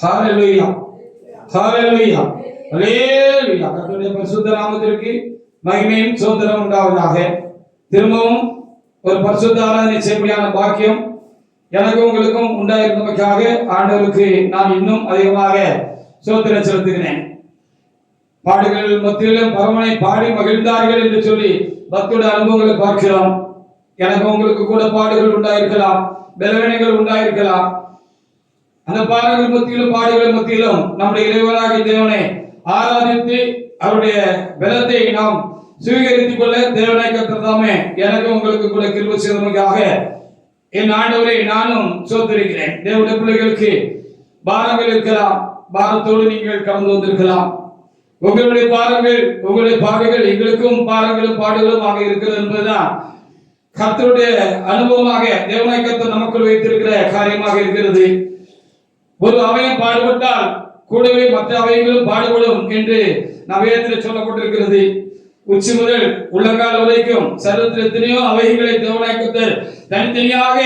ஹalleluya ஹalleluya ஹalleluya. கர்த்தருடைய பரிசுத்த நாமத்திற்கு மகிமையும் ஸ்தோத்திரம் உண்டாவதாக. திரும்பவும் ஒரு பரிசுத்த ஆராதனை செய்யக்கூடிய பாக்கியம் எனக்கும் உங்களுக்கும் உண்டாயிருந்தமைக்காக ஆண்டவருக்கு நான் இன்னும் அதிகமாக ஸ்தோத்திரம் செலுத்துகிறேன். பாடுகள் மத்தியிலும் பரமனை பாடி மகிழ்ந்தார்கள் என்று சொல்லி பக்தியோட அனுபவங்களை பார்க்கிறோம். எனக்கு உங்களுக்கு கூட பாடுகள் உண்டாயிருக்கலாம், பலவீனங்கள் உண்டாயிருக்கலாம். அந்த பாடுகள் மத்தியிலும் பாடுகள் மத்தியிலும் நம்முடைய இறைவனாகிய தேவனை ஆராதித்து அவருடைய பலத்தை நாம் சுவீகரித்துக் கொள்ள தேவனாய் கர்த்தர் தாமே எனக்கு உங்களுக்கு கூட கிருபை செய்ததற்காக என் ஆண்டவரை நானும் ஸ்தோத்திரிக்கிறேன். தேவனுடைய பிள்ளைகளுக்கு பாரங்கள் இருக்கலாம், பாரத்தோடு நீங்கள் கடந்து வந்திருக்கலாம். உங்களுடைய பாரங்கள், உங்களுடைய பாடுகள் எங்களுக்கும் பாரங்களும் பாடுகளும் ஆக இருக்கிறது என்பதுதான் கர்த்தருடைய அனுபவமாக தேவனாய் கர்த்தர் நமக்குள் வைத்திருக்கிற காரியமாக இருக்கிறது. ஒரு அவயம் பாடுபட்டால் கூடவே மற்ற அவயங்களும் பாடுபடும் என்று நவேதத்தில் சொல்லப்பட்டிருக்கிறது. உச்சி முதல் உள்ளங்கால் வரைக்கும் சரீரத்தில் எத்தனையோ அவயங்களை தேவனாய் கர்த்தர் தனித்தனியாக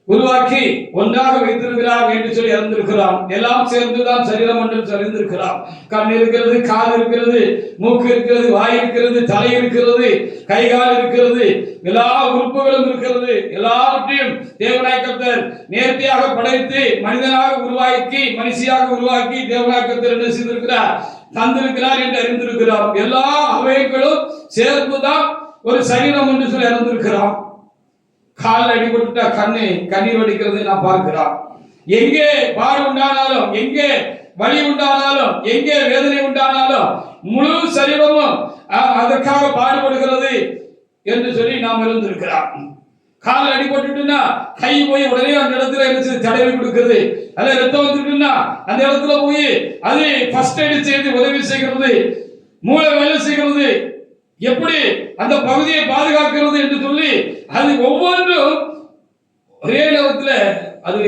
உருவாக்கி ஒன்றாக வைத்திருக்கிறார் என்று சொல்லி அறிந்திருக்கிறார். எல்லாம் சேர்ந்துதான் சரீரம் என்று அறிந்திருக்கிறார். கண் இருக்கிறது, காது இருக்கிறது, மூக்கு இருக்கிறது, வாய் இருக்கிறது, தலை இருக்கிறது, கை கால் இருக்கிறது, எல்லா உறுப்புகளும் இருக்கிறது. எல்லாவற்றையும் தேவனாய் கர்த்தர் நேர்த்தியாக படைத்து மனிதனாக உருவாக்கி மனுஷியாக உருவாக்கி தேவனாய் கர்த்தர் என்ன செய்திருக்கிறார், தந்திருக்கிறார் என்று அறிந்திருக்கிறார். எல்லா அவயங்களும் சேர்ந்துதான் ஒரு சரீரம் என்று சொல்லி அறிந்திருக்கிறார். கால் அடிபட்டுட்டா கண்ணீர் வடிக்கிறதை நான் பார்க்கிறோம். எங்கே பாடு உண்டானாலும், எங்கே வலி உண்டானாலும், எங்கே வேதனை உண்டானாலும் முழு சரீரமும் அதற்காக பாடுபடுகிறது என்று சொல்லி நாம் இருந்திருக்கிறோம். கால் அடிபட்டுட்டுன்னா கை போய் உடனே அந்த இடத்துல என்ன தடவி கொடுக்கிறது, அல்ல ரத்தம் வந்துட்டுன்னா அந்த இடத்துல போய் அது ஃபர்ஸ்ட் எய்ட் செய்து உதவி செய்கிறது, மூளை வேலை செய்கிறது, எப்படி அந்த பகுதியை பாதுகாக்கிறது என்று சொல்லி அது ஒவ்வொன்றும் ஒரே நேரத்தில் அது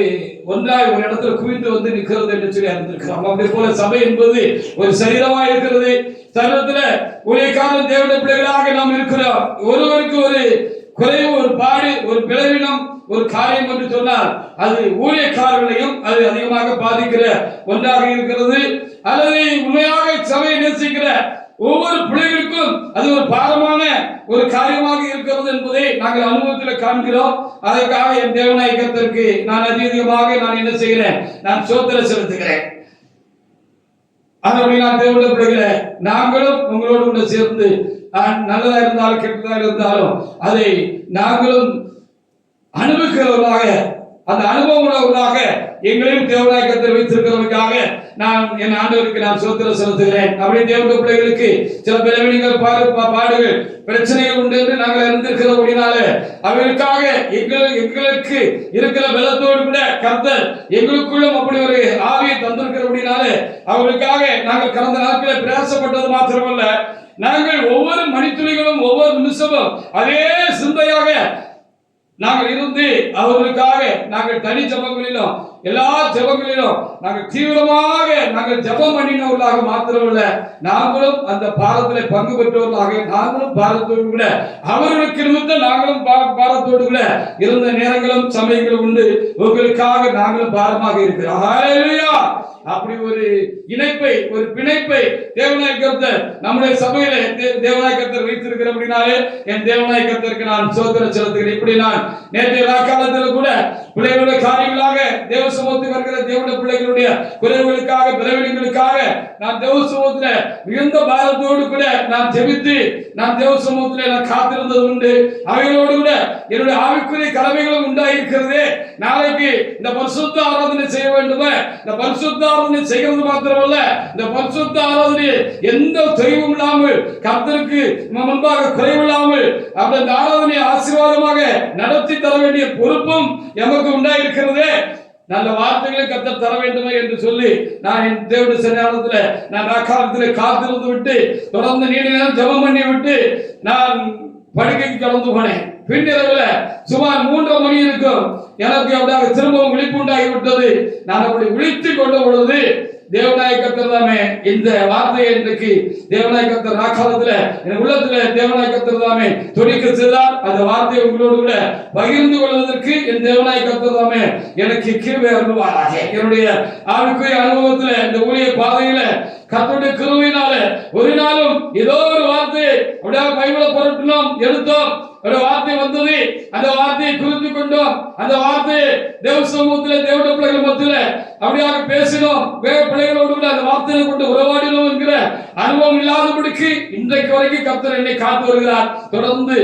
ஒன்றாய் ஒரு இடத்துல குவிந்து வந்து நிற்கிறது என்று சொல்லி அறிந்திருக்கிறோம். அப்படி போல சபை என்பது ஒரு சரீரமா இருக்கிறது. சரீரத்துல ஊழியக்காரன் தேவனுடைய பிள்ளைகளாக நாம் இருக்கிறோம். ஒருவருக்கு ஒரு குறைவு, ஒரு பாடு, ஒரு பிளவினம், ஒரு காரியம் என்று சொன்னால் அது ஊழியக்காரர்களையும் அது அதிகமாக பாதிக்கிற ஒன்றாக இருக்கிறது. அல்லது உண்மையாக சபையை நேசிக்கிற ஒவ்வொரு பிள்ளைகளுக்கும் அது ஒரு பாரமான ஒரு காரியமாக இருக்கிறது என்பதை நாங்கள் அனுபவத்தில் காண்கிறோம். அதற்காக என் தேவனாய் கர்த்தருக்கு நான் அதிகமாக நான் என்ன செய்கிறேன், நான் ஸ்தோத்திரம் செலுத்துகிறேன். அதனுடைய நான் தேவனுடைய பிள்ளைகளை நாங்களும் உங்களோடு கூட சேர்ந்து நல்லதா இருந்தாலும் கெட்டதா இருந்தாலும் அதை நாங்களும் அனுபவிக்கிறவர்களாக, அந்த அனுபவம் உள்ளவர்களாக எங்களையும் தேவனாய் கர்த்தர் வைத்திருக்கிறவர்களுக்காக நான் என் ஆண்டவருக்கு நான் ஸ்தோத்திரம் செலுத்துகிறேன். அப்படி தேவனுடைய பிள்ளைகளுக்கு சில பலவீனங்கள், பாடுகள், பிரச்சனைகள் உண்டு என்று நாங்கள் அறிந்திருக்கிறபடினால அவர்களுக்காக எங்களுக்கு இருக்கிற பலத்தோடு கூட கர்த்தர் எங்களுக்குள்ளும் அப்படி ஒரு ஆவியை தந்திருக்கிறபடினால அவர்களுக்காக நாங்கள் கடந்த நாட்களில் பிரயாசப்பட்டது மாத்திரமல்ல, நாங்கள் ஒவ்வொரு மணித்துளிகளும் ஒவ்வொரு நிமிஷமும் அதே சிந்தையாக நாங்கள் இருந்து அவர்களுக்காக நாங்கள் தனி ஜபங்களிலும் எல்லா ஜபங்களிலும் நாங்கள் தீவிரமாக நாங்கள் ஜபம் பண்ணினவர்களாக மாத்திரமல்ல, நாங்களும் அந்த பாரத்தில் பங்கு பெற்றவர்களாக நாங்களும் பாரத்தோடு கூட அவர்களுக்கு நிமித்தம் நாங்களும் பாரத்தோடு கூட இருந்த நேரங்களும் சமயங்களும் உண்டு. உங்களுக்காக நாங்களும் பாரமாக இருக்கிறோம். ஹல்லேலூயா. அப்படி ஒரு இணைப்பை, ஒரு பிணைப்பை தேவனாய் கர்த்தர் நம்முடைய சபையில தேவனாய் கர்த்தர் வைத்திருக்கிறபடினாலே என் தேவனாய் கர்த்தருக்கு நான் ஸ்தோத்திரம் செலுத்துகிறேன். இப்படி நான் நேற்றைய காலத்தில் கூட பிள்ளைகளுடைய காரியங்களாக தேவ சமூகத்துக்கு வருகிற தேவனுடைய பிள்ளைகளுடைய குறைவுகளுக்காக, பலவீனங்களுக்காக நான் தேவ சமூகத்தில் மிகுந்த பாரத்தோடு கூட நான் ஜெபித்து நான் தேவ சமூகத்தில் நான் காத்திருந்தது உண்டு. அவைகளோடு கூட என்னுடைய ஆவிக்குரிய கடமைகளும் உண்டாயிருக்கிறது. நாளைக்கு இந்த பரிசுத்த ஆராதனை செய்ய வேண்டுமே, இந்த பரிசுத்த ஆராதனை செய்கிறது மாத்திரமல்ல, இந்த பரிசுத்த ஆராதனை எந்த தொய்வும் இல்லாமல் கர்த்தருக்கு முன்பாக குறைவில்லாமல் அந்த ஆராதனை ஆசீர்வாதமாக நடத்தி தர வேண்டிய பொறுப்பும் எமக்கு உண்டாயிருக்கிறது. நல்ல வார்த்தைகளை கர்த்தர் தர வேண்டுமே என்று சொல்லி நான் என் தேவனுடைய சன்னிதானத்தில் நான் ராக்காலத்தில் காத்திருந்து விட்டு தொடர்ந்து நீண்ட நேரம் ஜெபம் பண்ணி விட்டு நான் படுக்கைக்கு கடந்து போனேன். பின்னிரவுல சுமார் 3:30 மணி இருக்கும். எனக்கு அப்படியே திரும்பவும் விழிப்பு உண்டாகிவிட்டது. நான் அப்படி விழித்து கொண்ட பொழுது தேவனாய கர்த்தர் தாமே இந்த வார்த்தையை இன்றைக்கு தேவனாய கர்த்தர் ராக்காலத்துல என் உள்ளத்துல தேவனாய கர்த்தர் தாமே துணிக்க செய்தார். அந்த வார்த்தையை உங்களோடு கூட பகிர்ந்து கொள்வதற்கு என் தேவனாய கர்த்தர் தாமே எனக்கு கிருபை அருள்வாராக. என்னுடைய ஆவிக்குரிய அனுபவத்துல இந்த ஊழிய பாதையில கர்த்தருடைய கிருபையினால ஒரு நாளும் ஏதோ ஒரு வார்த்தை அப்படியே பைபிளை புரட்டினோம், எடுத்தோம், ஒரு வார்த்தை வந்தது, அந்த வார்த்தையை குறித்து கொண்டோம், அந்த வார்த்தையை தேவ சமூகத்தில் தேவனுடைய பிள்ளைகள் மத்தியில அப்படியாக பேசினோம், வேற பிள்ளைகளோடு கூட அந்த வார்த்தையை கொண்டு உறவாடினோம் என்கிற அனுபவம் இல்லாதபடிக்கு இன்றைக்கு வரைக்கும் கர்த்தர் என்னை காத்து வருகிறார். தொடர்ந்து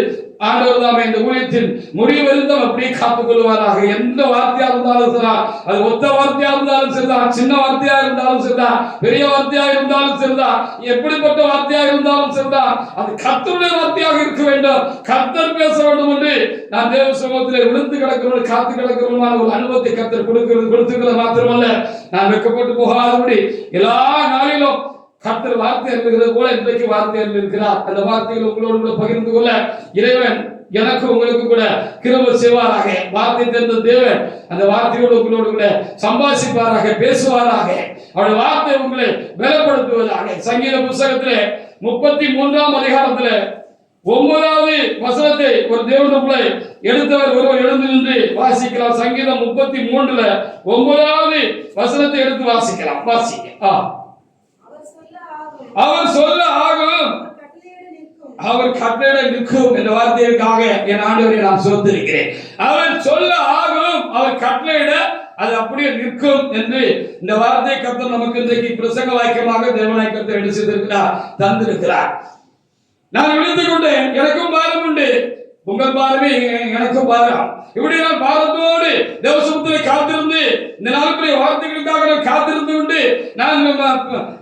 ஆண்டவர் தாமே இந்த ஊழியத்தின் முடிவு இருந்தும் அப்படியே காத்துக் கொள்வாராக. எந்த வார்த்தையா இருந்தாலும் சரிதான், அது ஒத்த வார்த்தையா இருந்தாலும் சரிதான், சின்ன வார்த்தையா இருந்தாலும் சரிதான், பெரிய வார்த்தையா இருந்தாலும் சரிதான், எப்படிப்பட்ட வார்த்தையா இருந்தாலும் சரிதான், அது கர்த்தருடைய வார்த்தையாக இருக்க வேண்டும். கர்த்தர் பேச வேண்டும் என்று நான் தேவ சமூகத்தில் விழுந்து கிடக்கிறவர்கள் காத்து கிடக்கிறவர்களான ஒரு அனுபவத்தை கர்த்தர் கொடுத்துக்கிறது மாத்திரமல்ல, நான் வெட்கப்பட்டு போகாதபடி எல்லா நாளிலும் கர்த்தர் வார்த்தை இருக்கிறது போல இன்றைக்கு வார்த்தை இருக்கிறார். அந்த வார்த்தைகள் உங்களோடு கூட பகிர்ந்து கொள்ள இறைவன் எனக்கு உங்களுக்கு கூட கிருபை செய்வாராக. வார்த்தை தெரிந்த தேவன் அந்த வார்த்தையோடு உங்களோடு கூட சம்பாஷிப்பாராக, பேசுவாராக. அவருடைய வார்த்தை உங்களை பலப்படுத்துவதாக. சங்கீத புத்தகத்திலே 33ஆம் அதிகாரத்திலே 9வது வசனத்தை ஒரு தேவனுக்குள்ளே எடுத்தவர் ஒருவர் எழுந்து நின்று வாசிக்கலாம். சங்கீதம் 33ல 9வது வசனத்தை எடுத்து வாசிக்கலாம். வாசிக்க. அவர் சொல்ல ஆகும், அவர் கட்டளை நிற்கும் என்ற வார்த்தைக்காக என் ஆண்டவரை நான் சொத்திருக்கிறேன். அவர் சொல்ல ஆகும், அவர் கட்டளையிட அது அப்படியே நிற்கும் என்று இந்த வார்த்தை கர்த்தர் நமக்கு இன்றைக்கு பிரசங்க வாக்கியமாக தேவனாய கர்த்தர் எடுத்து செய்திருக்கிறார், தந்திருக்கிறார். நான் விழுந்து கொண்டேன், எனக்கும் பாரம் உண்டு, உங்கள் பாரமே எனக்கும் பாரம். இப்படி நான் பாரத்தோடு தேவசமூகத்திலே காத்திருந்து இந்த நாளுக்குரிய வார்த்தைகளுக்காக நான் காத்திருந்து கொண்டு நான்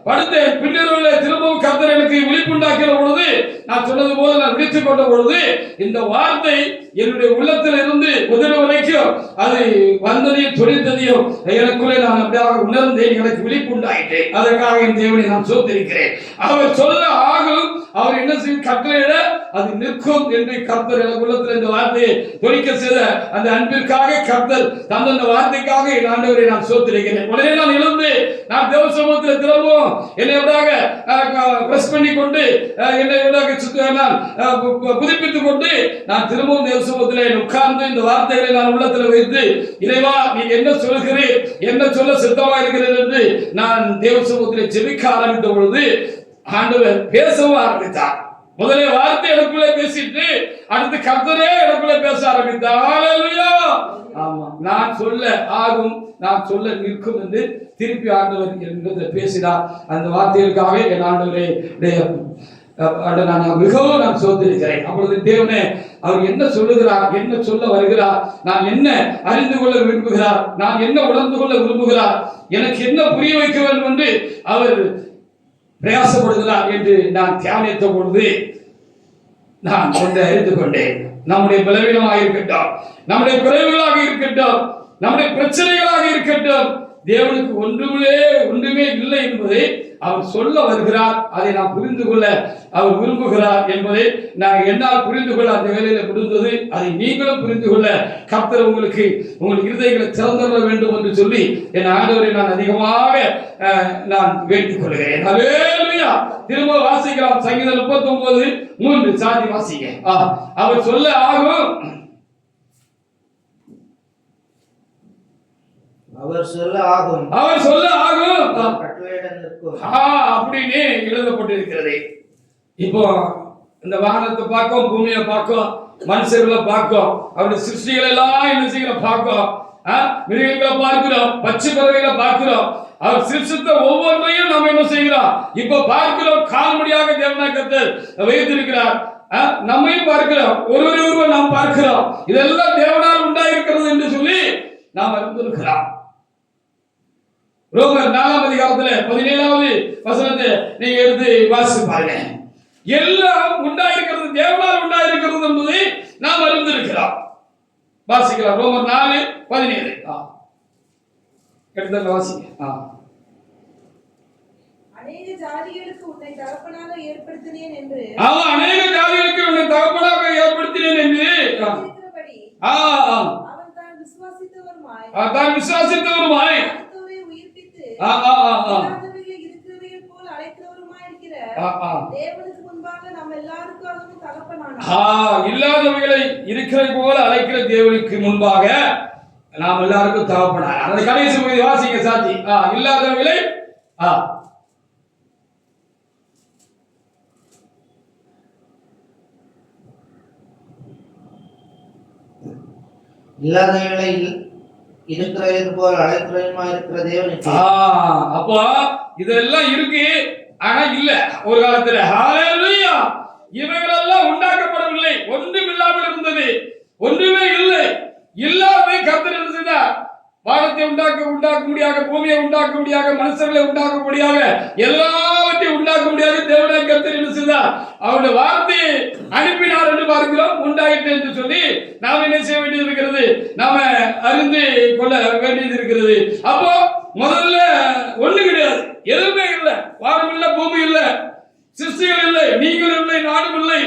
படுத்தேன். பின்னரவுல திரும்பவும் கர்த்தர் எனக்கு விழிப்புண்டாக்கிற பொழுது நான் சொன்னது போல நான் விழித்துக் கொண்ட பொழுது இந்த வார்த்தை என்னுடைய உள்ளத்தில் இருந்து முதல் வரைக்கும் அது வந்ததையும் துணித்ததையும் எனக்குள்ளே நான் அப்படியாக உணர்ந்தேன், எனக்கு விழிப்புண்டாயிட்டேன். அதற்காக என் தேவனை நான் சோத்திருக்கிறேன். அவர் சொல்ல ஆகும், அவர் என்ன செய்யும், கட்டளையிட அது நிற்கும் என்று கர்த்தர் எனக்கு உள்ளத்தில் இந்த வார்த்தையை துணிக்க செய்த அந்த அன்பிற்காக கர்த்தர் தந்த அந்த வார்த்தைக்காக என் ஆண்டவரை நான் சோத்திருக்கிறேன். உடனே நான் எழுந்து நான் தேவ சமூகத்தில் திரும்பவும் என்னை பிரஸ் பண்ணி கொண்டு என்னை புதுப்பித்துக் கொண்டு நான் திரும்பவும் தேவ சமூகத்திலே உட்கார்ந்து இந்த வார்த்தைகளை நான் உள்ளத்தில் வைத்து, இறைவா நீ என்ன சொல்கிறீர், என்ன சொல்ல சித்தமா இருக்கிறது என்று நான் தேவ சமூகத்திலே ஜெபிக்க ஆரம்பித்த பொழுது ஆண்டவர் பேசவும் ஆரம்பித்தார். முதலே வார்த்தை எனக்குள்ளே பேசிட்டு அடுத்து கர்த்தரே எனக்குள்ளே பேச ஆரம்பித்தார். ஹல்லேலூயா. ஆமா, நான் சொல்ல ஆகும், நான் சொல்ல நிற்கும் என்று திருப்பி ஆண்டவர் என்கிட்ட பேசினார். அந்த வார்த்தைகளுக்காக என் ஆண்டவரே நான் மிகவும் நான் சோதரிக்கிறேன். அப்பொழுது தேவனே அவர் என்ன சொல்லுகிறார், என்ன சொல்ல வருகிறார், நான் என்ன அறிந்து கொள்ள விரும்புகிறார், நான் என்ன உணர்ந்து கொள்ள விரும்புகிறார், எனக்கு என்ன புரிய வைக்க வேண்டும் என்று அவர் பிரயாசப்படுகிறார் என்று நான் தியானித்த பொழுது நான் ஒன்றை அறிந்து கொண்டேன். நம்முடைய பலவீனமாக இருக்கட்டும், நம்முடைய குறைவுகளாக இருக்கட்டும், நம்முடைய பிரச்சனைகளாக இருக்கட்டும், தேவனுக்கு ஒன்றுமே இல்லை என்பதை அவர் சொல்ல வருகிறார். அதை நான் புரிந்து கொள்ள அவர் விரும்புகிறார் என்பதை நான் என்னால் புரிந்து கொள்ள அந்த வேலையில முடிந்தது. அதை நீங்களும் புரிந்து கொள்ள கர்த்தர் உங்களுக்கு உங்கள் இருதயங்களை திறந்துள்ள வேண்டும் என்று சொல்லி என் ஆண்டவரை நான் அதிகமாக நான் வேண்டிக் கொள்கிறேன். ஹல்லேலூயா. திரும்ப வாசிக்கலாம். சங்கீதம் 39:3 சாதி வாசிங்க. அவர் சொல்ல ஆகும், அவர் சொல்ல ஆகும், அவர் சொல்ல ஆகும் கட்டளையிட நிற்கும் அப்படின்னு எழுதப்பட்டிருக்கிறது. இப்போ இந்த வானத்தை பார்க்கும், பூமியை பார்க்கும், மனுஷர்களை பார்க்கும், அவருடைய சிருஷ்டிகளை எல்லாம் என்ன செய்கிற பார்க்கும், மிருகங்களை பார்க்கிறோம், பச்சை பறவைகளை பார்க்கிறோம். அவர் சிருஷ்டித்த ஒவ்வொன்றையும் நாம் என்ன செய்கிறோம், இப்ப பார்க்கிறோம். கால்மடியாக தேவனாய கர்த்தர் வைத்திருக்கிறார். நம்மையும் பார்க்கிறோம், ஒருவர் நாம் பார்க்கிறோம். இதெல்லாம் தேவனால் உண்டாயிருக்கிறது என்று சொல்லி நாம் அறிந்திருக்கிறோம். ரோமர் 4ஆம் அதிகாரத்தில் 17வது வசனத்தை நீங்க எடுத்து வாசித்து பாருங்க. எல்லாம் உண்டாயிருக்கிறது தேவனால் உண்டாயிருக்கிறது என்பதை நாம் அறிந்திருக்கிறோம். வாசிக்கலாம். ரோமர் 4:17 எடுத்து வாசிங்க. அநேக ஜாதிகளுக்கு உன்னை தகப்பனாக ஏற்படுத்தினேன் என்று அவன் அநேக ஜாதிகளுக்கு உன்னை தகப்பனாக ஏற்படுத்தினேன் என்று இருக்கிறபடி அவன் தான் விசுவாசித்தவருமாய் மரித்தோரை உயிர்ப்பித்து இல்லாதவைகளை இருக்கிறவைகள் போல் அழைக்கிறவருமாய் இருக்கிற தேவனுக்கு முன்பாக நம்ம எல்லாருக்காகவும் தகப்பனானார். இல்லாதவைகளை இருக்கிற போல அழைக்கிற தேவனுக்கு முன்பாக நாம் எல்லாருக்கும் தகப்பனார். அந்த கடைசி பகுதி வாசிங்க சாட்சி. இல்லாதவைகளை இல்லாதவைகளை இருக்கிறது போல் அழைக்கிறவருமா இருக்கிற தேவனுக்கு. அப்போ இதெல்லாம் இருக்கு, ஆனா இல்ல ஒரு காலத்துல. ஹalleluya. இவைகளெல்லாம் உண்டாக்கப்படவில்லை, ஒன்றும் இல்லாமல் இருந்தது, ஒன்றுமே இல்லை. இல்லாததை கர்த்தர் என்ன செய்தார்? வானத்தை உண்டாக்க முடியாத, பூமியை உண்டாக்க முடியாத, மனுஷர்களை உண்டாக்க முடியாத, எல்லாவற்றையும் உண்டாக்க முடியாத தேவனை கர்த்தர் என்ன செய்தார்? அவருடைய வார்த்தையை அனுப்பினார் என்று பார்க்கிறோம். உண்டாயிற்று என்று சொல்லி நாம் என்ன செய்ய வேண்டியது இருக்கிறது? நாம அறிந்து கொள்ள வேண்டியது இருக்கிறது. அப்போ முதல்ல ஒண்ணு கிடையாது, எதுவுமே இல்லை. வானம் இல்லை, பூமி இல்லை, சிருஷ்டிகள் இல்லை, நீங்கள் இல்லை, நாடும் இல்லை.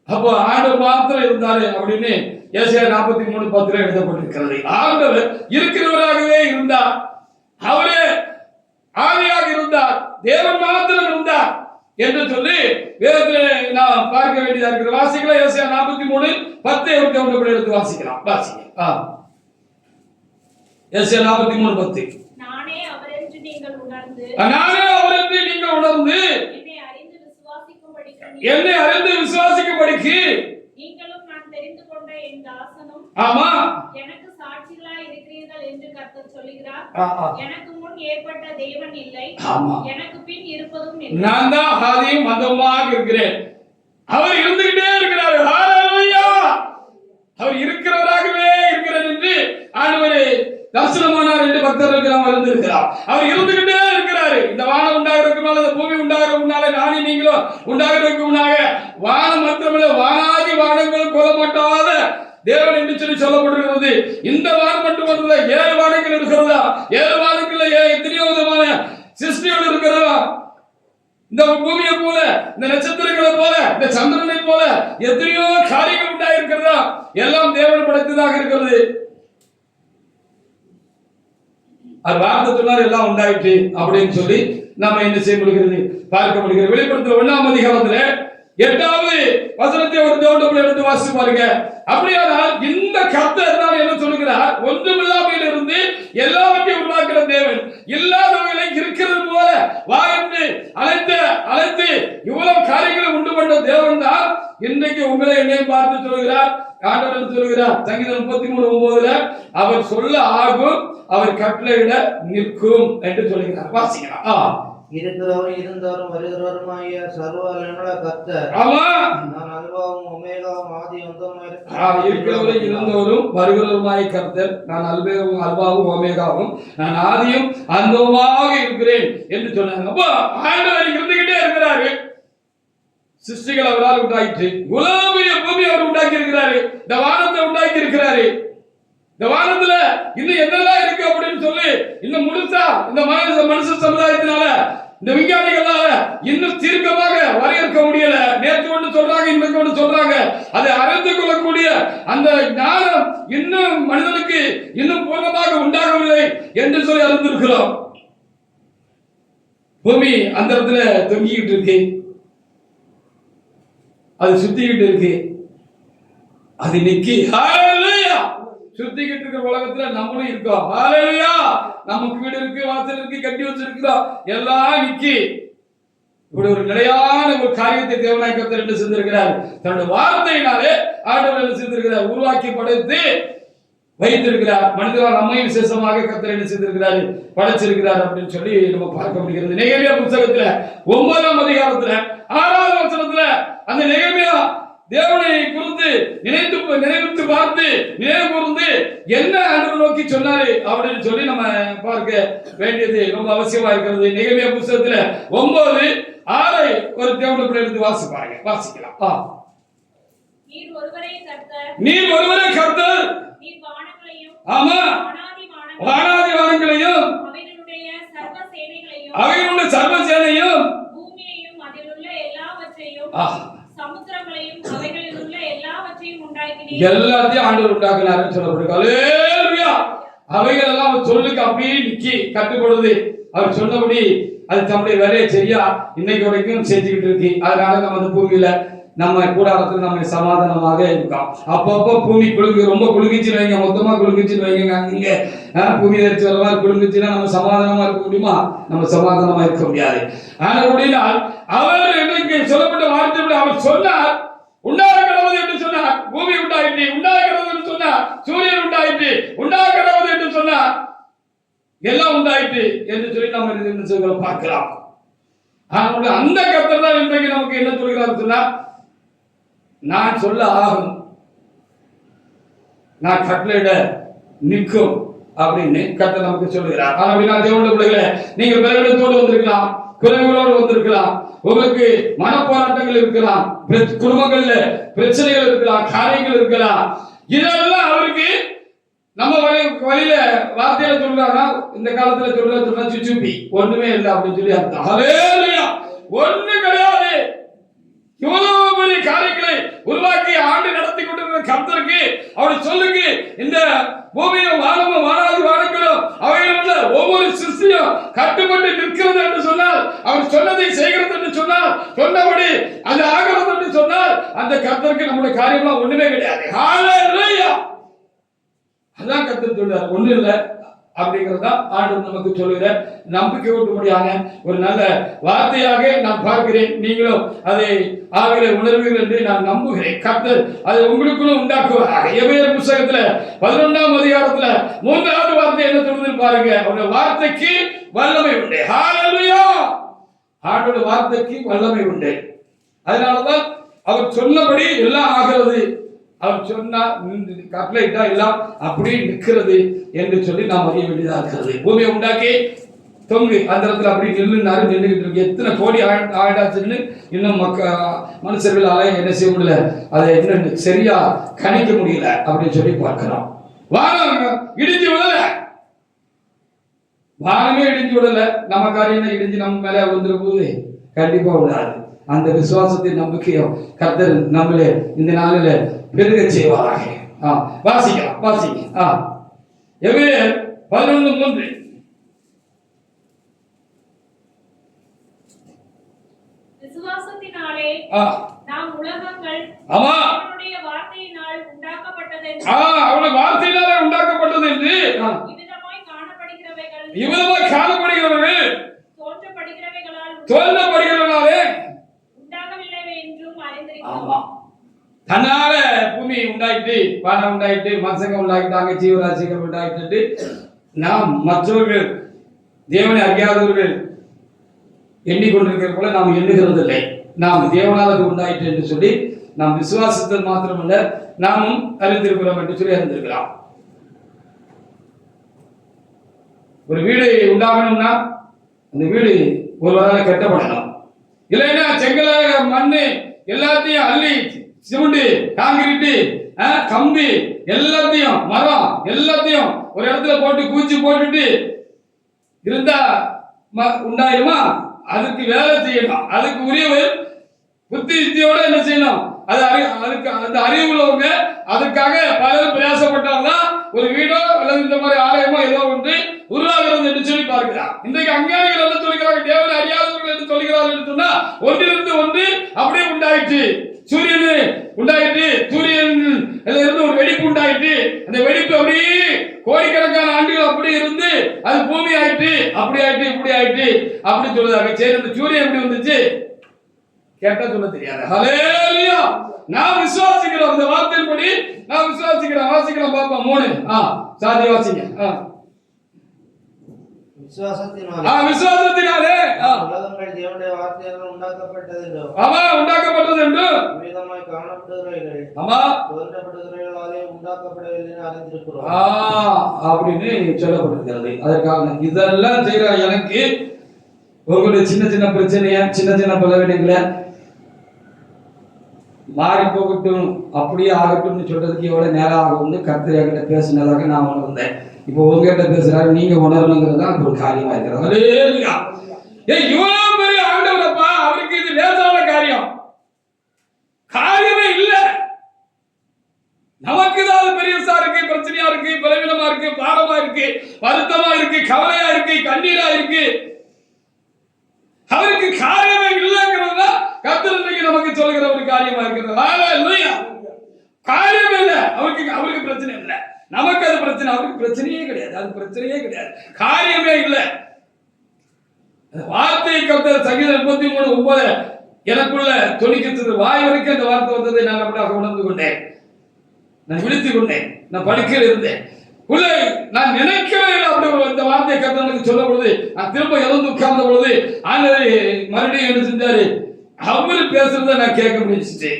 அப்போ ஆண்டவர் மாத்திரம் இருந்தாரு அப்படின்னு ஏசாயா 43:10 எழுதப்பட்டிருக்கிறது. ஆண்டவர் இருக்கிறவராகவே இருந்தார், அவரே ஆவியாக இருந்தார், தேவன் மாத்திரம் இருந்தார் என்று சொல்லி வேதத்தில் நாம் பார்க்க வேண்டியதா இருக்கிறது. வாசிக்கலாம். ஏசாயா 43:10 எடுத்து வாசிக்கலாம். வாசிங்க. ஏசாயா 43:10. நானே அவர் என்று நீங்கள் உணர்ந்து என்னை அறிந்து விசுவாசிக்கும்படிக்கு நீங்களும் நான் தெரிந்து கொண்ட என் தாசனும் ஆமா எனக்கு சாட்சிகளாய் இருக்கிறீர்கள் என்று கர்த்தர் சொல்லுகிறார். எனக்கு முன் ஏற்பட்ட தேவன் இல்லை, எனக்கு பின் இருப்பதும் இல்லை. நான் தான் ஆதியும் அந்தமாக இருக்கிறேன். அவர் இருந்துகிட்டே இருக்கிறார். ஹalleluya. அவர் இருக்கிறவராகவே இருக்கிறார் என்று ஆண்டவர் தரிசனமானார் என்று பக்தர்களுக்கு நாம் அறிந்திருக்கிறார். அவர் இருந்துகிட்டே இருக்கிறாரு. இந்த வானம் உண்டாகிறதுக்கு முன்னால, இந்த பூமி உண்டாகிறதுக்கு முன்னால, நானே நீங்களும் உண்டாகிறதுக்கு முன்னாக வானம் மாத்திரமல்ல, வானாதி வானங்கள் கொல்லப்பட்டாத தேவன் என்று சொல்லி சொல்லப்பட்டிருக்கிறது. இந்த வானம் மட்டுமல்ல, 7 வானங்கள் இருக்கிறதா? 7 வானங்கள்ல எத்தனையோ விதமான சிருஷ்டிகள் இருக்கிறதா? இந்த பூமியை போல, இந்த நட்சத்திரங்களை போல, இந்த சந்திரனை போல எத்தனையோ காரியங்கள் உண்டாயிருக்கிறதா? எல்லாம் தேவன் படைத்ததாக இருக்கிறது. அது வார்த்தை சொன்னார், எல்லாம் உண்டாயிற்று அப்படின்னு சொல்லி நம்ம என்ன செய்ய முடிகிறது? பார்க்க முடிகிறது. வெளிப்படுத்தல் 1ஆம் அதிகாரத்துல 8வது வசனத்தை ஒரு தோட்டத்தில் எடுத்து வாசித்து பாருங்க. அப்படியானால் இந்த கர்த்தர் தான் என்ன சொல்லுகிறார்? ஒன்றுமில்லாமல் இருந்து எல்லாவற்றையும் உருவாக்குற தேவன், இல்லாதவர்களை இருக்கிறது போல வா என்று அழைத்து இவ்வளவு காரியங்களை உண்டு பண்ண தேவன் தான் இன்றைக்கு உங்களை என்னையும் பார்த்து சொல்லுகிறார். ஆண்டவர் சொல்லுகிறார் சங்கீதம் 33:9 அவர் சொல்ல ஆகும், அவர் கட்டளையிட நிற்கும் என்று சொல்லுகிறார். வாசிக்கலாம். இருக்கிறவரும் இருந்தவரும் வருகிறவருமாகிய சர்வ வல்லமையுள்ள கர்த்தர், நான் அல்பாவும் ஒமேகாவும் ஆதி அந்தமுமாய் இருக்கிறவரும் இருந்தவரும் வருகிறவருமாய் கர்த்தர், நான் அல்பாவும் ஒமேகாவும், நான் ஆதியும் அந்தமுமாக இருக்கிறேன் என்று சொன்னாங்க. அப்போ ஆண்டவர் இருந்துகிட்டே இருக்கிறாரு. சிருஷ்டிகள் அவரால் உண்டாயிற்று. உலகிய பூமி அவர் உண்டாக்கி இருக்கிறாரு. இந்த வானத்தை உண்டாக்கி இருக்கிறாரு. இந்த வானத்துல இன்னும் என்னெல்லாம் இருக்கு அப்படின்னு சொல்லி இன்னும் முழுசா இந்த மனுஷ சமுதாயத்தினால, இந்த விஞ்ஞானிகளால இன்னும் தீர்க்கமாக வரையறுக்க முடியல. நேற்று ஒன்று சொல்றாங்க, இன்றைக்கு ஒன்று சொல்றாங்க. அதை அறிந்து கொள்ளக்கூடிய அந்த ஞானம் இன்னும் மனிதனுக்கு இன்னும் பூர்ணமாக உண்டாகவில்லை என்று சொல்லி அறிந்திருக்கிறோம். பூமி அந்த இடத்துல தொங்கிக்கிட்டு இருக்கு, அது சுத்திக்கிட்டு இருக்கு, அது நிக்கி. ஹalleluya. சுத்திக்கிட்டு இருக்கிற உலகத்துல நம்மளும் இருக்கோம். ஹalleluya. நமக்கு வீடு இருக்கு, வாசல் இருக்கு, கட்டி வச்சிருக்கிறோம், எல்லாம் நிக்கி. இப்படி ஒரு நிலையான ஒரு காரியத்தை தேவனாய் கர்த்தர் என்ன செய்திருக்கிறார்? தன்னுடைய வார்த்தையினாலே ஆண்டவர் என்ன செய்திருக்கிறார்? உருவாக்கி படைத்து வைத்திருக்கிறார். மனிதனால் நம்மை விசேஷமாக கர்த்தர் என்ன செய்திருக்கிறார்? படைச்சிருக்கிறார் அப்படின்னு சொல்லி நம்ம பார்க்க முடிகிறது. நெகேமியா புத்தகத்துல 9ஆம் அதிகாரத்துல 6வது வசனத்துல அந்த நெகேமியா தேவனை குறித்து நினைத்து பார்த்து நினைவு கூர்ந்து என்ன ஆண்டவர் நோக்கி சொன்னாரு அப்படின்னு சொல்லி நம்ம பார்க்க வேண்டியது ரொம்ப அவசியமா இருக்கிறது. நெகேமியா புத்தகத்துல 9:6 ஒரு தேவனுடைய பிள்ளை எடுத்து வாசிக்கலாம். நீர் ஒருவரே கர்த்தர், நீர் வானங்களையும் ஆமா வானாதி வானங்களையும் அவைகளுடைய சர்வ சேனைகளையும் சர்வ சேனையும் பூமியையும் அதில் உள்ள எல்லாவற்றையும் சமுத்திரங்களையும் அவைகளில் உள்ள எல்லாவற்றையும் உண்டாக்கினீர். எல்லாத்தையும் ஆண்டவர் உண்டாக்கினாருன்னு சொல்லப்படுது. அல்லேலூயா. அவைகள் எல்லாம் அவர் சொல்லுக்கு அப்படியே நிக்கி கட்டுப்படுது. அவர் சொன்னபடி அது தம்முடைய வேலையை சரியா இன்னைக்கு வரைக்கும் செஞ்சுக்கிட்டு இருக்கு. அதனால நம்ம அந்த பூமியில நம்ம கூடாரத்தில் நம்ம சமாதானமாக இருக்கோம். அப்பப்போ பூமி குலுங்கு, ரொம்ப குலுங்கிச்சுன்னு வைங்க, மொத்தமா குலுங்கிச்சுன்னு வைங்க, இங்க பூமி எரிச்சு வர மாதிரி குலுங்குச்சுன்னா நம்ம சமாதானமா இருக்க முடியுமா? நம்ம சமாதானமா இருக்க முடியாது. ஆனா அப்படினால் அவர் இன்னைக்கு சொல்லப்பட்ட வார்த்தை அவர் சொன்னார், உண்டாக கடவுள் என்று சொன்னார், பூமி உண்டாயிற்று, உண்டாக கடவுள் என்று சொன்னார், சூரியன் உண்டாயிற்று, உண்டாக கடவுள் என்று சொன்னார், எல்லாம் உண்டாயிற்று என்று சொல்லி நம்ம பார்க்கலாம். ஆனால் அந்த கர்த்தர் தான் இன்றைக்கு நமக்கு என்ன சொல்கிறார் சொன்னார், நான் சொல்ல ஆகும், நான் கட்டளையிட நிற்கும் அப்படின்னு கர்த்தர் நமக்கு சொல்லுகிறார். ஆனால் அப்படின்னா தேவனுடைய பிள்ளைகளே, நீங்கள் பலவீனத்தோடு வந்திருக்கலாம், குறைவுகளோடு வந்திருக்கலாம், உங்களுக்கு மனப்போராட்டங்கள் இருக்கலாம், குடும்பங்கள்ல பிரச்சனைகள் இருக்கலாம், காரியங்கள் இருக்கலாம். இதெல்லாம் அவருக்கு நம்ம வழியில வார்த்தையில சொல்றாங்க, இந்த காலத்துல சொல்ற சுச்சுப்பி ஒண்ணுமே இல்லை அப்படின்னு சொல்லி அர்த்தம். ஹல்லேலூயா. ஒண்ணு கிடையாது. இவ்வளவு பெரிய காரியங்களை உருவாக்கி ஆண்டு நடத்தி கொண்டிருக்கிற கர்த்தருக்கு அவர் சொல்லுங்க, இந்த பூமியும் வானமும் வானாதி வானங்களும் அவையில் உள்ள ஒவ்வொரு சிருஷ்டியும் கட்டுப்பட்டு நிற்கிறது என்று சொன்னால், அவர் சொன்னதை செய்கிறது என்று சொன்னால், சொன்னபடி அது ஆகிறது என்று சொன்னால், அந்த கர்த்தருக்கு நம்முடைய காரியம்லாம் ஒண்ணுமே கிடையாது. ஹல்லேலூயா. அதான் கர்த்தர் சொல்றார், ஒண்ணு இல்லை அப்படிங்கிறதா ஆண்டவர் நமக்கு சொல்லுகிற நம்பிக்கை ஊட்டும்படியான ஒரு நல்ல வார்த்தையாக நான் பார்க்கிறேன். நீங்களும் அதை ஆகிற உணர்வீர்கள் என்று நான் நம்புகிறேன். கர்த்தர் அதை உங்களுக்குள்ளும் உண்டாக்குவார். எபிரேயர் புத்தகத்துல 11ஆம் அதிகாரத்துல 3வது வார்த்தை என்ன சொல்லுது பாருங்க. அவருடைய வார்த்தைக்கு வல்லமை உண்டு. ஹல்லேலூயா. ஆண்டவருடைய வார்த்தைக்கு வல்லமை உண்டு. அதனாலதான் அவர் சொன்னபடி எல்லாம் ஆகிறது. அவர் சொன்னா கட்டளையிட்டா எல்லாம் அப்படியே நிற்கிறது என்று சொல்லி நாம் அறிய வேண்டியதா இருக்கிறது. பூமியை உண்டாக்கி தொங்கு அந்த இடத்துல அப்படி நின்றுகிட்டு இருக்கு. எத்தனை கோடி ஆயிடாச்சுன்னு இன்னும் மனுஷர்களால என்ன செய்ய முடியல, அதை இன்னும் சரியா கணிக்க முடியல அப்படின்னு சொல்லி பார்க்கிறோம். வானம் இடிஞ்சு விடல, வானமே இடிஞ்சு விடல, நம்ம காரியம் இடிஞ்சு நம்ம மேல வந்துட போது கண்டிப்பா விடாது. அந்த விசுவாசத்தின் நம்பிக்கையும் கர்த்தர் நம்மளே இந்த நாளில பெருக செய்வாராக. வாசிக்கலாம், வாசிங்க. எபிரேயர் 11:3. விசுவாசத்தினாலே நாம் உலகங்கள் அவருடைய வார்த்தையினால் உண்டாக்கப்பட்டது என்று அவருடைய வார்த்தையினாலே உண்டாக்கப்பட்டது என்று இவ்விதமாய் காணப்படுகிறவைகள் தோன்றப்படுகிறவைகளாலே உண்டாகவில்லை என்றும் அறிந்திருக்கிறோம். தன்னால பூமி உண்டாயிட்டு, வானம் உண்டாயிட்டு, மனுஷங்க உண்டாக்கிட்டாங்க, ஜீவராசிகள் உண்டாயிட்டு, நாம் மற்றவர்கள் தேவனை அறியாதவர்கள் எண்ணிக்கொண்டிருக்கிற போல நாம் எண்ணுகிறது இல்லை. நாம் தேவனால் அது உண்டாயிட்டு என்று சொல்லி நாம் விசுவாசத்தில் மாத்திரமல்ல, நாமும் அறிந்திருக்கிறோம் என்று சொல்லி அறிந்திருக்கிறோம். ஒரு வீடு உண்டாகணும்னா அந்த வீடு ஒருவரால் கட்டப்படணும். இல்லைன்னா செங்கல மண்ணு எல்லாத்தையும் அள்ளி சிமெண்ட் காங்கிரீட்டு கம்பி எல்லாத்தையும் மரம் எல்லாத்தையும் ஒரு இடத்துல போட்டு கூச்சி போட்டுட்டு இருந்தா உண்டாயிருமா? அதுக்கு வேலை செய்யணும். அதுக்கு உரியவர் புத்தி யுக்தியோட என்ன செய்யணும்? அதுக்கு அந்த அறிவு உள்ளவங்க அதுக்காக பலரும் பிரயாசப்பட்டால்தான் ஒரு வீடோ அல்லது இந்த மாதிரி ஆலயமோ ஏதோ ஒன்று உருவாகிறது என்று சொல்லி பார்க்கிறார். இன்றைக்கு அஞ்ஞானிகள் என்ன சொல்கிறார்கள்? தேவனை அறியாதவர்கள் என்று சொல்கிறார்கள் என்று சொன்னா, ஒன்றிலிருந்து ஒன்று அப்படியே உண்டாயிற்று. சூரியன் உண்டாயிட்டு, சூரியன் இருந்து ஒரு வெடிப்பு உண்டாயிட்டு, அந்த வெடிப்பு அப்படியே கோடிக்கணக்கான ஆண்டுகள் அப்படி இருந்து அது பூமி ஆயிட்டு, அப்படி ஆயிட்டு, இப்படி ஆயிட்டு அப்படி சொல்லுறாங்க. சரி, அந்த சூரியன் எப்படி வந்துச்சு கேட்டா சொல்ல தெரியாது. ஹல்லேலூயா. நான் விசுவாசிக்கிறோம், அந்த வார்த்தையின்படி நான் விசுவாசிக்கிறேன். வாசிக்கலாம் பாப்பா. 3 சாதி வாசிங்க. விசுவாசத்தினாலே உலகங்கள் தேவனுடைய வார்த்தையால் உண்டாக்கப்பட்டது என்றும் உண்டாக்கப்பட்டது என்றும் விதமாய் காணப்படுகிறவைகள் தோன்றப்படுகிறவைகளாலே உண்டாக்கப்படவில்லை என்று அறிந்திருக்கிறோம் அப்படின்னு சொல்லப்பட்டிருக்கிறது. அதற்காக இதெல்லாம் செய்யற எனக்கு உங்களுடைய சின்ன சின்ன பிரச்சனைய, சின்ன சின்ன பலவீனங்களை மாறி போகட்டும், அப்படியே ஆகட்டும்னு சொல்றதுக்கு எவ்வளவு நேரம் ஆகும்னு கர்த்தர் என்கிட்ட பேசினதாக நான் உணர்ந்தேன். இப்போ உங்ககிட்ட பேசுறாரு, நீங்க உணரணுங்கிறது தான் ஒரு காரியமா இருக்கிறது. ஹல்லேலூயா. இவ்வளவு பெரிய ஆண்டவரப்பா, அவருக்கு இது லேசான காரியம் காரியமே இல்ல. நமக்கு ஏதாவது பெரியசா இருக்கு, பிரச்சனையா இருக்கு, பலவீனமா இருக்கு, பாரமா இருக்கு, வருத்தமா இருக்கு, கவலையா இருக்கு, கண்ணீரா இருக்கு. அவருக்கு காரியமே இல்லைங்கிறது கர்த்தர் இன்னைக்கு நமக்கு சொல்லுகிற ஒரு காரியமா இருக்கிறது. ஹல்லேலூயா. காரியமே இல்ல அவருக்கு பிரச்சனை இல்ல. நமக்கு அது பிரச்சனை, அவருக்கு பிரச்சனையே கிடையாது. அது பிரச்சனையே கிடையாது, காரியமே இல்ல. வார்த்தை கர்த்தர் சங்கீதம் 33:9 எனக்குள்ள தொனிக்கிறது. வாய் வரைக்கும் அந்த வார்த்தை வந்ததை நான் அப்படியாக உணர்ந்து கொண்டேன். நான் விழித்துக் கொண்டேன். நான் படுக்கையில் இருந்தேன். உள்ளே நான் நினைக்கவே இல்லை. அப்படி இந்த வார்த்தையை கர்த்தர் சொல்ல பொழுது நான் திரும்ப எழுந்து உட்கார்ந்த பொழுது ஆண்டவர் மறுபடியும் என்ன செஞ்சாரு, அவரு பேசுறத நான் கேட்க முடிஞ்சிச்சு.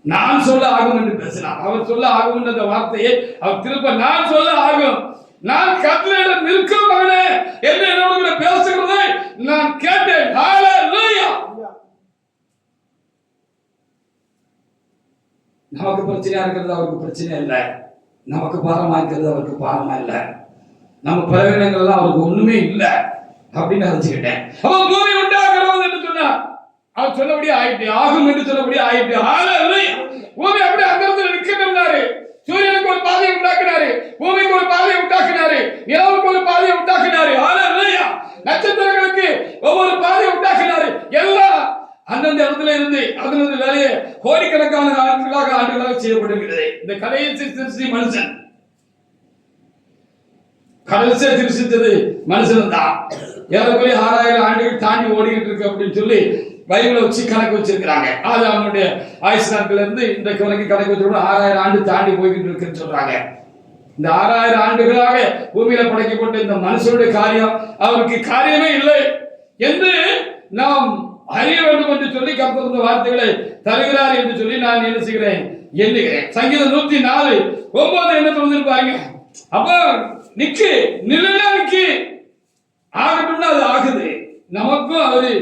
நான் சொல்ல ஆகும் என்று பேசினார். அவர் சொல்ல ஆகும் என்ற வார்த்தையை அவர் திரும்ப நான் சொல்ல ஆகும், நான் கர்த்தரிடம் நிற்கும் மகனே என்று என்னோட பேசுகிறதை நான் கேட்டேன். ஹல்லேலூயா. நமக்கு பிரச்சனையா இருக்கிறது அவருக்கு பிரச்சனை இல்லை. நமக்கு பாரமா இருக்கிறது அவருக்கு பாரமா இல்லை. நம்ம பலவீனங்கள் எல்லாம் அவருக்கு ஒண்ணுமே இல்லை அப்படின்னு அறிஞ்சுக்கிட்டேன். அவன் பூமி உண்டாகிறது என்று சொன்னார். அவர் சொன்னபடியே ஆயிட்டு, ஆகும் என்று சொன்னபடியே ஆயிட்டு. ஹல்லேலூயா. பூமி அப்படியே அங்கிருந்து நிற்கணும்னாரு. சூரியனுக்கு ஒரு பாதையை உண்டாக்கினாரு, பூமிக்கு ஒரு பாதையை உண்டாக்கினாரு, நிலவுக்கு ஒரு பாதையை உண்டாக்கினாரு. ஹல்லேலூயா. நட்சத்திரங்களுக்கு ஒவ்வொரு பாதையை உண்டாக்கினாரு. எல்லாம் அந்தந்த இடத்துல இருந்து அதனது வேலையை கோடிக்கணக்கான ஆண்டுகளாக செய்யப்பட்டிருக்கிறது. இந்த கலையை சிருஷ்டி மனுஷன், கடைசியா சிருஷ்டித்தது மனுஷன் தான். ஏறக்குறைய 6000 ஆண்டுகள் தாண்டி ஓடிக்கிட்டு இருக்கு அப்படின்னு சொல்லி பைபிளை வச்சு கணக்கு வச்சிருக்கிறாங்க. அது அவனுடைய ஆயுஷ் நாட்கள் இருந்து இன்றைக்கு வரைக்கும் கணக்கு வச்சிருக்கோம். 6000 ஆண்டு தாண்டி போய்கிட்டு இருக்குன்னு சொல்றாங்க. இந்த 6000 ஆண்டுகளாக பூமியில படைக்கப்பட்ட இந்த மனுஷனுடைய காரியம் அவருக்கு காரியமே இல்லை என்று நாம் அறிய வேண்டும் என்று சொல்லி கர்த்தர் இந்த வார்த்தைகளை தருகிறார் என்று சொல்லி நான் என்ன செய்கிறேன், எண்ணுகிறேன். சங்கீதம் 104:9 என்ன சொல்லுது பாருங்க. அப்ப நிக்கு நிலையா நிக்கு ஆகட்டும்னா அது ஆகுது. நமக்கும் அவரு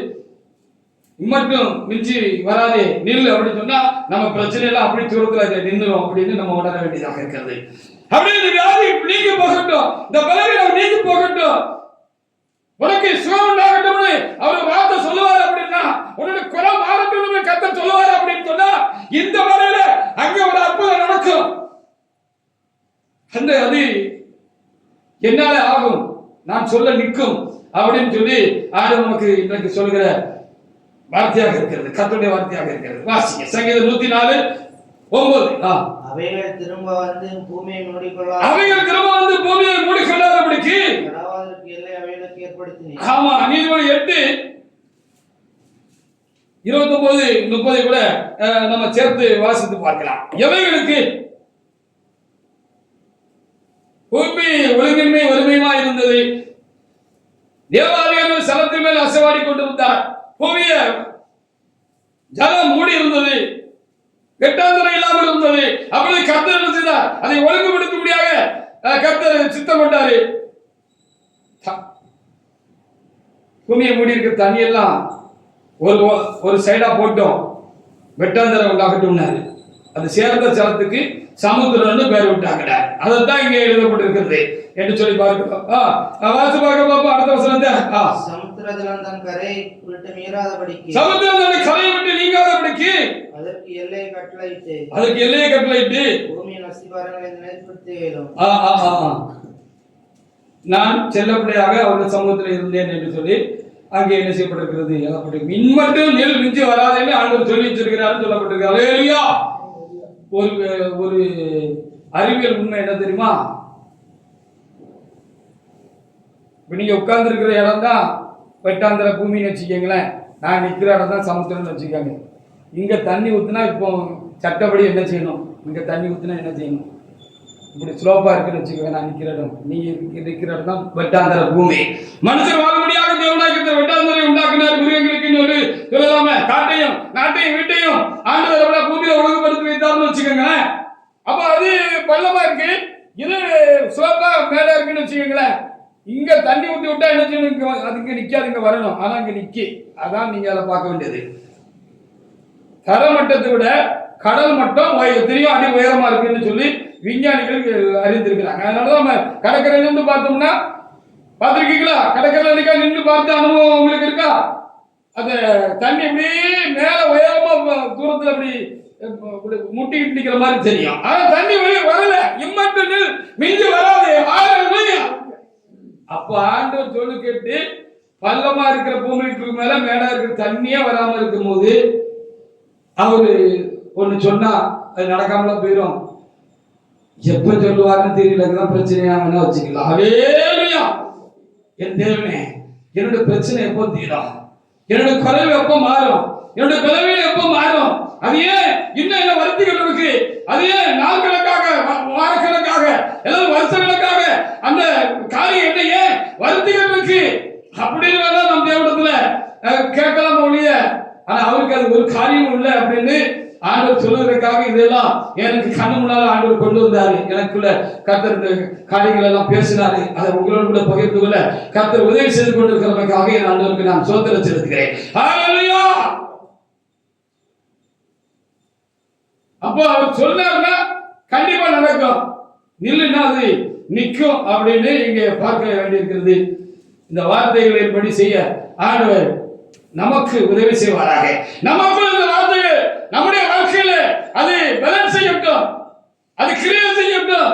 மட்டும் மிஞ்சி வராதே நில்லு அப்படின்னு சொன்னா நம்ம பிரச்சனை எல்லாம் அப்படி தூரத்துல நின்றுடும் அப்படின்னு நம்ம உணர வேண்டியதாக இருக்கிறது. அப்படியே இந்த வியாதி நீங்க போகட்டும், இந்த பலவீனம் நீங்க போகட்டும், உனக்கு சுகம் உண்டாகட்டும்னு அவர் வார்த்தை சொல்லுவார் அப்படின்னா, உன்னுடைய குலம் மாறட்டும்னு கர்த்தர் சொல்லுவார் அப்படின்னு சொன்னா இந்த வரையில அங்க ஒரு அற்புதம் நடக்கும். அந்த அது என்னால ஆகும், நான் சொல்ல நிற்கும் அப்படின்னு சொல்லி ஆண்டவர் நமக்கு இன்றைக்கு சொல்லுகிற வார்த்தையாக இருக்கிறது, கர்த்தருடைய வார்த்தையாக இருக்கிறது. வாசிங்க சங்கீதம் 104:9. அவைகள் திரும்ப வந்து பூமியை மூடிக்கொள்ளாத, அவைகள் திரும்ப வந்து பூமியை மூடிக்கொள்ளாதபடிக்கு எல்லை அவைகளுக்கு ஏற்படுத்தினீர். ஆமா, நீதிமொழி 8:29-30 கூட நம்ம சேர்த்து வாசித்து பார்க்கலாம். எவைகளுக்கு பூமி ஒழுங்கின்மை வறுமையுமா இருந்தது, தேவாலயம் சலத்தின் மேல் அசைவாடி கொண்டிருந்தார், பூமிய ஜலம் மூடி இருந்தது, வெட்டாந்தரம் இல்லாமல் இருந்தது. அப்படி கர்த்தர் என்ன செய்தார், அதை ஒழுங்குபடுத்தும்படியாக கர்த்தர் சித்தம் கொண்டாரு. பூமியை மூடி இருக்க தண்ணி எல்லாம் ஒரு சைடா போட்டோம், வெட்டாந்தரம் உண்டாகட்டும்னாரு. அது சேர்ந்த ஜலத்துக்கு சமுத்திரம்னு பேர் விட்டாங்க. அதைத்தான் இங்க எழுதப்பட்டிருக்கிறது என்று சொல்லி பார்க்கிறோம். வாசி பார்க்க பாப்போம் அடுத்த வசனத்தை. சமுத்திரம் தன் கரை விட்டு மீறாதபடிக்கு, சமுத்திரம் தன் கரையை விட்டு நீங்காதபடிக்கு அதற்கு எல்லையை கட்டளையிட்டு பூமியின் அஸ்திபாரங்களை நிலைப்படுத்துகிறோம். நான் செல்லப்பிள்ளையாக அவருடைய சமூகத்தில் இருந்தேன் என்று சொல்லி அங்கே என்ன செய்யப்பட்டிருக்கிறது, மின் மட்டும் நெல் மிஞ்சி வராதுன்னு ஆண்டவர் சொல்லி வச்சிருக்கிறார் சொல்லப்பட்டிருக்கு. அல்லேலூயா. ஒரு அறிவியல் உண்மை என்ன தெரியுமா, இப்ப நீங்க உட்கார்ந்து இருக்கிற இடம் தான் வெட்டாந்திர பூமின்னு வச்சுக்கீங்களேன், நான் நிற்கிற இடம் தான் சமுத்திரம்னு வச்சுக்காங்க. இங்க தண்ணி ஊத்துனா இப்போ சட்டப்படி என்ன செய்யணும், இங்க தண்ணி ஊத்துனா என்ன செய்யணும், இப்படி ஸ்லோப்பா இருக்குன்னு வச்சுக்கோங்க. நான் நிற்கிற இடம், நீ இருக்கிற இடம் தான் வெட்டாந்தர பூமி. மனுஷர் வாழும்படியாக தேவனாகிய வெட்டாந்தரை உண்டாக்கினார் மிருகங்களுக்கு சொல்லி சொல்லலாம, காட்டையும் நாட்டையும் வீட்டையும் ஆண்டவர் பூமியில ஒழுங்குபடுத்தி வைத்தார்னு வச்சுக்கோங்க. அப்ப அது பள்ளமா இருக்கு, இது ஸ்லோப்பா மேடா இருக்குன்னு வச்சுக்கோங்களேன். இங்க தண்ணி ஊற்றி விட்டா என்ன செய்யணும், அது இங்க நிக்காது, இங்க வரணும். ஆனா இங்க நிக்கி, அதான் நீங்க அதை பார்க்க வேண்டியது. தரமட்டத்தை விட கடல் மட்டம் எத்தனையோ அடி உயரமா இருக்குன்னு சொல்லி விஞ்ஞானிகள் அறிந்திருக்கிறாங்க. அதனாலதான் நம்ம கடற்கரையில இருந்து பார்த்தோம்னா பார்த்திருக்கீங்களா, கடற்கரையில நின்று பார்த்த அனுபவம் உங்களுக்கு இருக்கா? அந்த தண்ணி அப்படி மேல உயரமா தூரத்துல அப்படி முட்டிக்கிட்டு நிக்கிற மாதிரி தெரியும். ஆனா தண்ணி வெளியே வரல, இம்மட்டு மிஞ்சி வராது. அப்ப ஆண்டவர் சொல்லு கேட்டு பள்ளமா இருக்கிற பூமிக்கு மேல மேடா இருக்கிற தண்ணியே வராம இருக்கும் போது அவரு ஒண்ணு சொன்னா அது நடக்காமல போயிடும். எப்ப சொல்லுவாருன்னு தெரியல, பிரச்சனையா வேணா வச்சுக்கலாம். ஹல்லேலூயா. என் தேவனே, என்னோட பிரச்சனை எப்போ தீரும்? என்னோட குறைவு எப்போ மாறும்? என்னோட பலவீனம் எப்போ மாறும்? அது ஏன் இன்னும் என்ன வருத்திகள் இருக்கு? அது ஏன் நாள் கணக்காக, வாரக்கணக்காக, ஏதாவது வருஷங்களுக்காக அந்த காரியம் என்ன ஏன் வருத்திகள் இருக்கு அப்படின்னு நம்ம தேவனத்துல கேட்கலாம் ஒழிய, ஆனா அவருக்கு அது ஒரு காரியம் இல்லை அப்படின்னு ஆண்டவர் சொல்வதற்காக இதெல்லாம் எனக்கு கண்ணு முன்னால ஆண்டவர் கொண்டு வந்தாரு. எனக்குள்ள கர்த்தர் இந்த காரியங்கள் எல்லாம் பேசினாரு. அதை உங்களோடு கூட பகிர்ந்து கொள்ள கர்த்தர் உதவி செய்து கொண்டிருக்கிறதுக்காக என் ஆண்டவருக்கு நான் ஸ்தோத்திரம் செலுத்துகிறேன். ஹல்லேலூயா. அப்போ அவர் சொன்னார்னா கண்டிப்பா நடக்கும், நில்லுன்னா அது நிற்கும் அப்படின்னு இங்க பார்க்க வேண்டியிருக்கிறது. இந்த வார்த்தைகளின்படி செய்ய ஆண்டவர் நமக்கு உதவி செய்வாராக. நமக்குள்ள இந்த வார்த்தைகள் நம்முடைய வாழ்க்கையில அது பலன் செய்யட்டும், அது கிரியை செய்யட்டும்,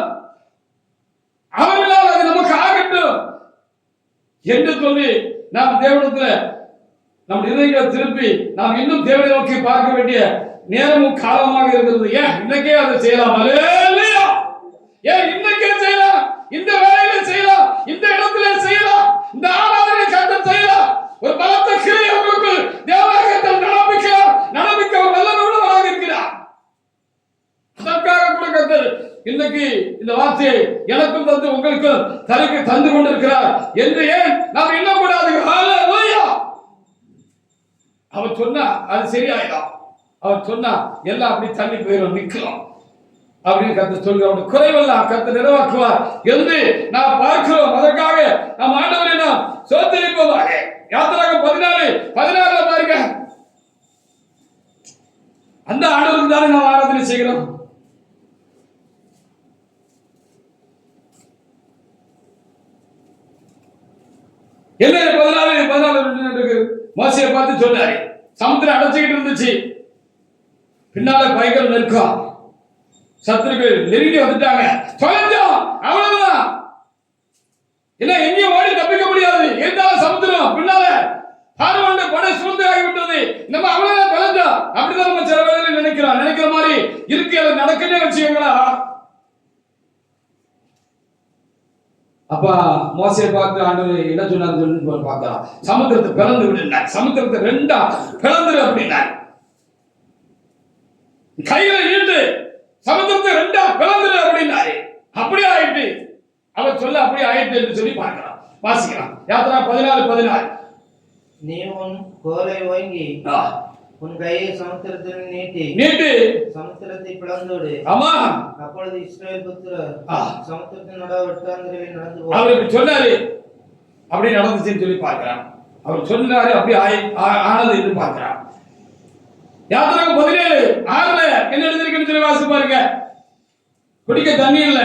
அவர்களால் அது நமக்கு ஆகட்டும் என்று சொல்லி நாம் தேவனத்துல நம் இதயங்களை திருப்பி நாம் இன்னும் தேவனை நோக்கி பார்க்க வேண்டிய நேரமும் காலமாக இருக்கிறது. ஏன் இன்னைக்கே அதை செய்யலாம்? அல்லேலூயா. ஏன் இன்னைக்கே செய்யலாம், இந்த வேலையில செய்யலாம், இந்த இடத்துல செய்யலாம், இந்த ஆராதனை கர்த்தர் செய்யலாம். ஒரு பலத்த கிரியை உங்களுக்கு தேவனாகத்தில் நடப்பிக்க ஒரு வல்லமையுள்ளவராக இருக்கிறார். அதற்காக கூட கர்த்தர் இன்னைக்கு இந்த வார்த்தையை எனக்கும் தந்து உங்களுக்கும் தந்து கொண்டிருக்கிறார் என்று ஏன் நாம் எண்ணக்கூடாது? ஹல்லேலூயா. அவர் சொன்னா அது சரியாயிடும், அவர் சொன்னா எல்லாம் அப்படி தள்ளி போயிடும், நிற்கலாம் அப்படின்னு கர்த்தர் சொல்கிறார். குறைவெல்லாம் கர்த்தர் நிறைவாக்குவார் என்று நாம் பார்க்கிறோம். அதற்காக நாம் ஆண்டவரை நாம் ஸ்தோத்திரிப்போமாக. யாத்திராகமம் 14:16 பாருங்க. அந்த ஆண்டவருக்கு தானே நாம் ஆராதனை செய்கிறோம். என்ன 14 மோசேயை பார்த்து சொன்னாரு, சமுத்திரம் அடைச்சிக்கிட்டு இருந்துச்சு, பின்னால பயங்கர நெருக்கம், சத்துருக்கள் நெருங்கி வந்துட்டாங்க, தொலைஞ்சோம், அவ்வளவுதான். என்ன எங்கேயும் ஓடி தப்பிக்க முடியாது, இருந்தாலும் சமுத்திரம் பின்னால பார்வோனுடைய படை சூழ்ந்து ஆகிவிட்டது, நம்ம அவ்வளவுதான் தொலைஞ்சோம். அப்படிதான் நம்ம சில வேளையில நினைக்கிற மாதிரி இருக்கு, அது நடக்குன்னு வச்சுக்கோங்களா. அப்ப மோசேயை பார்த்து ஆண்டவர் என்ன சொன்னார் பார்க்கலாம். சமுத்திரத்தை பிளந்து விடுனார், சமுத்திரத்தை ரெண்டா பிளந்துரு அப்படின்னார். கையில இருந்து சமுத்திரத்தை ரெண்டா பிளந்துரு அப்படின்னாரு. அப்படியே ஆயிட்டு, அவர் சொல்ல அப்படியே ஆயிட்டு என்று சொல்லி பார்க்கலாம். வாசிக்கலாம். யாத்திரா 14:16. நீ உன் கோலை வாங்கி உன் கையை சமுத்திரத்தில் நீட்டி சமுத்திரத்தை பிளந்துவிடு. ஆமா. அப்பொழுது இஸ்ரவேல் புத்திரர் சமுத்திரத்தின் நடுவட்டாந்திரவில் நடந்து போவார்கள். அவர் இப்படி சொன்னாரு, அப்படி நடந்துச்சுன்னு சொல்லி பார்க்கிறான். அவர் சொன்னாரு, அப்படி ஆனது என்று பார்க்கிறான். யாத்திராகமம் 17:6 என்ன எழுதிருக்குன்னு சொல்லி வாசி பாருங்க. குடிக்க தண்ணி இல்ல,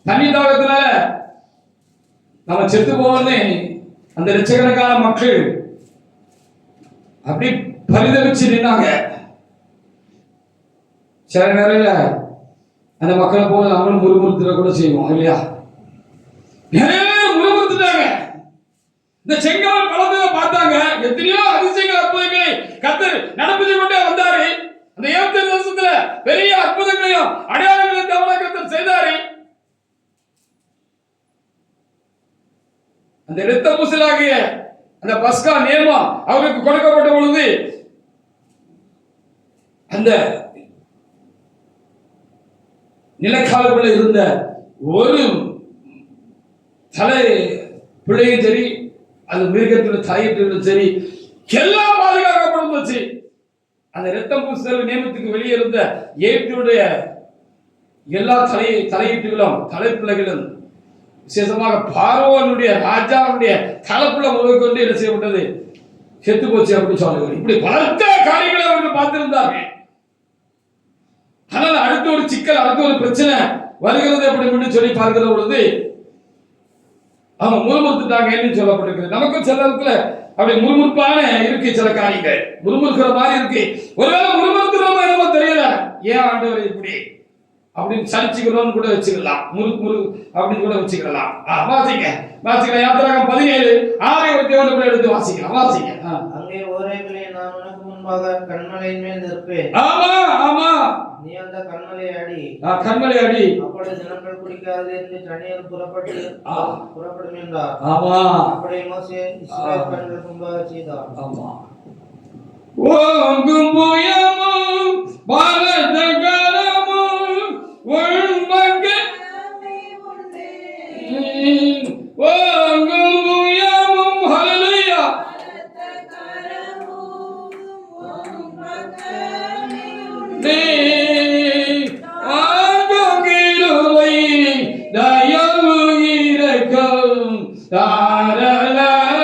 தண்ணி தாகத்துல நம்ம செத்து போவோம்னு அந்த லட்சக்கணக்கான மக்கள் அப்படி பரிதவிச்சு நின்னாங்க. சில நேரம் அந்த மக்களை போல நம்மளும் முறுமுறுத்துற கூட செய்வோம் இல்லையா? நிறைய பேர் முறுமுறுத்துட்டாங்க. இந்த செங்கல் பழத்தை பார்த்தாங்க, எத்தனையோ அதிசயங்கள் அற்புதங்களை கர்த்தர் நடப்பிச்சு கொண்டே வந்தாரு. அந்த 7 வருஷத்துல பெரிய அற்புதங்களையும் அடையாளங்களையும் கர்த்தர் செய்தாரு. அந்த இரத்த பூசலாகிய அந்த பஸ்கா நியமம் அவருக்கு கொடுக்கப்பட்ட பொழுது அந்த நிலக்காலுக்குள்ள இருந்த ஒரு தலை பிள்ளையும் சரி, அது மிருகத்தோட தலையிட்டு சரி, எல்லாம் பாதுகாக்கப்பட்டு அந்த இரத்தம் பூசுதல் நியமத்துக்கு வெளியே இருந்த ஏற்றுடைய எல்லா தலையீட்டுகளும் தலைப்பிள்ளைகளும் விசேஷமாக பார்வோனுடைய ராஜாவுடைய தலைப்புள்ள முதல் கொண்டு என்ன செய்யப்பட்டது? செத்து போச்சு அப்படின்னு சொல்லுவார். இப்படி பலத்த காரியங்களை அவர்கள் பார்த்திருந்தார்கள். ஆனால் அடுத்த ஒரு சிக்கல், அடுத்த ஒரு பிரச்சனை வருகிறது அப்படின்னு சொல்லி பார்க்கிற பொழுது அவங்க முறுமுறுத்துட்டாங்கன்னு சொல்லப்பட்டிருக்கு. நமக்கும் சில இடத்துல அப்படி முறுமுறுப்பான இருக்கு, சில காரியங்கள் முறுமுறுக்கிற மாதிரி இருக்கு. ஒருவேளை முறுமுறுத்துறோமோ என்னமோ தெரியல, ஏன் ஆண்டவர் இப்படி அப்படின்னு சரிச்சுக்கிறோம்னு கூட வச்சுக்கலாம், முறு அப்படின்னு கூட வச்சுக்கலாம். வாசிக்கலாம் யாத்திராகம் 17:6 கூட எடுத்து வாசிக்கலாம். வாசிங்க. அங்கே ஓரேபிலே நான் உனக்கு முன்பாக கன்மலையின் மேல் நிற்பேன். ஆமா ஆமா, நீ அந்த கன்மலை அடி. கன்மலை அடி. அப்பொழுது ஜனங்கள் குடிக்காது என்று தண்ணீர் புறப்படும் என்றார். ஆமா, அப்படியே மோசே இஸ்ரவேல் கண்களுக்கு முன்பாக செய்தார். ஆமா. ஓங்கும் புயமும் பலத்த கரமும் உள்மங்க ஓங்கும் புயமும் ஹல்லேலூயா ஆங்கோகிருவை தயவு இரக்கம் தாராளமாயுண்டே.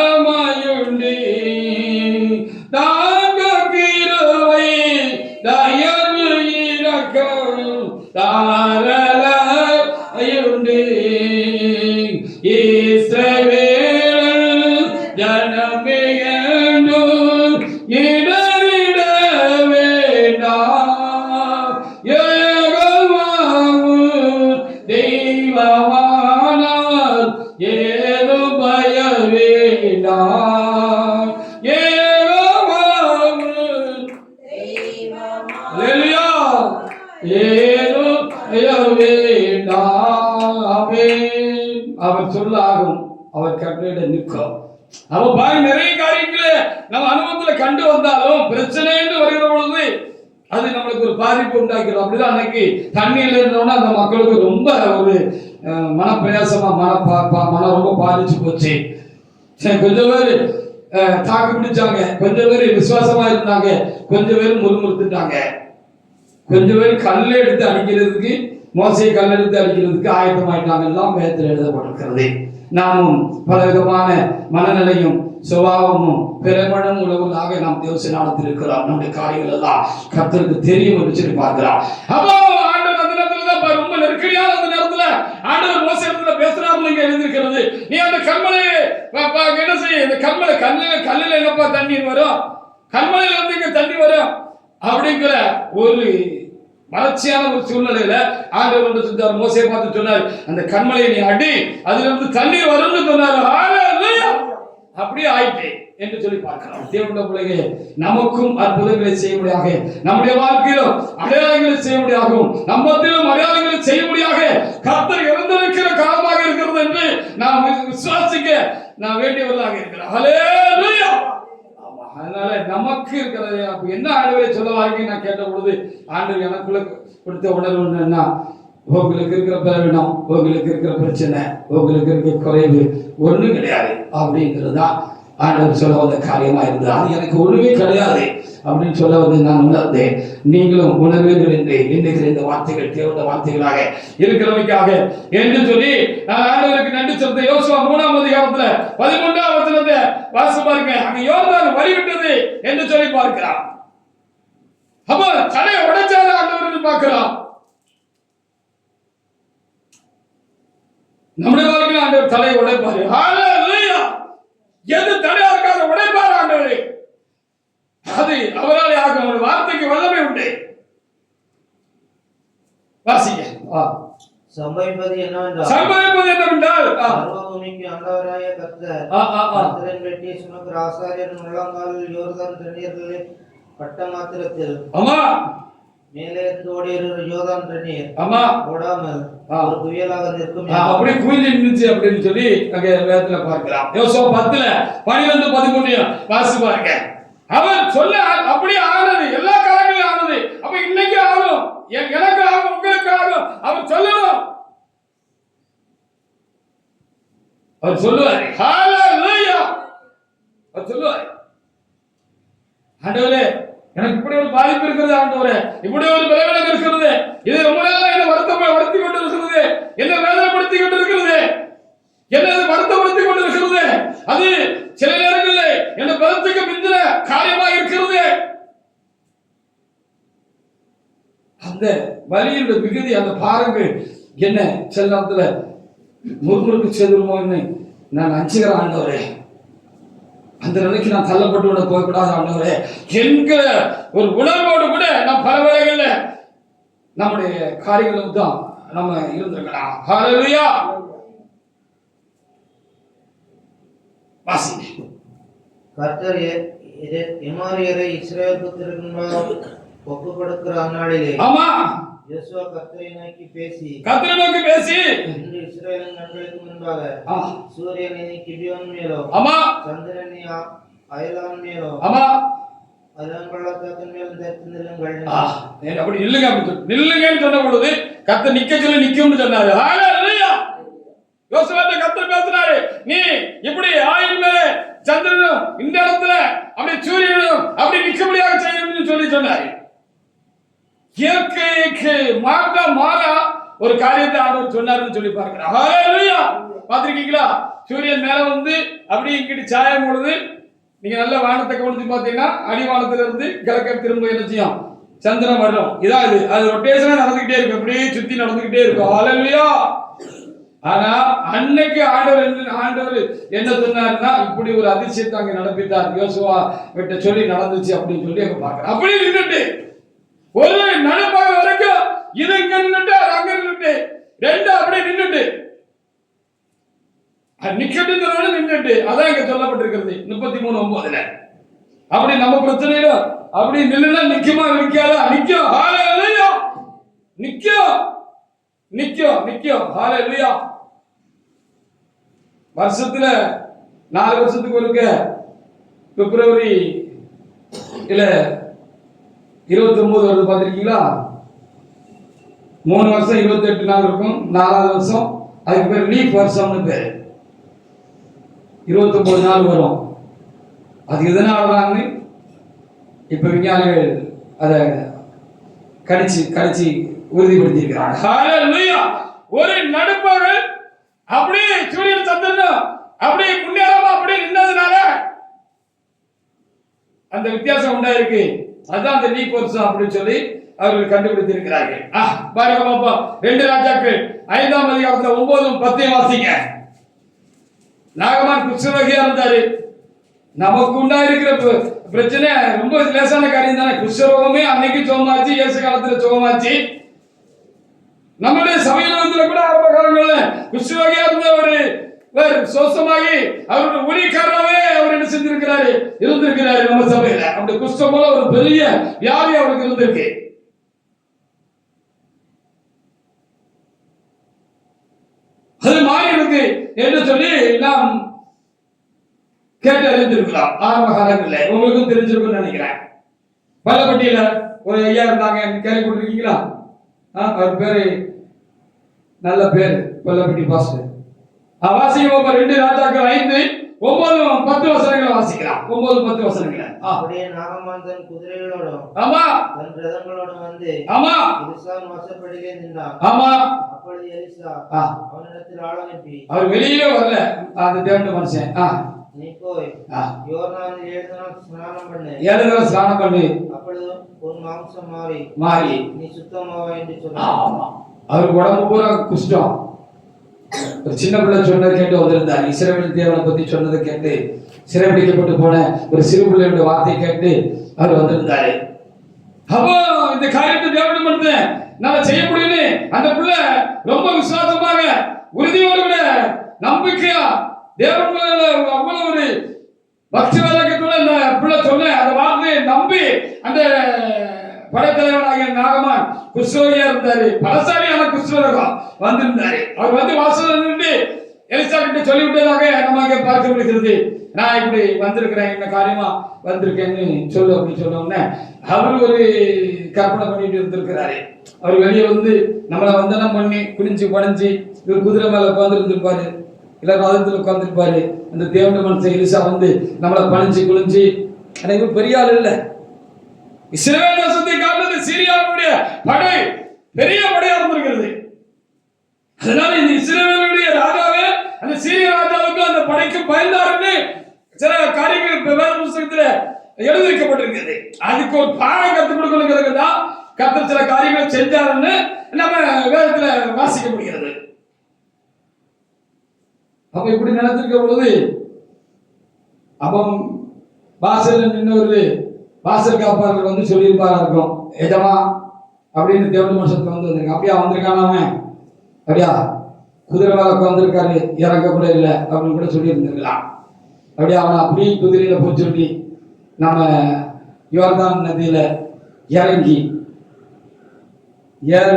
தாங்கோகிருவை தயவு இரக்கம் தாராளமாயுண்டே. இஸ்ரவேல் ஜனமே என்று இடறிட வேண்டாம். யெகோவாவும் தெய்வமானார் ஏதும் பய வேண்டாம். யெகோவாவும் ஹல்லேலூயா ஏதும் பய வேண்டாம். ஆமென். அவர் சொல்லாகும், அவர் கட்டளையிட நிற்கும். அவ பாரு, நிறைய காரியங்களை நம்ம அனுபவத்துல கண்டு வந்தாலும் பிரச்சனைன்னு வருகிற பொழுது அது நம்மளுக்கு ஒரு பாதிப்பு உண்டாக்கிறோம். அப்படிதான் அன்னைக்கு தண்ணியில இருந்தோம்னா அந்த மக்களுக்கு ரொம்ப ஒரு மனப்பிரயாசமா மனம் ரொம்ப பாதிச்சு போச்சு. கொஞ்சம் பேர் தாக்கு பிடிச்சாங்க, கொஞ்சம் பேர் விசுவாசமா இருந்தாங்க, கொஞ்சம் பேர் முறுமுறுத்துட்டாங்க, கொஞ்சம் பேர் கல்லை எடுத்து அடிக்கிறதுக்கு, மோசையை கல் எடுத்து அடிக்கிறதுக்கு ஆயத்தமாயிட்டாங்க. எல்லாம் வேதத்தில் எழுதப்பட்டிருக்கிறது. நாமும் பல விதமான மனநிலையும் சுபாவமும் பிறமணம் உழவுகளாக நாம் தேவசனாலத்தில் இருக்கிறோம். நம்முடைய காரியங்கள் எல்லாம் கர்த்தருக்கு தெரியும் என்று சொல்லி பார்க்கிறோம். அப்போ ஆண்டவர் அந்த நேரத்துல தான் ரொம்ப நெருக்கடியான அந்த நேரத்துல ஆண்டவர் மோசே இடத்துல பேசுறாரு. இங்க எழுதியிருக்கிறது, நீ அந்த கல்மலையை என்ன செய்ய, இந்த கல்லில என்னப்பா தண்ணீர் வரும், கல்மலையில இருந்து இங்க தண்ணி வரும் அப்படிங்கிற ஒரு வறட்சியான ஒரு சூழ்நிலையில ஆண்டவர் செஞ்சார். மோசே பார்த்து சொன்னார், அந்த கண்மலையை நீ அடி, அதுல இருந்து தண்ணீர் வரும்னு சொன்னார். அப்படியே ஆயிட்டே என்று சொல்லி பார்க்கலாம். தேவனுடைய பிள்ளைகளே, நமக்கும் அற்புதங்களை செய்ய முடியாக, நம்முடைய வாழ்க்கையிலும் அடையாளங்களை செய்ய முடியாகவும், நம்மத்திலும் அடையாளங்களை செய்ய முடியாக கர்த்தர் இறந்திருக்கிற காலமாக இருக்கிறது என்று நாம் விசுவாசிக்க நாம் வேண்டியவர்களாக இருக்கிறோம். ஹல்லேலூயா. அதனால நமக்கு இருக்கிறது என்ன ஆண்டவரை சொல்ல வாங்க நான் கேட்ட பொழுது ஆண்டவர் எனக்குள்ள கொடுத்த உணர்வு என்னன்னா, உங்களுக்கு இருக்கிற பலவீனம், உங்களுக்கு இருக்கிற பிரச்சனை, உங்களுக்கு இருக்கிற குறைவு ஒண்ணும் கிடையாது அப்படிங்கிறது தான் ஆண்டவர் சொல்ல வந்த காரியமா இருந்தது. அது எனக்கு ஒண்ணுமே கிடையாது அப்படின்னு சொல்ல வந்து நான் உணர்ந்தேன். நீங்களும் உணர்வீர்கள் என்று எண்ணுகிற இந்த வார்த்தைகள் தேவனுடைய வார்த்தைகளாக இருக்கிறவைக்காக என்று சொல்லி நான் ஆண்டவருக்கு நன்றி சொல்றேன். யோசுவா 3ஆம் அதிகாரத்துல 13ஆம் வசனத்தை வாசிச்சு பாருங்க. அங்க யோர்தான் வழிவிட்டது என்று சொல்லி பார்க்கிறான். அப்ப தலையை உடைச்சாரு ஆண்டவர் பார்க்கிறான். நம்முடைய வாழ்க்கையில் ஆண்டவர் தலையை உடைப்பாரு. ஹல்லேலூயா. எது தடையா இருக்காத உடைப்பார் ஆண்டவரே. அது அவரால் ஆகும். அவருடைய வார்த்தைக்கு வல்லமை உண்டு. வாசிங்க. சம்பவிப்பது என்னவென்றால் சர்வபூமிக்கு ஆண்டவராய கர்த்தர் கர்த்தரின் வெட்டியை சுமக்கிற ஆசாரியர் முழங்காலில் யோர்தான் தண்ணீர்களில் பட்ட மாத்திரத்தில் மேலே இருந்து ஓடியிருக்கிற யோர்தான் தண்ணீர் ஓடாமல் ஒரு புயலாக நிற்கும். அப்படி குவிஞ்சு நின்னுச்சு அப்படின்னு சொல்லி அங்க வேதத்துல பார்க்கலாம். யோசுவா 10:12-13 வாசி பாருங்க. அவர் சொல்ல அப்படியே ஆனது, எல்லா காலங்களிலும் ஆனது. அப்ப இன்னைக்கு ஆகும், எனக்கு ஆகும், உங்களுக்கு ஆகும். அவர் சொல்லணும், அவர் சொல்லுவார். ஹல்லேலூயா. அவர் சொல்லுவார், ஆண்டவரே எனக்கு இப்படி ஒரு பாதிப்பு இருக்கிறது, ஆண்டவரே இப்படி ஒரு பலவீனம் இருக்கிறது, இது ரொம்ப நாளா என்ன வருத்தி கொண்டு இருக்கிறது, என்ன வேதனைப்படுத்தி கொண்டு இருக்கிறது, என்ன வருத்தப்படுத்தி கொண்டு இருக்கிறது. அது சில நேரங்களில் என்ன பலத்துக்கு மிஞ்சின அந்த வலியுடைய மிகுதி, அந்த பாருங்கள் என்ன சில நேரத்துல முறுமுறுக்கு செய்துருமோன்னு நான் அஞ்சுகிறேன் ஆண்டவரே. அந்த நிலைக்கு நான் தள்ளப்பட்டு விட போகக்கூடாது ஆண்டவரே என்கிற ஒரு உணர்வோடு கூட நான் பல வேளைகள்ல நம்முடைய காரியங்களும் தான் நம்ம இருந்திருக்கலாம். ஹல்லேலூயா. வாசிங்க. கர்த்தர் எமோரியரை இஸ்ரவேல் புத்திரருக்கு ஒப்பு கொடுக்கிற அந்நாளிலே ஆமா யோசுவா கர்த்தரை நோக்கி பேசி இன்று இஸ்ரவேலின் கண்களுக்கு முன்பாக சூரியனை கிபியோன் மேலோ ஆமா சந்திரனை அயலான் மேலோ ஆமா அதன் பள்ளத்தாக்கின் மேல் தரித்து நில்லுங்கள். அப்படி நில்லுங்க, அப்படி நில்லுங்கன்னு சொன்ன பொழுது கர்த்தர் நிக்க சொல்லி நிக்கும்னு சொன்னாரு. ஹல்லேலூயா. யோசுவாட்ட கர்த்தர் பேசினாரு, நீ இப்படி ஆயின் மேல சந்திரனும் இந்த இடத்துல அப்படி சூரியனும் அப்படி நிக்கும்படியாக செய்யணும்னு சொல்லி சொன்னாரு. இயற்கைக்கு மாறா ஒரு காரியத்தை ஆண்டவர் சொன்னாருன்னு சொல்லி பார்க்கிறோம். ஹல்லேலூயா. பாத்திருக்கீங்களா? சூரியன் மேல வந்து அப்படி இங்கிட்டு சாயம் பொழுது நீங்க நல்ல வானத்தை கவனிச்சு பாத்தீங்கன்னா அடிவானத்துல இருந்து கிழக்க திரும்ப என்ன செய்யும், சந்திரன் வரும். இதான் இது, அது ரொட்டேஷனா நடந்துகிட்டே இருக்கும், அப்படியே சுத்தி நடந்துகிட்டே இருக்கும். ஹல்லேலூயா. ஆனா அன்னைக்கு ஆண்டவர் என்ன சொன்னாருன்னா, இப்படி ஒரு அதிசயத்தை அங்க நடப்பித்தார், யோசுவா கிட்ட சொல்லி நடந்துச்சு அப்படின்னு சொல்லி அங்க பாக்குறேன். அப்படி நின்றுட்டு ஒரு நடுப்பாக வரைக்கும் இது இங்க நின்றுட்டு அங்க நின்றுட்டு ரெண்டு அப்படியே நின்றுட்டு நிக்கட்டுங்கிறவங்க நின்றுட்டு அதான் இங்க சொல்லப்பட்டிருக்கிறது 33:9. அப்படி நம்ம பிரச்சனையில அப்படி நில்லுனா நிக்குமா நிக்காதா? நிக்கும். ஹல்லேலூயா. நிக்கும் நிக்கும் நிக்கும். ஹல்லேலூயா. வருஷத்துல 4 வருஷத்துக்கு ஒருக்க பிப்ரவரி இல்ல 29 வருது, பாத்திருக்கீங்களா? 3 வருஷம் 28 நாள் இருக்கும். 4வது வருஷம் அதுக்கு பேர் லீப் வருஷம்னு பேரு. 29 நாள் வரும். அது எதனாலதான்னு இப்ப விஞ்ஞானிகள் அதை கணிச்சு உறுதிப்படுத்தி இருக்கிறாங்க. ஹல்லேலூயா. ஒரு நடுப்பகல் அப்படியே சூரியன் சந்திரன் அப்படியே முன்னேறாம அப்படியே நின்னதுனால அந்த வித்தியாசம் உண்டாயிருக்கு. அதுதான் அந்த லீப் வருஷம் அப்படின்னு சொல்லி அவர்கள் கண்டுபிடித்து இருக்கிறார்கள். பாருங்க பாப்பா, 2 ராஜாக்கள் 5ஆம் அதிகாரத்துல 9, 10 வாசிங்க. நாகமான் குஷ்டரோகியா இருந்தாரு. நமக்கு உண்டாயிருக்கிற பிரச்சனை ரொம்ப லேசான காரியம் தானே. குஷ்டரோகமே அன்னைக்கு சுகமாச்சு, இயேசு காலத்துல சுகமாச்சு. நம்மளுடைய சமயத்துல கூட ஆரம்ப காலங்கள்ல குஷ்டரோகியா இருந்தவர் சோசமாகி அவருடைய ஊழியக்காரராகவே அவர் என்ன செஞ்சிருக்கிறாரு, இருந்திருக்கிறாரு நம்ம சபையில. அப்படி குஷ்டம் போல ஒரு பெரிய வியாதி அவருக்கு இருந்திருக்கு. அது மாறி இருக்கு என்று சொல்லி நாம் கேட்டு அறிந்திருக்கலாம் ஆரம்ப காலங்களில். உங்களுக்கும் தெரிஞ்சிருக்கும் நினைக்கிறேன். பள்ளப்பட்டியில ஒரு ஐயா இருந்தாங்க, கேள்விப்பட்டிருக்கீங்களா? அவர் பேரு நல்ல பேரு, பள்ளப்பட்டி பாஸ்டர். வாசிக்க 2 ராஜாக்கள் 5, 9, 10 வசனங்களை வாசிக்கலாம். 9, 10 வசனங்களை. அப்படியே நாகமான் தன் குதிரைகளோடும் ஆமா தன் ரதங்களோடும் வந்து ஆமா எலிசாவின் வாசற்படியிலே நின்றான். ஆமா. அப்பொழுது எலிசா அவனிடத்தில் ஆள் அனுப்பி, அவர் வெளியிலே வரல, அந்த தேவனுடைய மனுஷன், நீ போய் யோர்தானில் 7 நாள் ஸ்நானம் பண்ணு. 7 நாள் ஸ்நானம் பண்ணு. அப்பொழுது உன் மாம்சம் மாறி நீ சுத்தமாவா என்று சொன்னான். அவருக்கு உடம்பு பூரா குஷ்டம். ஒரு சின்ன பிள்ளை சொன்னதை கேட்டு வந்திருந்தார். இஸ்ரவேல் தேவனை பத்தி சொன்னதை கேட்டு, சிறைபிடிக்கப்பட்டு போன ஒரு சிறு பிள்ளையோட வார்த்தையை கேட்டு அவர் வந்திருந்தாரு. அப்போ இந்த காரியத்தை தேவனுடைய மனுஷன் நான் செய்ய முடியும்னு அந்த பிள்ளை ரொம்ப விசுவாசமாக உறுதியோடு கூட நம்பிக்கையா தேவன் மேல அவ்வளவு ஒரு பக்தி வழக்கத்தோட அந்த பிள்ளை சொன்ன அந்த வார்த்தையை நம்பி அந்த படைத்தலைவனாகிய நாகமான் குஷ்டரோகியா இருந்தாரு. பலசாலியான குஷ்டரோகம் வந்திருந்தாரு. அவர் வந்து வாசல் நின்று எலிசா கிட்ட சொல்லிவிட்டதாக நமக்கு பார்க்க முடிகிறது. நான் இப்படி வந்திருக்கிறேன், என்ன காரியமா வந்திருக்கேன்னு சொல்லு அப்படின்னு சொன்ன உடனே அவர் ஒரு கற்பனை பண்ணிட்டு இருந்திருக்கிறாரு. அவர் வெளியே வந்து நம்மளை வந்தனம் பண்ணி குனிஞ்சு படைஞ்சு இவர் குதிரை மேல உட்கார்ந்து இருந்திருப்பாரு, இல்ல ரதத்துல உட்கார்ந்துருப்பாரு. அந்த தேவனுடைய மனுஷன் எலிசா வந்து நம்மளை பணிஞ்சு குனிஞ்சு, எனக்கு பெரிய ஆள் இல்லை. இஸ்ரவேல் தேசத்தை காட்டினது சீரியாவுடைய படை பெரிய படையா இருந்திருக்கிறது. அதனால இந்த இஸ்ரவேலுடைய ராஜாவே அந்த சீரிய ராஜாவுக்கு அந்த படைக்கு பயந்தாருன்னு சில காரியங்கள் வேத புத்தகத்துல எழுதி வைக்கப்பட்டிருக்கிறது. அதுக்கு ஒரு பாடம் கற்றுக் கொடுக்கணுங்கிறது தான் கர்த்தர் சில காரியங்களை செஞ்சாருன்னு நம்ம வேதத்துல வாசிக்க முடிகிறது. அப்ப இப்படி நினைச்சிருக்க பொழுது அவன் வாசல் நின்று வாசல் காப்பாளர் வந்து சொல்லியிருப்பாரா இருக்கும், எஜமா அப்படின்னு தேவன் மனுஷத்துல வந்து வந்திருக்கான். அப்படியா வந்திருக்கான் அவன், அப்படியா குதிரை வேலைக்கு வந்திருக்காரு, இறங்க கூட இல்லை அப்படின்னு கூட சொல்லி இருந்திருக்கலாம். அப்படியே அவனை அப்படியே குதிரையில போய் சொல்லி நம்ம யோர்தான் நதியில இறங்கி 7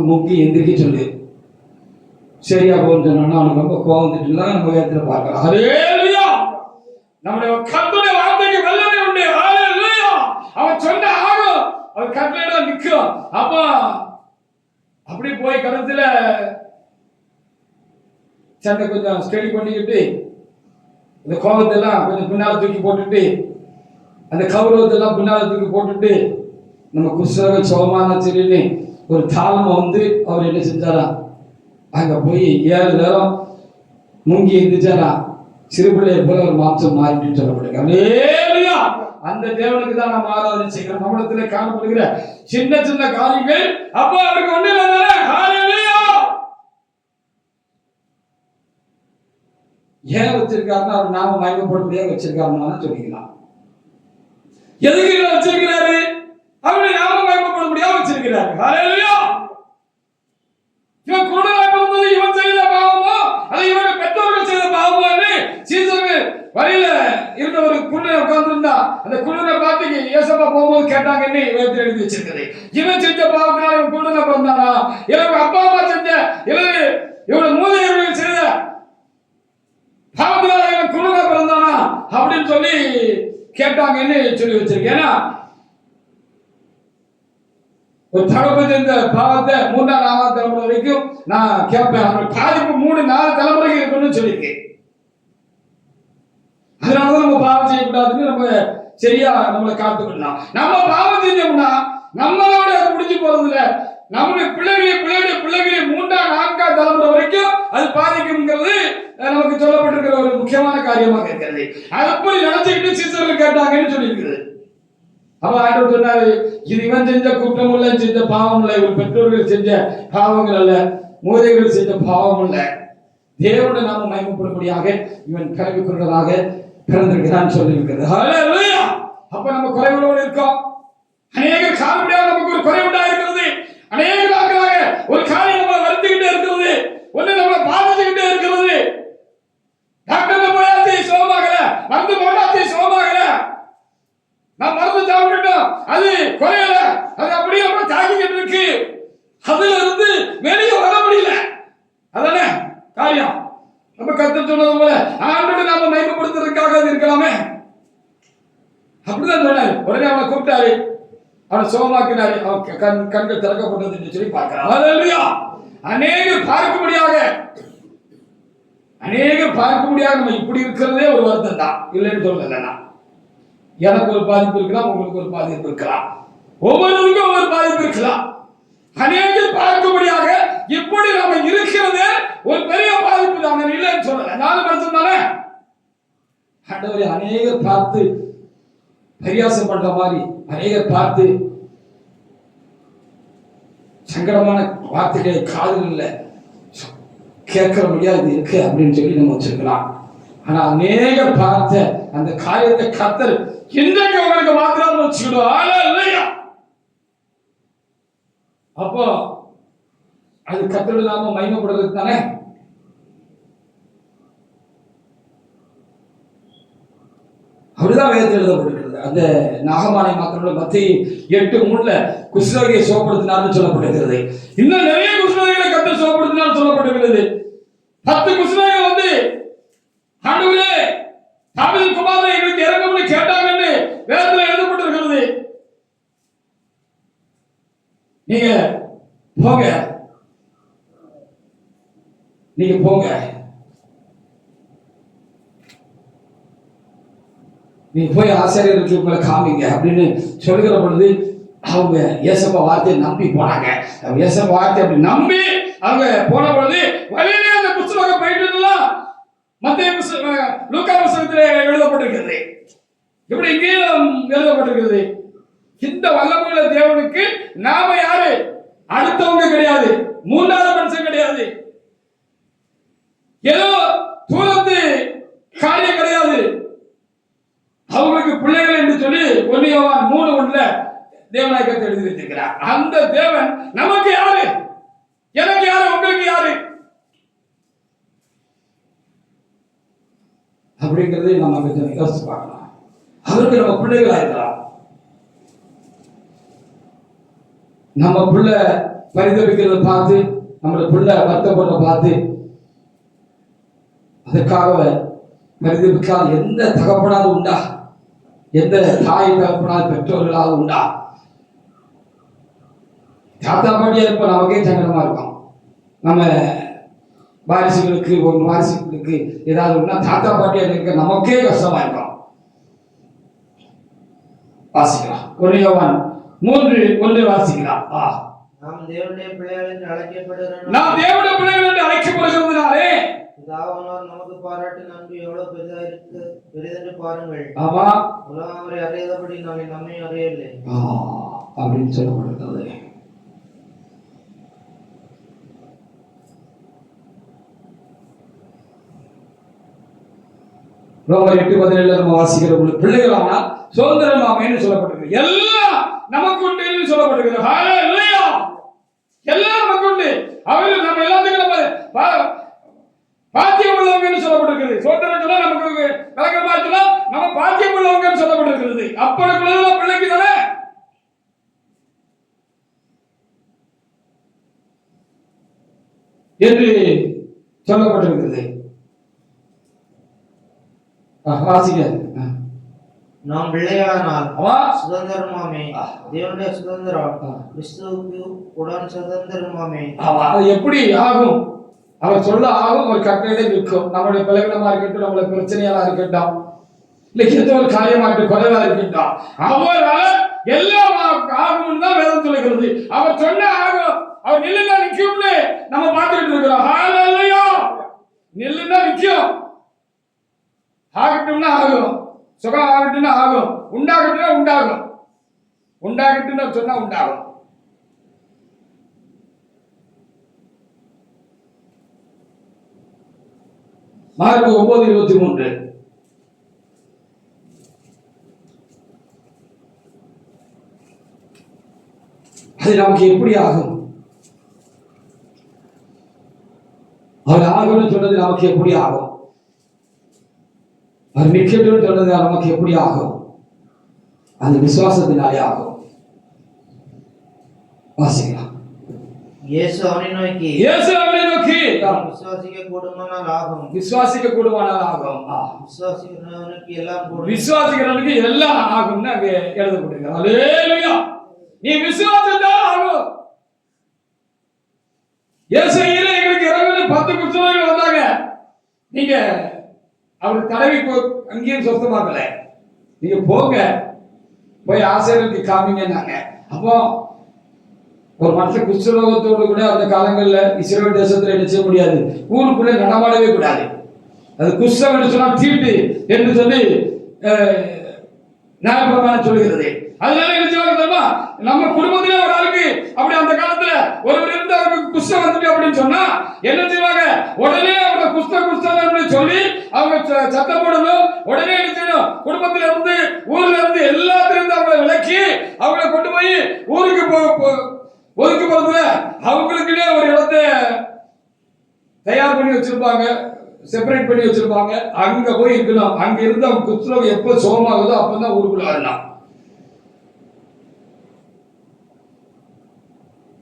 முக்கி எந்திரிக்க சொல்லு, சரியா போன்னு சொன்னா அவனுக்கு ரொம்ப கோபம் வந்துட்டுலாம் நம்ம வேதத்துல பார்க்கலாம். ஹல்லேலூயா, நம்முடைய கர்த்தருடைய வார்த்தைக்கு வல்லமை உண்டு. ஹல்லேலூயா, அவன் சொன்ன ஆகும், அவன் கட்டளையிட நிற்கும். அப்ப அப்படி போய் கடத்துல சண்டை கொஞ்சம் ஸ்டடி பண்ணிக்கிட்டு இந்த கோபத்தெல்லாம் கொஞ்சம் பின்னால தூக்கி போட்டுட்டு அந்த கௌரவத்தெல்லாம் பின்னால தூக்கி போட்டுட்டு நம்ம குஸ்தக சோமான சரின்னு ஒரு தாளம் வந்து அவர் என்ன செஞ்சாரா, அங்க போய் 7 நேரம் முங்கி இருந்துச்சாரா, சிறுபிள்ளையை போல ஒரு மாம்சம் மாறிட்டு சொல்லப்படுங்க. அந்த தேவனுக்கு தான் நம்ம ஆராதனை செய்கிறோம். நம்மிடத்துல காணப்படுகிற சின்ன சின்ன காரியங்கள் அப்ப அவருக்கு ஒண்ணு ஏன் வச்சிருக்காருன்னா அவர் நாம மயமப்படும்படியாக வச்சிருக்காருன்னு சொல்லிக்கலாம். எதுக்கு வச்சிருக்கிறாரு, அவருடைய நாம மயமப்படும்படியாக வச்சிருக்கிறாரு. ஹல்லேலூயா, இவன் கூட பிறந்தது இவன் செய்த பாவமோ அது இவங்க பெற்றோர்கள் செய்த பாவமோன்னு சீசருக்கு வழியில இருந்த ஒரு குழுவை உட்கார்ந்துருந்தா அந்த குழுவை பார்த்து ஏசப்பா போகும்போது கேட்டாங்கன்னு வேதத்தில் எழுதி வச்சிருக்குது. இவன் செஞ்ச பாவத்தினால இவன் குழுவை பிறந்தானா, இவங்க அப்பா அம்மா செஞ்ச இவங்க மூதையர்கள் செய்த பாவத்தினால இவன் குழுவை பிறந்தானா அப்படின்னு சொல்லி கேட்டாங்கன்னு சொல்லி வச்சிருக்கேன். ஏன்னா ஒரு தகவல் இந்த பாவத்தை 3ஆம் 4ஆம் தலைமுறை வரைக்கும் நான் கேட்பேன். அவர்கள் பாதிப்பு 3-4 தலைமுறைக்கு இருக்குன்னு சொல்லியிருக்கேன். அதனாலதான் நம்ம பாவம் செய்யக்கூடாதுன்னு நம்ம சரியா நம்மளை காத்துக்கணும். நம்ம பாவம் செஞ்சோம்னா நம்மளோட அது முடிஞ்சு போறது இல்ல, நம்முடைய பிள்ளைகளுடைய 3ஆம் 4ஆம் தலைமுறை வரைக்கும் அது பாதிக்கும்ங்கிறது நமக்கு சொல்லப்பட்டிருக்கிற ஒரு முக்கியமான காரியமாக இருக்கிறது. அதை போய் நினைச்சுக்கிட்டு சீசர்கள் கேட்டாங்கன்னு சொல்லியிருக்கிறது. அப்ப ஆண்டவர் சொன்னாரு, இது இவன் செஞ்ச குற்றம் இல்ல, செஞ்ச பாவம் இல்ல, இவன் பெற்றோர்கள் செஞ்ச பாவங்கள் அல்ல, மூதைகள் செஞ்ச பாவம் இல்ல, தேவனுடைய நாம மகிமைப்படும்படியாக இவன் கல்விக்குள்ளதாக பிறந்திருக்கிறான் சொல்லி இருக்கிறது. ஹல்லேலூயா, அப்ப நம்ம குறைவுகளோடு இருக்கோம். அநேக காரணமாக நமக்கு ஒரு குறைவுண்டா இருக்கிறது. அநேக நாட்களாக ஒரு காரியம் நம்மளை வருத்திக்கிட்டே இருக்கிறது, ஒண்ணு நம்மளை பாதிச்சுக்கிட்டே இருக்கிறது. டாக்டர் போயாச்சு சுகமாகல, மருந்து போட்டாச்சு சுகமாகல, நான் மருந்து சாப்பிட்டுட்டோம் அது குறையல, அது அப்படியே நம்ம தாக்கிக்கிட்டு இருக்கு, அதுல இருந்து வெளியே வர முடியல. அதானே காரியம். நம்ம கர்த்தர் சொன்னது போல ஆண்டவரை நாம மகிமைப்படுத்துறதுக்காக அது இருக்கலாமே. அப்படிதான் சொன்னாரு. உடனே அவனை கூப்பிட்டாரு, அவனை சுகமாக்கினாரு, அவன் கண்கள் திறக்கப்பட்டது சொல்லி பார்க்கிறான். ஹல்லேலூயா, அநேகர் பார்க்க முடியாது. நம்ம இப்படி இருக்கிறதே ஒரு வருத்தம் தான், இல்லைன்னு சொல்லல. எனக்கு ஒரு பாதிப்பு இருக்கலாம், உங்களுக்கு ஒரு பாதிப்பு இருக்கலாம், ஒவ்வொருவருக்கும் ஒரு பாதிப்பு இருக்கலாம். அநேகர் பார்க்கும்படியாக இப்படி நம்ம இருக்கிறது ஒரு பெரிய பாதிப்பு தான், இல்லைன்னு சொல்லல. நானும் மனுஷன் தானே. ஆண்டவரே, அநேகர் பார்த்து பரியாசம் பண்ற மாதிரி, அநேகர் பார்த்து சங்கடமான வார்த்தைகளை காதுல கேட்கிற முடியாது இருக்கு அப்படின்னு சொல்லி நம்ம வச்சிருக்கலாம். ஆனா அநேகர் பார்த்த அந்த காரியத்தை கர்த்தர் இன்றைக்கு உங்களுக்கு மாத்திரம் வச்சுக்கிடும். ஹல்லேலூயா. அப்போ அது கர்த்தருடைய நாம மகிமைப்படுறது தானே. அப்படிதான் வேதத்தில் எழுதப்பட்டிருக்கிறது. அந்த நாகமானை மாத்திரம் மத்திய 8:3 குஷ்டரோகியை சுகப்படுத்தினார்னு சொல்லப்பட்டிருக்கிறது. இன்னும் நிறைய குஷ்டரோகிகளை கர்த்தர் சுகப்படுத்தினார் சொல்லப்பட்டிருக்கிறது. 10 குஷ்டரோகிகள் வந்து ஆண்டவரே தாவீதின் குமாரனே எங்களுக்கு இறங்கும்னு கேட்டாங்கன்னு வேதத்தில் எழுதப்பட்டிருக்கிறது. நீங்க போங்க, நீங்க போய் ஆசிரியர்களுக்கு உங்களை காமிங்க அப்படின்னு சொல்லுகிற பொழுது அவங்க இயேசப்பா வார்த்தையை நம்பி போனாங்க. இயேசப்பா வார்த்தை அப்படி நம்பி அவங்க போன பொழுது வழியிலே அந்த புத்தகம் போயிட்டு மத்திய லூக்கா புத்தகத்திலே எழுதப்பட்டிருக்கிறது. இப்படி இங்கேயும் எழுதப்பட்டிருக்கிறது. இந்த வல்லமையுள்ள தேவனுக்கு நாம யாரு? அடுத்தவங்க கிடையாது, மூன்றாவது மனுஷன் கிடையாது, ஏதோ தூரத்து காரியம் கிடையாது. அவங்களுக்கு பிள்ளைகள் என்று சொல்லி 1 யோவான் 3:1 தேவநாயகத்தை எழுதி வைத்திருக்கிறார். அந்த தேவன் நமக்கு யாரு? எனக்கு யாரு? உங்களுக்கு யாரு? அப்படிங்கறதை நம்ம கொஞ்சம் யோசிச்சு பார்க்கலாம். அவருக்கு நம்ம பிள்ளைகளா இருக்கலாம். நம்ம பிள்ளை பரிதவிக்கிறத பார்த்து, நம்மளோட பிள்ளை வருத்தப்படுறத பார்த்து, அதற்காக பரிதவிக்காத எந்த தகப்பனாவது உண்டா? எந்த தாய் தகப்பனாவது பெற்றோர்களாவது உண்டா? தாத்தா பாட்டியா இருப்ப நமக்கே சங்கடமா இருக்கும். நம்ம வாரிசுகளுக்கு ஏதாவது ஒண்ணா தாத்தா பாட்டியா இருக்க நமக்கே கஷ்டமா இருக்கும். வாசிக்கலாம். 1 யோவான் 3:1 வாசிக்கலாம். நாம் தேவனுடைய பிள்ளைகள் என்று அழைக்கப்படுகிறோம். நாம் தேவனுடைய பிள்ளைகள் என்று அழைக்கப்படுகிறதுனாலே பிதாவானவர் நமக்கு பாராட்டின அன்பு எவ்வளவு பெரிதென்று பாருங்கள். ஆமா, உலகம் அவரை அறியாதபடி நாம் நம்மை அறியவில்லை அப்படின்னு சொல்லப்படுகிறது. ரோமர் 8:17 நம்ம வாசிக்கிற பிள்ளைகளான சுதந்திரமாமைன்னு சொல்லப்பட்டிருக்கு. எல்லாம் நமக்கு உண்டு என்று சொல்லப்பட்டிருக்கு. ஹalleluya! எல்லாம் நமக்கு உண்டு. அவர் நம்ம எல்லாத்துக்கும் நம்ம பாக்கியம் உள்ளவங்கன்னு சொல்லப்பட்டிருக்கிறது. சுதந்திரம் சொன்னா நமக்கு விளக்கமா சொன்னா நம்ம பாக்கியம் உள்ளவங்கன்னு சொல்லப்பட்டிருக்கிறது. அப்படிக்குள்ள பிள்ளைக்கு தானே என்று சொல்லப்பட்டிருக்கிறது. வாசிக்க. நாம் பிள்ளையானால் சுதந்திரமாமே, தேவனுடைய சுதந்திரம், கிறிஸ்துவுக்கு உடன் சுதந்திரமாமே. அது எப்படி ஆகும்? அவர் சொல்ல ஆகும். ஒரு கட்டளை நிற்கும். நம்மளுடைய பலவீனமா இருக்கட்டும், நம்மளுடைய பிரச்சனையா இருக்கட்டும், இல்ல எந்த ஒரு காரியமா இருக்கட்டும், குறைவா இருக்கட்டும், அவரால் எல்லாம் ஆகும்னு தான் வேதம் சொல்லுகிறது. அவர் சொன்ன ஆகும். அவர் நில்லுன்னா நிற்கும்னு நம்ம பார்த்துக்கிட்டு இருக்கிறோம். ஹalleluya! நில்லுன்னா நிற்கும். ஆகட்டும்னா ஆகும். சுகம் ஆகட்டும்னா ஆகும். உண்டாகட்டும்னா உண்டாகும். உண்டாகட்டும்னு சொன்னா உண்டாகும். மார்க்கு 9:23 அது நமக்கு எப்படி ஆகும்? அவர் ஆகும்னு சொன்னது நமக்கு எப்படி ஆகும்? அவர் நிற்கட்டும் சொன்னது நமக்கு எப்படி ஆகும்? அந்த விசுவாசத்தினாலே ஆகும். வாசிக்கலாம். இயேசு அவனை நோக்கி விசுவாசிக்க கூடுமானால் ஆகும். விசுவாசிக்க கூடுமானால் ஆகும். விசுவாசிக்கிறவனுக்கு எல்லாம் கூடும். விசுவாசிக்கிறவனுக்கு எல்லாம் ஆகும்னு அங்கே எழுதப்படுகிறது. ஹல்லேலூயா! நீ விசுவாசித்தால் ஆகும். இயேசுவிலே எங்களுக்கு இறங்குன 10 குஷ்டரோகிகள் வந்தாங்க. நீங்க அவர் தடவி அங்கேயும் சொந்தமாக்கல. நீங்க போங்க, போய் ஆசிரியருக்கு காமிங்கன்னாங்க. அப்போ ஒரு மனுஷன் குஷ்டரோகத்தோடு கூட அந்த காலங்களில் இஸ்ரவேல் தேசத்துல என்ன செய்ய முடியாது, ஊருக்குள்ளே நடமாடவே கூடாது. அது குஷ்டம் என்று சொன்னா தீட்டு என்று சொல்லி நியாயப்பிரமாணம் சொல்லுகிறது. அதனால என்ன செய்வாங்க, நம்ம குடும்பத்திலே ஒரு ஆளுக்கு அப்படி அந்த காலத்துல ஒருவர் இருந்து அவருக்கு குஷ்டம் வந்துட்டு அப்படின்னு சொன்னா என்ன செய்வாங்க, உடனே அவங்க குஷ்டம் சொல்லி அவங்க சத்தம் போடணும். உடனே என்ன செய்யணும், குடும்பத்தில இருந்து ஊர்ல இருந்து எல்லாத்தில இருந்து அவங்களை விலக்கி அவங்களை கொண்டு போய் ஊருக்கு ஒதுக்கு போறதுல அவங்களுக்குன்னே ஒரு இடத்தை தயார் பண்ணி வச்சிருப்பாங்க, செப்பரேட் பண்ணி வச்சிருப்பாங்க. அங்க போய் இருக்கணும். அங்க இருந்து அவங்க குஷ்டம் எப்ப சுகமாகுதோ அப்பதான் ஊருக்குள்ள வரலாம்.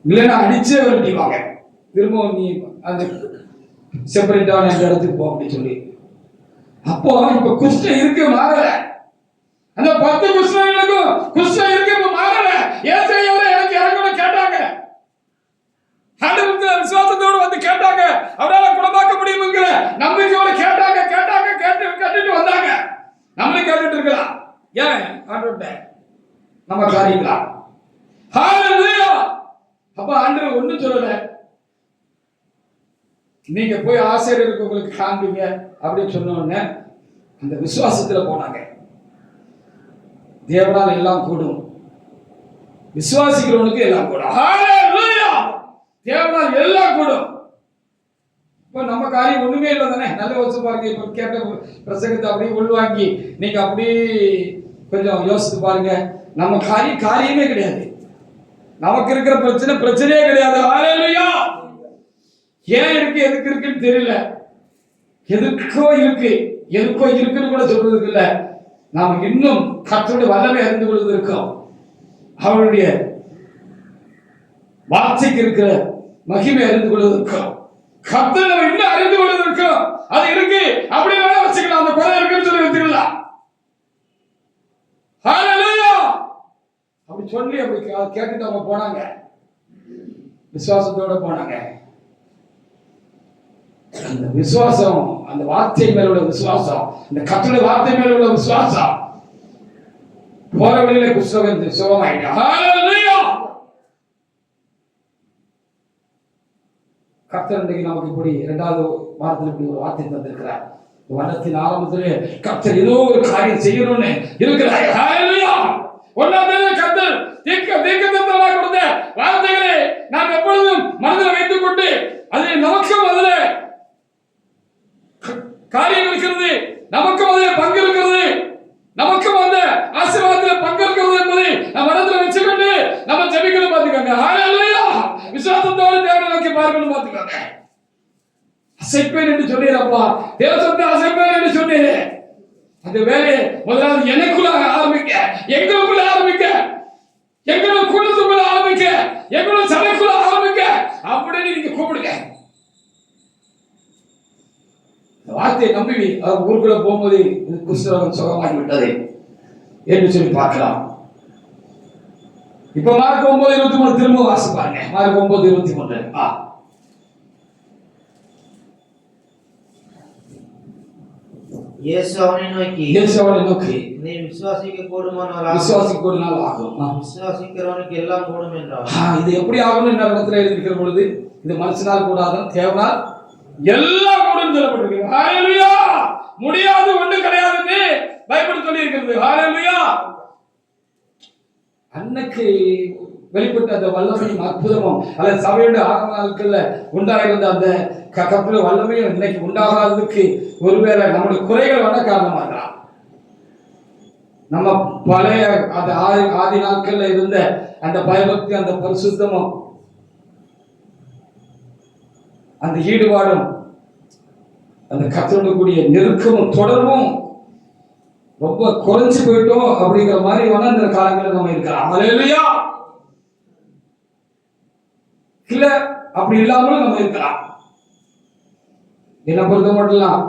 இல்லைன்னா அடிச்சே விரட்டிவாங்க. திரும்பவும் நீ அந்த செப்பரேட்டான அந்த இடத்துக்கு போ அப்படின்னு சொல்லி. அப்போ இப்ப குஷ்டம் இருக்கு, மாறல. அந்த 10 குஷ்டங்களுக்கும் குஷ்டம் இருக்கு, இப்ப மாறல. ஏசாயாவோட எனக்கு இறங்கணும் கேட்டாங்க. ஆண்டவருக்கு விசுவாசத்தோடு வந்து கேட்டாங்க. அவரால குணமாக்க முடியுங்கிற நம்பிக்கையோட கேட்டாங்க. கேட்டுட்டு வந்தாங்க. நம்மளும் கேட்டுட்டு இருக்கலாம். ஏன் ஆண்டவர்கிட்ட நம்ம காரியங்களா? ஹalleluya! அப்ப ஆண்டவர் ஒண்ணும் சொல்லல, நீங்க போய் ஆசிரியருக்கு உங்களுக்கு காண்பீங்க அப்படின்னு சொன்ன உடனே அந்த விசுவாசத்துல போனாங்க. தேவனால் எல்லாம் கூடும். விசுவாசிக்கிறவனுக்கு எல்லாம் கூடும். ஹalleluya. தேவனால் எல்லாம் கூடும். இப்ப நம்ம காரியம் ஒண்ணுமே இல்லை தானே. நல்ல யோசிச்சு பாருங்க. இப்ப கேட்ட பிரசங்கத்தை அப்படியே உள்வாங்கி நீங்க அப்படியே கொஞ்சம் யோசித்து பாருங்க. நம்ம காரியமே கிடையாது. நமக்கு இருக்கிற பிரச்சனையே கிடையாது. ஹalleluya. ஏன் இருக்கு எதுக்கு இருக்குன்னு தெரியல. எதுக்கோ இருக்குன்னு கூட சொல்றதுக்கு இல்ல. நாம் இன்னும் கர்த்தருடைய வல்லமை அறிந்து கொள்வது இருக்கோம். அவருடைய வார்த்தைக்கு இருக்கிற மகிமை அறிந்து கொள்வது இருக்கோம். கர்த்தரை நம்ம இன்னும் அறிந்து கொள்வது இருக்கோம். அது இருக்கு அப்படி வேணா வச்சுக்கலாம். அந்த குறை இருக்குன்னு சொல்லி வச்சுக்கலாம். ஹalleluya. அப்படி சொல்லி அப்படி கேட்டுட்டு அவங்க போனாங்க. விசுவாசத்தோட போனாங்க. அந்த விசுவாசம், அந்த வார்த்தை மேல உள்ள விசுவாசம், இந்த கர்த்தருடைய வார்த்தை மேல உள்ள விசுவாசம் போற வழியில குஷ்டரோகம் சுகமாயிட்டா. ஹalleluya. கர்த்தர் இன்றைக்கு நமக்கு இப்படி இரண்டாவது வாரத்தில் இப்படி ஒரு வார்த்தை தந்திருக்கிறார். வருடத்தின் ஆரம்பத்திலே கர்த்தர் ஏதோ ஒரு காரியம் செய்யணும்னு இருக்கிறார். ஹalleluya. ஒன்றாவது கர்த்தர் தீர்க்கதரிசனமாக கொடுத்த வார்த்தைகளை நாம் எப்பொழுதும் மனதில் வைத்துக் கொண்டு அதில் நமக்கும் அதில் காரியம் இருக்கிறது, நமக்கும் அதில் பங்கு இருக்கிறது, நமக்கும் அந்த ஆசீர்வாதத்தில் பங்கு இருக்கிறது என்பதை நம்ம மனதில் வச்சுக்கொண்டு நம்ம ஜெபிக்கணும். பார்த்துக்கோங்க. ஹalleluya. விசுவாசத்தோடு தேவனை நோக்கி பார்க்கணும். பார்த்துக்கோங்க. அசைப்பேன் என்று சொன்னீரப்பா, தேவசத்தை அசைப்பேன் என்று சொன்னீரே. அந்த வேலையை முதலாவது எனக்குள்ள ஆரம்பிக்க, எங்களுக்குள்ள ஆரம்பிக்க, எங்களோட குடும்பத்துக்குள்ள ஆரம்பிக்க, எங்களோட சபைக்குள்ள ஆரம்பிக்க அப்படின்னு நீங்க கூப்பிடுங்க. வார்த்தையை நம்பி ஊருக்குள்ள போகும்போது குஷ்டரோகம் சுகமாகி விட்டது என்று சொல்லி பார்க்கலாம். இப்ப மார்க் 9:23 திரும்ப வாசிப்பாருங்க. மார்க் 9:23. இயேசு அவனை நோக்கி நீ விசுவாசிக்க கூடுமானால் ஆகும். விசுவாசிக்கிறவனுக்கு எல்லாம் கூடும் என்றார். இது எப்படி ஆகும்னு இந்த இடத்துல எழுதியிருக்கிற பொழுது இது மனுஷனால் கூடாதான், தேவனால் எல்லாம் கூடும் சொல்லப்பட்டிருக்கு. ஹalleluya. முடியாது ஒன்று கிடையாதுன்னு பைபிள் சொல்லி இருக்கிறது. ஹalleluya. அன்னைக்கு வெளிப்பட்ட அந்த வல்லமையும் அற்புதமும் அல்லது சபையோட ஆரம்ப நாட்கள்ல உண்டாயிருந்த அந்த கற்பனை வல்லமையும் இன்னைக்கு உண்டாகாததுக்கு ஒருவேளை நம்முடைய குறைகள் வேணா காரணமா இருக்கலாம். நம்ம பழைய அந்த ஆதி நாட்கள்ல இருந்த அந்த பயபக்தி, அந்த பரிசுத்தமும், அந்த ஈடுபாடும், அந்த கர்த்தரோடு கூடிய நெருக்கமும் தொடர்பும் ரொம்ப குறைஞ்சு போயிட்டோம் அப்படிங்கிற மாதிரி வேணா இந்த காலங்களில் நம்ம இருக்கலாம். ஹalleluya. இல்ல அப்படி இல்லாமலும் நம்ம இருக்கலாம். என்னை பொறுத்த மட்டும்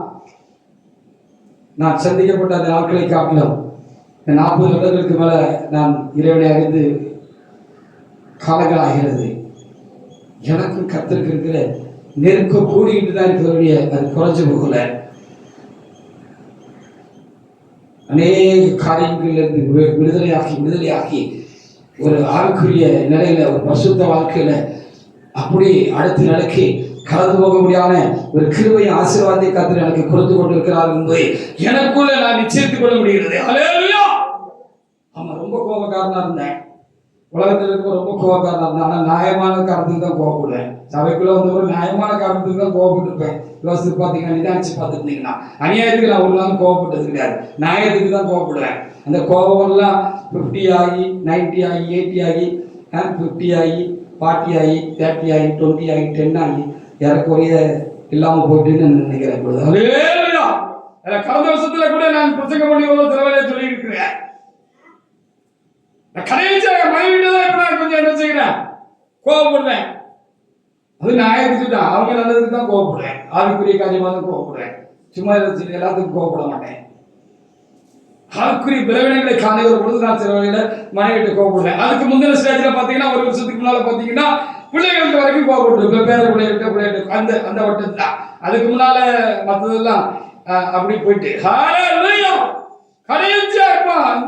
நான் சந்திக்கப்பட்ட அந்த நாட்களை காட்டிலும் 40 வருடங்களுக்கு மேல நான் இறைவனை அறிந்து காலங்கள் ஆகிறது. எனக்கும் கர்த்தருக்கு இருக்கிற நெருக்கம் கூடிக்கிட்டு தான் இருக்கிற, அது குறைஞ்சு போகல. அநேக காரியங்களிலிருந்து விடுதலையாக்கி ஒரு ஆளுக்குரிய நிலையில, ஒரு பரிசுத்த வாழ்க்கையில அப்படி அடுத்த நிலைக்கு கடந்து போக முடியாத ஒரு கிருபை ஆசீர்வாதத்தை கர்த்தர் எனக்கு கொடுத்து கொண்டிருக்கிறார் என்பதை எனக்குள்ள நான் நிச்சயித்துக் கொள்ள முடிகிறது. ஹalleluya. ஆமா, ரொம்ப கோபக்காரனா இருந்தேன். உலகத்தில் இருக்க ரொம்ப கோபக்காரனா இருந்தேன். ஆனா நியாயமான காரணத்துக்கு தான் கோபப்படுவேன். சபைக்குள்ள வந்து ஒரு நியாயமான காரணத்துக்கு தான் கோபப்பட்டிருப்பேன். யோசித்து பார்த்தீங்கன்னா, நிதானிச்சு பார்த்துருந்தீங்கன்னா, அநியாயத்துக்கு நான் ஒரு நாள் கோபப்பட்டது கிடையாது. நியாயத்துக்கு தான் கோபப்படுவேன். அந்த கோபம் எல்லாம் 50 ஆகி 90 ஆகி 80 ஆகி 50 ஆகி 40 ஆகி 30 ஆகி 20 ஆகி 10 ஆகி ஏறக்குறைய இல்லாம போயிட்டுன்னு நினைக்கிறேன். கடந்த வருஷத்துல கூட நான் பிரசங்கம் பண்ணி சிலவரைய சொல்லி இருக்கிறேன். கடைசி மனைவிட்டு தான் இப்ப நான் கொஞ்சம் என்ன செய்கிறேன், கோபப்படுறேன். அது நியாயத்துக்கு தான், அவங்க நல்லதுக்கு தான் கோபப்படுறேன். ஆவிக்குரிய காரியமாக தான் கோபப்படுறேன். சும்மா எல்லாத்துக்கும் கோபப்பட மாட்டேன். ஆவிக்குரிய பிரவீனங்களை காணுகிற பொழுது நான் சில வகையில மனைவிட்டு கோபப்படுறேன். அதுக்கு முந்தின ஸ்டேஜ்ல பாத்தீங்கன்னா, ஒரு வருஷத்துக்கு முன்னால பாத்தீங்கன்னா பிள்ளைகளுக்கு வரைக்கும் கோபப்பட்டு பேர பிள்ளைகிட்ட அந்த வட்டத்துல. அதுக்கு முன்னால மற்றதெல்லாம் அப்படி போயிட்டு கடைசியா இருப்பான்.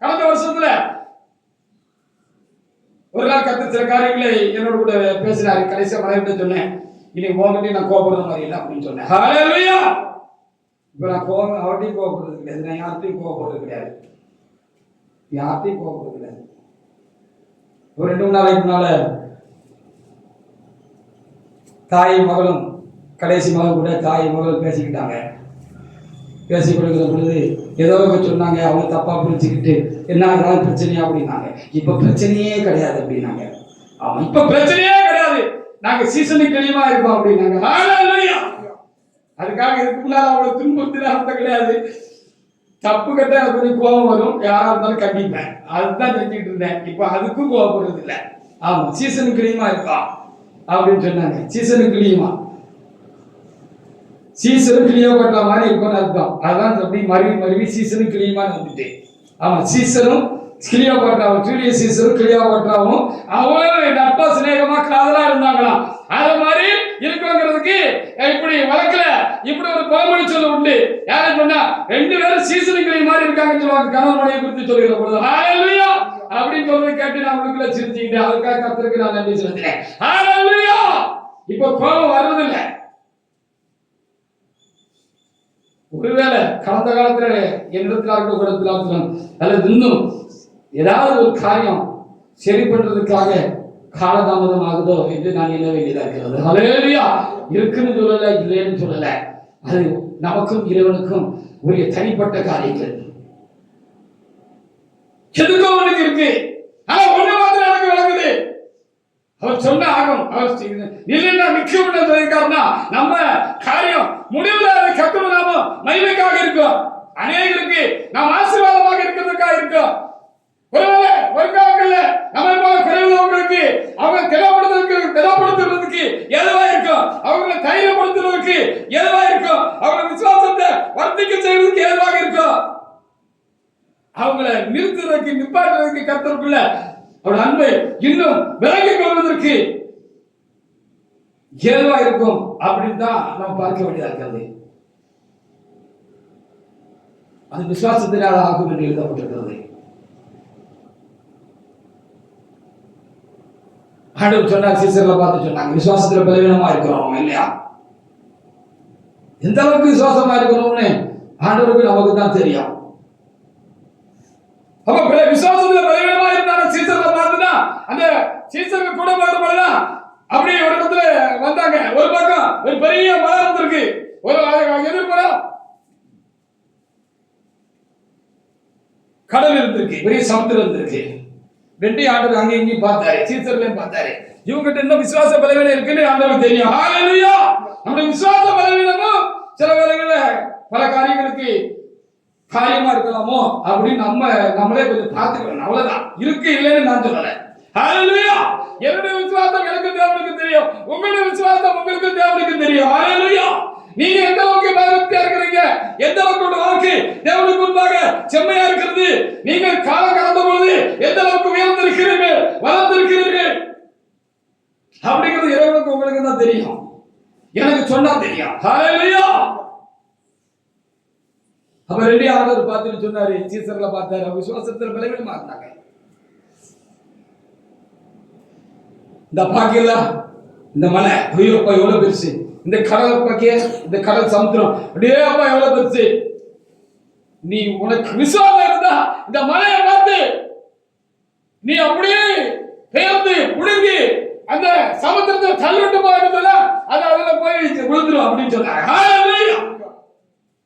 கடந்த வருஷத்துல ஒரு நாள் கர்த்தர் சில காரியங்களை என்னோட கூட பேசினாரு. கடைசியா மனைவிட்ட சொன்னேன், இனி உங்ககிட்ட நான் கோபப்படுற மாதிரி இல்லை அப்படின்னு சொன்னேன். ஹalleluya. இப்ப நான் அவர்கிட்டையும் கோபப்படுறது கிடையாது, நான் யார்கிட்டையும் கோபப்படுறது கிடையாது. ஒரு 2 நாளைக்கு முன்னால தாய் மகளும் கடைசி மகள் கூட தாய் மகளும் பேசிக்கிட்டாங்க. பேசி கொடுக்குற பொழுது ஏதோ சொன்னாங்க, அவங்க தப்பா புரிஞ்சுக்கிட்டு என்ன ஏதாவது பிரச்சனையா அப்படின்னாங்க. இப்ப பிரச்சனையே கிடையாது அப்படின்னாங்க. ஆமா, இப்ப பிரச்சனையே கிடையாது, நாங்க சீசனுக்கு கிளியமா இருக்கோம் அப்படின்னாங்க. அதுக்காக இதுக்குள்ள அவளை துன்புறுத்தின அர்த்தம் கிடையாது. தப்பு கட்ட எனக்கு கொஞ்சம் கோபம் வரும், யாரா இருந்தாலும் கண்டிப்பேன், அதுதான் செஞ்சுட்டு இருந்தேன். இப்ப அதுக்கும் கோபப்படுறது இல்லை. ஆமா, சீசனுக்கு கிளியமா இருக்கா அப்படின்னு சொன்னாங்க. சீசனுக்கு கிளியமா, சீசனும் கிளியோபட்ரா மாதிரி இருக்கும்னு அர்த்தம். அதான் அப்படி மருவி சீசனும் கிளியுமான்னு வந்துட்டு. ஆமா, சீசனும் கிளியோபட்ராவும், ஜூலியஸ் சீசரும் கிளியோபட்ராவும் அவங்களும் நட்பா சிநேகமா காதலா இருந்தாங்களாம். அது மாதிரி இருக்குங்கிறதுக்கு இப்படி வழக்குல இப்படி ஒரு பழமொழி சொல்ல உண்டு. யாரை சொன்னா 2 பேரும் சீசனும் கிளி மாதிரி இருக்காங்கன்னு சொல்லுவாங்க. கணவன் மனைவி குறித்து சொல்லுகிற பொழுது ஹalleluya அப்படின்னு சொல்றது கேட்டு நான் உங்களுக்குள்ள சிரிச்சுக்கிட்டேன். அதுக்காக கர்த்தருக்கு நான் நன்றி செலுத்துறேன். ஹalleluya. இப்ப கோபம் வர்றதில்லை. ஒருவேளை கடந்த காலத்துல என்னிடத்துல இருக்கக்கூடாது அல்லது இன்னும் ஏதாவது ஒரு காரியம் சரி பண்றதுக்காக காலதாமதம் ஆகுதோ என்று நான் என்ன வேண்டியதா இருக்கிறது. ஹல்லேலூயா. இருக்குன்னு சொல்லல, இல்லைன்னு சொல்லல. அது நமக்கும் இறைவனுக்கும் உரிய தனிப்பட்ட காரியங்கள். எதுக்கும் அவனுக்கு இருக்கு. ஆனா ஒண்ணு மாத்திரம் எனக்கு விளங்குது, அவர் சொன்ன ஆகும். அவர் இல்லைன்னா நிச்சயம் சொல்லியிருக்காருன்னா நம்ம காரியம் முடிவுல கத்தோம், நாம மகிமைக்காக இருக்கும். அநேகருக்கு நாம் ஆசீர்வாதமாக இருக்கிறதுக்காக இருக்கும். ஒருவேளை வருங்காலங்கள்ல நம்ம போல குறைவுள்ளவங்களுக்கு அவங்க தெளிவுபடுத்துறதுக்கு எதுவா இருக்கும், அவங்களை தைரியப்படுத்துறதுக்கு எதுவா இருக்கும், அவங்க விசுவாசத்தை வர்த்திக்க செய்வதற்கு எதுவாக இருக்கும், அவங்களை நிறுத்துறதுக்கு நிப்பாட்டுறதுக்கு கர்த்தருக்குள்ள அவருடைய அன்பை இன்னும் விலகிக் கொள்வதற்கு ஏதுவா இருக்கும் அப்படின்னு தான் நாம் பார்க்க வேண்டியதா இருக்கிறது. அது விசுவாசத்தினால் ஆகும் என்று எழுதப்பட்டிருக்கிறது. ஆண்டவர் சொன்னார், சீசர்ல பார்த்து சொன்னாங்க, விசுவாசத்துல பலவீனமா இருக்கிறோம் இல்லையா? எந்த அளவுக்கு விசுவாசமா இருக்கிறோம்னு ஆண்டவருக்கு நமக்கு தான் தெரியும். அப்ப விசுவாசத்துல பலவீனமா இருந்தாங்க சீசர்ல பார்த்துனா அந்த சீசருக்கு கூட வரும்போதுதான் அப்படி ஒரு இடத்துல வந்தாங்க. ஒரு பக்கம் ஒரு பெரிய மரம் இருந்திருக்கு, ஒரு எதிர்ப்புறம் கடல் இருந்திருக்கு, பெரிய சமுத்திரம் இருந்திருக்கு. 2 ஆண்டவர் அங்கே இங்கேயும் பார்த்தாரு, சீசர்லையும் பார்த்தாரு. இவங்கிட்ட இன்னும் விசுவாச பலவீனம் இருக்குன்னு ஆண்டவருக்கு தெரியும். ஹalleluya. நம்முடைய விசுவாச பலவீனமும் சில வேளைகள்ல பல காரியங்களுக்கு காரியமா இருக்கலாமோ அப்படின்னு நம்மளே கொஞ்சம் பார்த்துக்கணும். அவ்வளவுதான், இருக்கு இல்லைன்னு நான் சொல்லல. ஹalleluya. என்னுடைய விசுவாசம் எனக்கு தேவனுக்கு தெரியும், உங்களுடைய விசுவாசம் உங்களுக்கு தேவனுக்கு தெரியும். ஹalleluya. நீங்க எந்த அளவுக்கு பயபக்தியா இருக்கிறீங்க, எந்த அளவுக்கு வாழ்க்கை தேவனுக்கு முன்பாக செம்மையா இருக்கிறது, நீங்கள் காலம் கடந்த பொழுது எந்த அளவுக்கு உயர்ந்திருக்கிறீர்கள், வளர்ந்திருக்கிறீர்கள் அப்படிங்கிறது இறைவனுக்கு உங்களுக்கு தான் தெரியும், எனக்கு சொன்னா தெரியும். ஹalleluya. அப்ப 2 ஆண்டவர் பார்த்துட்டு சொன்னாரு, சீசர்ல பார்த்தாரு, விசுவாசத்துல பலவீனமா இருந்தாங்க. இந்த பாக்கியல இந்த மலை ஐயோ அப்பா எவ்வளவு பெருசு, இந்த கடல் பாக்கிய இந்த கடல் சமுத்திரம் அப்படியே அப்பா எவ்வளவு பெருசு, நீ உனக்கு விசுவாசம் இருந்தா இந்த மலையை பார்த்து நீ அப்படியே பெயர்ந்து புடுங்கி அந்த சமுத்திரத்தை தள்ளிட்டு போயிருந்தா அது அதுல போய் விழுந்துரும் அப்படின்னு சொன்னாங்க.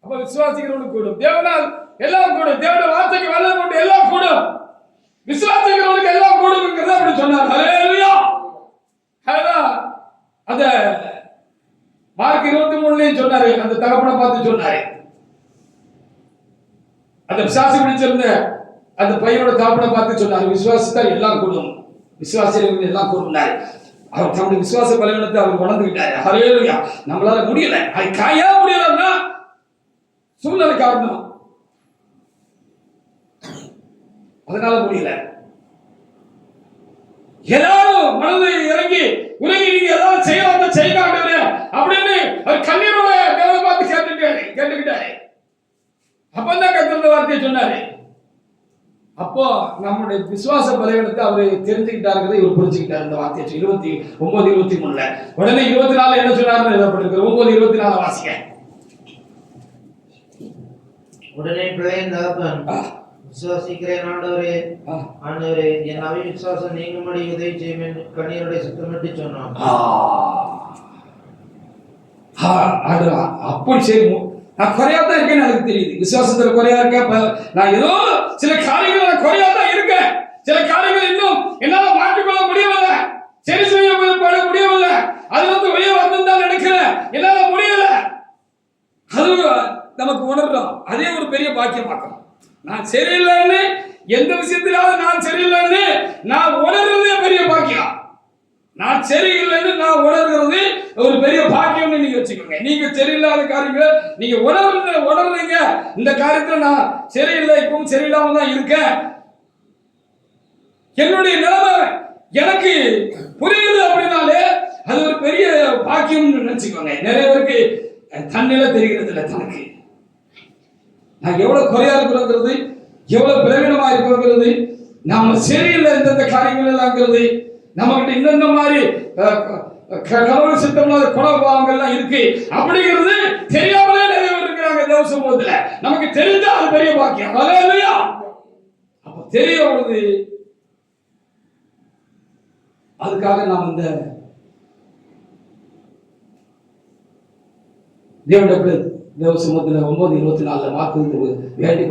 அப்ப விசுவாசிக்கிறவனுக்கு கூடும், தேவனால் எல்லாம் கூடும், தேவனுடைய வார்த்தைக்கு வல்லமை உண்டு, எல்லாம் கூடும், விசுவாசிக்கிறவனுக்கு எல்லாம் கூடும் அப்படி சொன்னார். ஹல்லேலூயா. அத மார்க் 23 சொன்னாரு, அந்த தகப்பனை பார்த்து சொன்னாரு. அந்த பிசாசு பிடிச்சிருந்த அந்த பையனோட தகப்பனை பார்த்து சொன்னாரு, விசுவாசித்தால் எல்லாம் கூடும், விசுவாசிகள் எல்லாம் கூடுனாரு. அவர் தம்முடைய விசுவாச பலவீனத்தை அவர் உணர்ந்துகிட்டாரு. ஹல்லேலூயா. நம்மளால முடியல, அது காயா முடியலன்னா சூழ்நிலை காரணம், அதனால முடியல. எல்லாரும் மனதை இறங்கி உலகி நீங்க ஏதாவது செய்யலாம் செய்யலாண்டே அப்படின்னு அவர் கண்ணீரோட தேவனை பார்த்து கேட்டுக்கிட்டாரு. அப்பதான் கர்த்தர் வார்த்தையை சொன்னாரு. அப்போ நம்முடைய விசுவாச பலவீனத்தை அவரு தெரிஞ்சுக்கிட்டாருங்கிறத இவர் புரிஞ்சுக்கிட்டாரு. இந்த வார்த்தையை 29:23 உடனே 24 என்ன சொன்னாருன்னு எழுதப்பட்டிருக்கு. 9:24 வாசிக்க. உடனே பிள்ளையின் தகப்பன் விசுவாசிக்கிறேன் ஆண்டவரே. ஆண்டவரே, என் அவிசுவாசம் நீங்கும்படி உதவி செய்யும் என்று கண்ணீருடைய சத்தமிட்டு சொன்னான். அப்படி சரி, நான் குறையா தான் இருக்கேன்னு எனக்கு தெரியுது. விசுவாசத்துல குறையா இருக்கேன். நான் ஏதோ சில காரியங்கள் நான் குறையா தான் இருக்கேன். சில காரியங்கள் இன்னும் என்னால மாற்றிக்கொள்ள முடியவில்லை, சரி செய்ய முடியவில்லை. அது வெளியே வரணும் தான் நினைக்கிறேன், என்னால முடியல. அது நமக்கு உணர்றோம். அதே ஒரு பெரிய பாக்கியமாக்கும். நான் சரியில்லைன்னு எந்த விஷயத்திலாவது நான் சரியில்லைன்னு நான் உணர்றதே பெரிய பாக்கியம். நான் சரியில்லைன்னு நான் உணர்கிறது ஒரு பெரிய பாக்கியம்னு நீங்க வச்சுக்கோங்க. நீங்க சரியில்லாத காரியங்களை நீங்க உணர்றீங்க. இந்த காரியத்துல நான் சரியில்லை, இப்பவும் சரியில்லாம தான் இருக்கேன், என்னுடைய நிலைமை எனக்கு புரியுது அப்படின்னாலே அது ஒரு பெரிய பாக்கியம்னு நினைச்சுக்கோங்க. நிறைய பேருக்கு தன்னில தெரிகிறது இல்லை, தனக்கு நான் எவ்வளவு குறையா இருக்கிறோங்கிறது, எவ்வளவு பிரவீனமா இருக்கிறோங்கிறது, நாம சரியில்லை இந்த காரியங்கள் எல்லாம்ங்கிறது, நம்ம கிட்ட இந்த மாதிரி கடவுள் சித்தம்ல குணபாவங்கள்லாம் இருக்கு அப்படிங்கிறது தெரியாமலே நிறைய பேர் இருக்கிறாங்க தேவ சமூகத்துல. நமக்கு தெரிஞ்சா அது பெரிய பாக்கியம். அல்லேலூயா. அப்ப தெரிய வருது. அதுக்காக நாம் இந்த தேவ சமூகத்துல 9:24 வாக்கு வேண்டிக்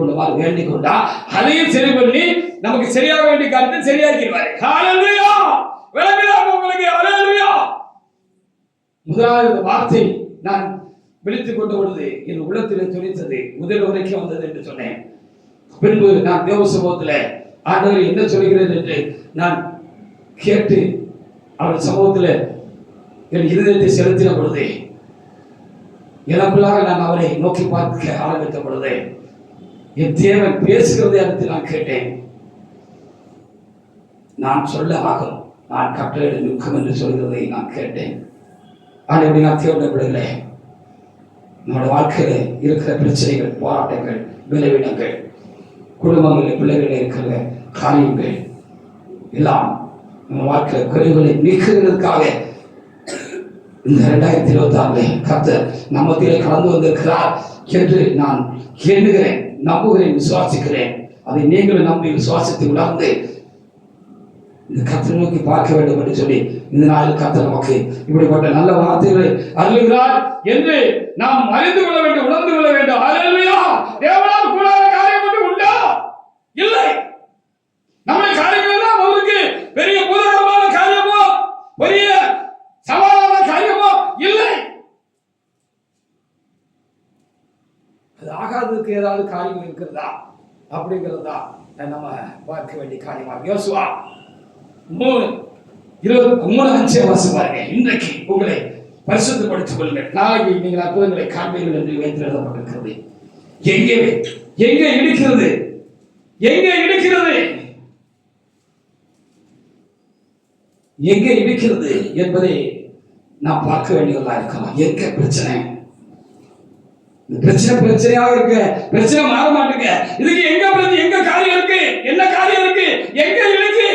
கொண்டா அதையும் சரி பண்ணி நமக்கு சரியாக வேண்டிய காரியத்தை சரியாக்கிடுவாரு. ஹல்லேலூயா. விளங்குதா உங்களுக்கு? ஹல்லேலூயா. முதலாவது வார்த்தை நான் விழித்துக் கொண்ட பொழுது என் உள்ளத்திலே துணித்தது, முதல் வரைக்கும் வந்தது என்று சொன்னேன். பின்பு நான் தேவ சமூகத்துல ஆண்டவர் என்ன சொல்கிறேன் என்று நான் கேட்டு அவர் சமூகத்துல என் இருதயத்தை செலுத்தின பொழுது, எனக்குள்ளாக நான் அவரை நோக்கி பார்க்க ஆரம்பித்த பொழுது என் தேவன் பேசுகிறதை அடுத்து நான் கேட்டேன். நான் சொல்ல ஆகும், நான் கட்டளை நிற்கும் என்று சொல்கிறதை நான் கேட்டேன். ஆனால் இப்படி நான் தேவைப்படவில்லை. நம்முடைய வாழ்க்கையில இருக்கிற பிரச்சனைகள், போராட்டங்கள், விளைவினங்கள், குடும்பங்களில் பிள்ளைகளில் இருக்கிற காரியங்கள் எல்லாம் நம்ம வாழ்க்கையில குறைகளை நீக்குகிறதுக்காக இந்த 2026 கர்த்தர் நம்ம மத்தியிலே கடந்து வந்திருக்கிறார் என்று நான் எண்ணுகிறேன், நம்புகிறேன், விசுவாசிக்கிறேன். அதை நீங்களும் நம்பி விசுவாசித்து உணர்ந்து இந்த கர்த்தரை நோக்கி பார்க்க வேண்டும் என்று சொல்லி இந்த நாளில் கர்த்தர் நமக்கு இப்படிப்பட்ட நல்ல வார்த்தைகளை அருளுகிறார் என்று நாம் அறிந்து கொள்ள வேண்டும், உணர்ந்து கொள்ள வேண்டும். ஹல்லேலூயா. தேவனால் கூடாத காரியம் ஒன்று உண்டா? இல்லை. நம்முடைய காரியங்கள் எல்லாம் அவருக்கு பெரிய பூதகரமான காரியமோ பெரிய சவாலான காரியமோ இல்லை. அது ஆகாததுக்கு ஏதாவது காரியங்கள் இருக்கிறதா அப்படிங்கிறதா நம்ம பார்க்க வேண்டிய காரியமாக. யோசுவா 3:23 பாருங்க. இன்றைக்கு உங்களை பரிசுத்தப்படுத்திக் கொள்ளுங்கள், நாளைக்கு நீங்கள் அற்புதங்களை காண்பீர்கள் என்று வைத்து எழுதப்பட்டிருக்கிறது. எங்கே இடிக்கிறது, எங்கே இடிக்கிறது, எங்கே இடிக்கிறது என்பதை நாம் பார்க்க வேண்டியதா இருக்கலாம். எங்க பிரச்சனை, பிரச்சனையாக இருக்கு, பிரச்சனை மாற மாட்டேங்க. இதுக்கு எங்க பிரச்சனை, எங்க காரியம் இருக்கு, என்ன காரியம் இருக்கு, எங்க இருக்கு,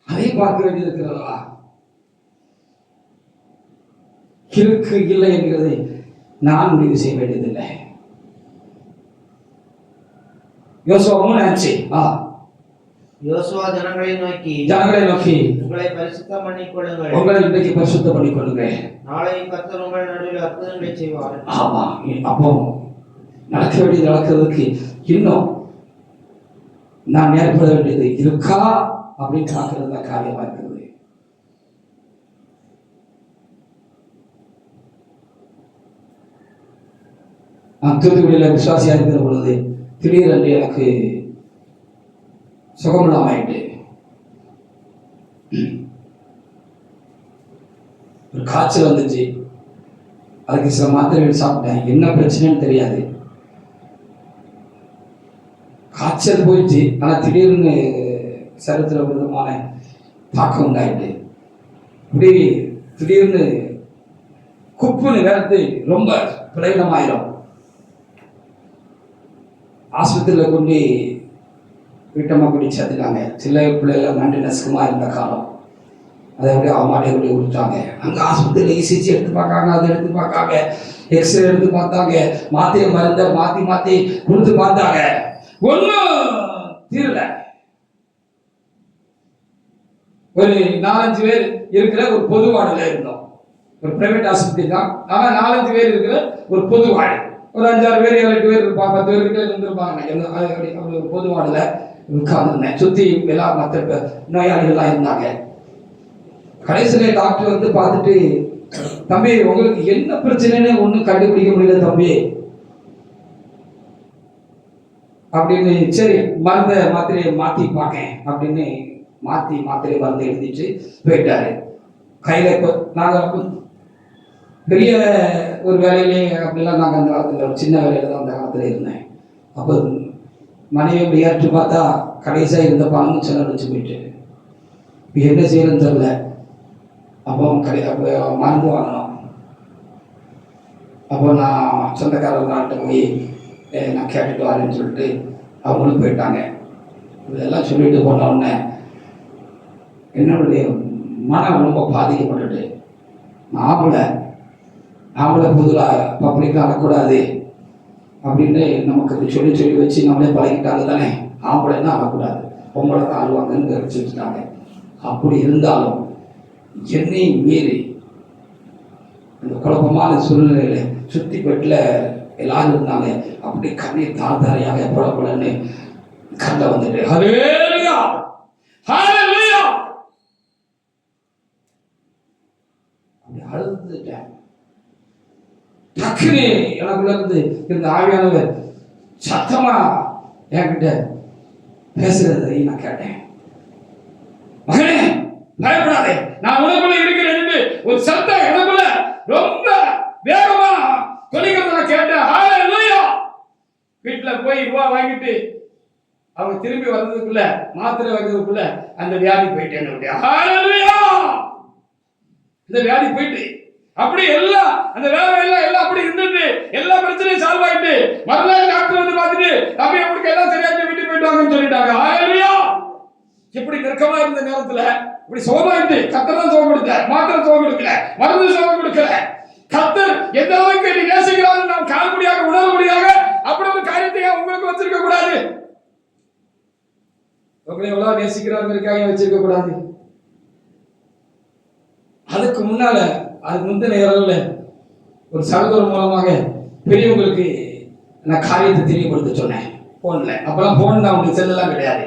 அதை பார்க்க வேண்டியது இருக்கிறதா? இருக்கு இல்லை என்கிறதை நான் முடிவு செய்ய வேண்டியதில்லை. யோசுவா 3:5. யோசுவா ஜனங்களை நோக்கி உங்களை பரிசுத்தம் பண்ணிக்கொள்ளுங்கள், உங்களை இன்றைக்கு பரிசுத்தம் பண்ணிக்கொள்ளுங்கள், நாளை கர்த்தர் உங்கள் நடுவில் அற்புதங்களை செய்வார். ஆமா, அப்போ நடக்க வேண்டியது நடக்கிறதுக்கு இன்னும் நான் ஏற்பட வேண்டியது இருக்கா அப்படின்னு பார்க்கறது தான் காரியமா இருக்கிறது. நான் தூத்துக்குடியில விசுவாசியா இருக்கிற பொழுது திடீரென்று எனக்கு சுகமில்லாம ஆயிட்டு ஒரு காய்ச்சல் வந்துச்சு. அதுக்கு சில மாத்திரைகள் சாப்பிட்டேன். என்ன பிரச்சனைன்னு தெரியாது. காய்ச்சல் போயிடுச்சு. ஆனா திடீர்னு சரீரத்தில் ஒரு விதமான தாக்கம் உண்டாயிட்டு இப்படி திடீர்னு குப்புன்னு வேறது ரொம்ப பிரயோஜனமாயிரும். ஆஸ்பத்திரியில் கொண்டு வீட்டம்மா கூட்டி சேர்த்துட்டாங்க. சில பிள்ளைகள் நண்டு நசுக்கமாக இருந்த காலம். அதை அப்படியே அவமானே அப்படி விட்டாங்க. அங்கே ஆஸ்பத்திரியில் இசிஜி எடுத்து பார்க்காங்க, அதை எடுத்து பார்க்காங்க, எக்ஸ்ரே எடுத்து பார்த்தாங்க, மாத்திரை மருந்தை மாற்றி மாற்றி கொடுத்து பார்த்தாங்க, ஒன்றும் தீரல. ஒரு 4-5 பேர் இருக்கிற ஒரு பொது வார்டில் இருந்தோம். ஒரு பிரைவேட் ஆஸ்பத்திரி தான், ஆனால் 4-5 பேர் இருக்கிற ஒரு பொது வார்டு. ஒரு 5-6 பேர் 7-8 பேர் இருப்பாங்க, 10 பேர்கிட்ட இருந்திருப்பாங்க. ஒரு பொது வார்டில் உட்கார்ந்துருந்தேன். சுற்றி எல்லாம் மற்ற நோயாளிகள்லாம் இருந்தாங்க. கடைசியில் டாக்டர் வந்து பார்த்துட்டு, தம்பி உங்களுக்கு என்ன பிரச்சனைன்னு ஒன்றும் கண்டுபிடிக்க முடியல தம்பி அப்படின்னு, சரி மருந்தை மாத்திரையை மாற்றி பார்க்கேன் அப்படின்னு மாத்திரை மருந்து எழுதிட்டு போயிட்டாரு. கையில் நாங்கள் பெரிய ஒரு வேலையிலே அப்படிலாம் நாங்கள் அந்த காலத்தில் ஒரு சின்ன வேலையில் தான் அந்த காலத்தில் இருந்தேன். அப்போ மனைவி அப்படி ஏற்று பார்த்தா கடைசியாக இருந்த பணமும் செலவழிச்சு போயிட்டு என்ன செய்யணும்னு தெரியல. அப்போ மருந்து வாங்கணும். அப்போ நான் சொந்தக்காரர்கிட்ட போய் நான் கேட்டுட்டு வரேன்னு சொல்லிட்டு அவங்களும் போயிட்டாங்க. இதெல்லாம் சொல்லிட்டு போன உடனே என்னுடைய மனம் ரொம்ப பாதிக்கப்பட்டுட்டு, ஆம்பளை புதுலாக பப்ளிக்காக அழக்கூடாது அப்படின்னு நமக்கு சொல்லி வச்சு நம்மளே பழகிட்டாங்க தானே. ஆம்பளைன்னா அழக்கூடாது, பொம்பளை தான் அழுவாங்கன்னு வச்சுட்டாங்க. அப்படி இருந்தாலும் என்னை மீறி அந்த குழப்பமான சூழ்நிலையில் சுற்றி பெட்டில் எல்லாரும் இருந்தாங்க. அப்படி கண்ணீர் தாழ்தாரையாக புறப்படன்னு கண்ட வந்துட்டு ஹல்லேலூயா ஹல்லேலூயா அப்படி அழுதுட்டேன். டக்குனு எனக்குள்ள இருந்து இந்த ஆவியானவர் சத்தமா என்கிட்ட பேசுறதை நான் கேட்டேன். மகனே பயப்படாதே, நான் உனக்குள்ள இருக்கிறேன் என்று ஒரு சத்தம் எனக்குள்ள ரொம்ப வேகமா சொல்லிக்கிறத நான் கேட்டேன். ஹல்லேலூயா. வீட்டுல போய் ரூபா வாங்கிட்டு அவங்க திரும்பி வந்ததுக்குள்ள மாத்திரை வாங்குறதுக்குள்ள அந்த வியாதி போயிட்டேன். ஹல்லேலூயா. இந்த வியாதி போயிட்டு அப்படி எல்லாம் அந்த வேலை எல்லாம் அப்படி இருந்துட்டு எல்லா பிரச்சனையும் சால்வ் ஆயிட்டு மறுநாள் டாக்டர் வந்து பார்த்துட்டு தம்பி உங்களுக்கு எல்லாம் சரியாச்சு வீட்டு போயிட்டு வாங்கன்னு சொல்லிட்டாங்க. ஹல்லேலூயா. இப்படி நெருக்கமா இருந்த நேரத்துல இப்படி சோகமாயிட்டு கர்த்தர் தான் சோகம் கொடுத்தார். மாத்திரை சோகம் கொடுக்கல, மருந்து சோகம் கொடுக்கல. கர்த்தர் எந்த அளவுக்கு நீ நேசிக்கிறான்னு நாம் காணக்கூடியாக உணர்வுடியாக அப்படி ஒரு காரியத்தை உங்களுக்கு வச்சிருக்க கூடாது. உங்களை எவ்வளவு நேசிக்கிறாங்க வச்சிருக்க கூடாது. அதுக்கு முன்னால அதுக்கு முந்தின இரவுல ஒரு சகோதரர் மூலமாக பெரியவங்களுக்கு நான் காரியத்தை தெரியப்படுத்த சொன்னேன் போன்ல. அப்பெல்லாம் போன் தான் உங்களுக்கு செல்லெல்லாம் கிடையாது,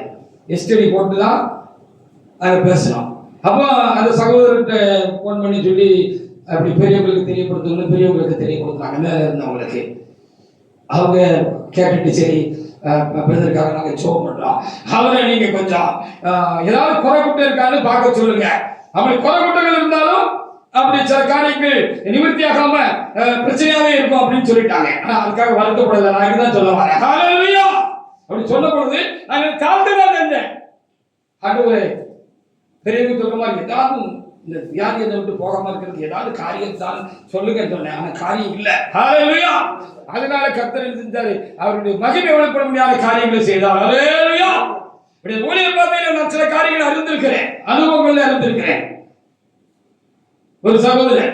எஸ்டிடி போட்டு தான் பேசணும். அப்போ அந்த சகோதரர்கிட்ட போன் பண்ணி சொல்லி அப்படி பெரியவங்களுக்கு தெரியப்படுத்தணும்னு பெரியவங்களுக்கு தெரியப்படுத்துனாங்க. மேலே இருந்தவங்களுக்கு அவங்க கேட்டுட்டு சரி பிரதருக்காக நாங்கள் ஷோ பண்ணுறோம், அவரை நீங்க கொஞ்சம் ஏதாவது குறை குட்டை இருக்கான்னு பார்க்க சொல்லுங்க. அப்படி குறை குட்டைகள் இருந்தாலும் அப்படி சில காரியங்கள் நிவர்த்தியாகாம பிரச்சனையாவே இருக்கும் அப்படின்னு சொல்லிட்டாங்க. ஆனா அதுக்காக வருத்தப்படல, நான் இதுதான் சொல்ல வரேன். ஹல்லேலூயா. அப்படி சொல்ல பொழுது நான் காலத்துதான் செஞ்சேன். ஆண்டவரே பெரியவங்க சொல்ற மாதிரி ஏதாவது இந்த வியாதியை விட்டு போகாம இருக்கிறதுக்கு ஏதாவது காரியம் தான் சொல்லுங்க சொன்னேன். ஆனா காரியம் இல்ல. ஹல்லேலூயா. அதனால கர்த்தர் என்ன செஞ்சாரு, அவருடைய மகிமை வெளிப்பட முடியாத காரியங்களை செய்தார். ஹல்லேலூயா. இப்படி ஊழியர் பார்வையில நான் சில காரியங்களை அறிந்திருக்கிறேன், அனுபவங்கள்ல அறிந்திருக்கிறேன். ஒரு சகோதரர்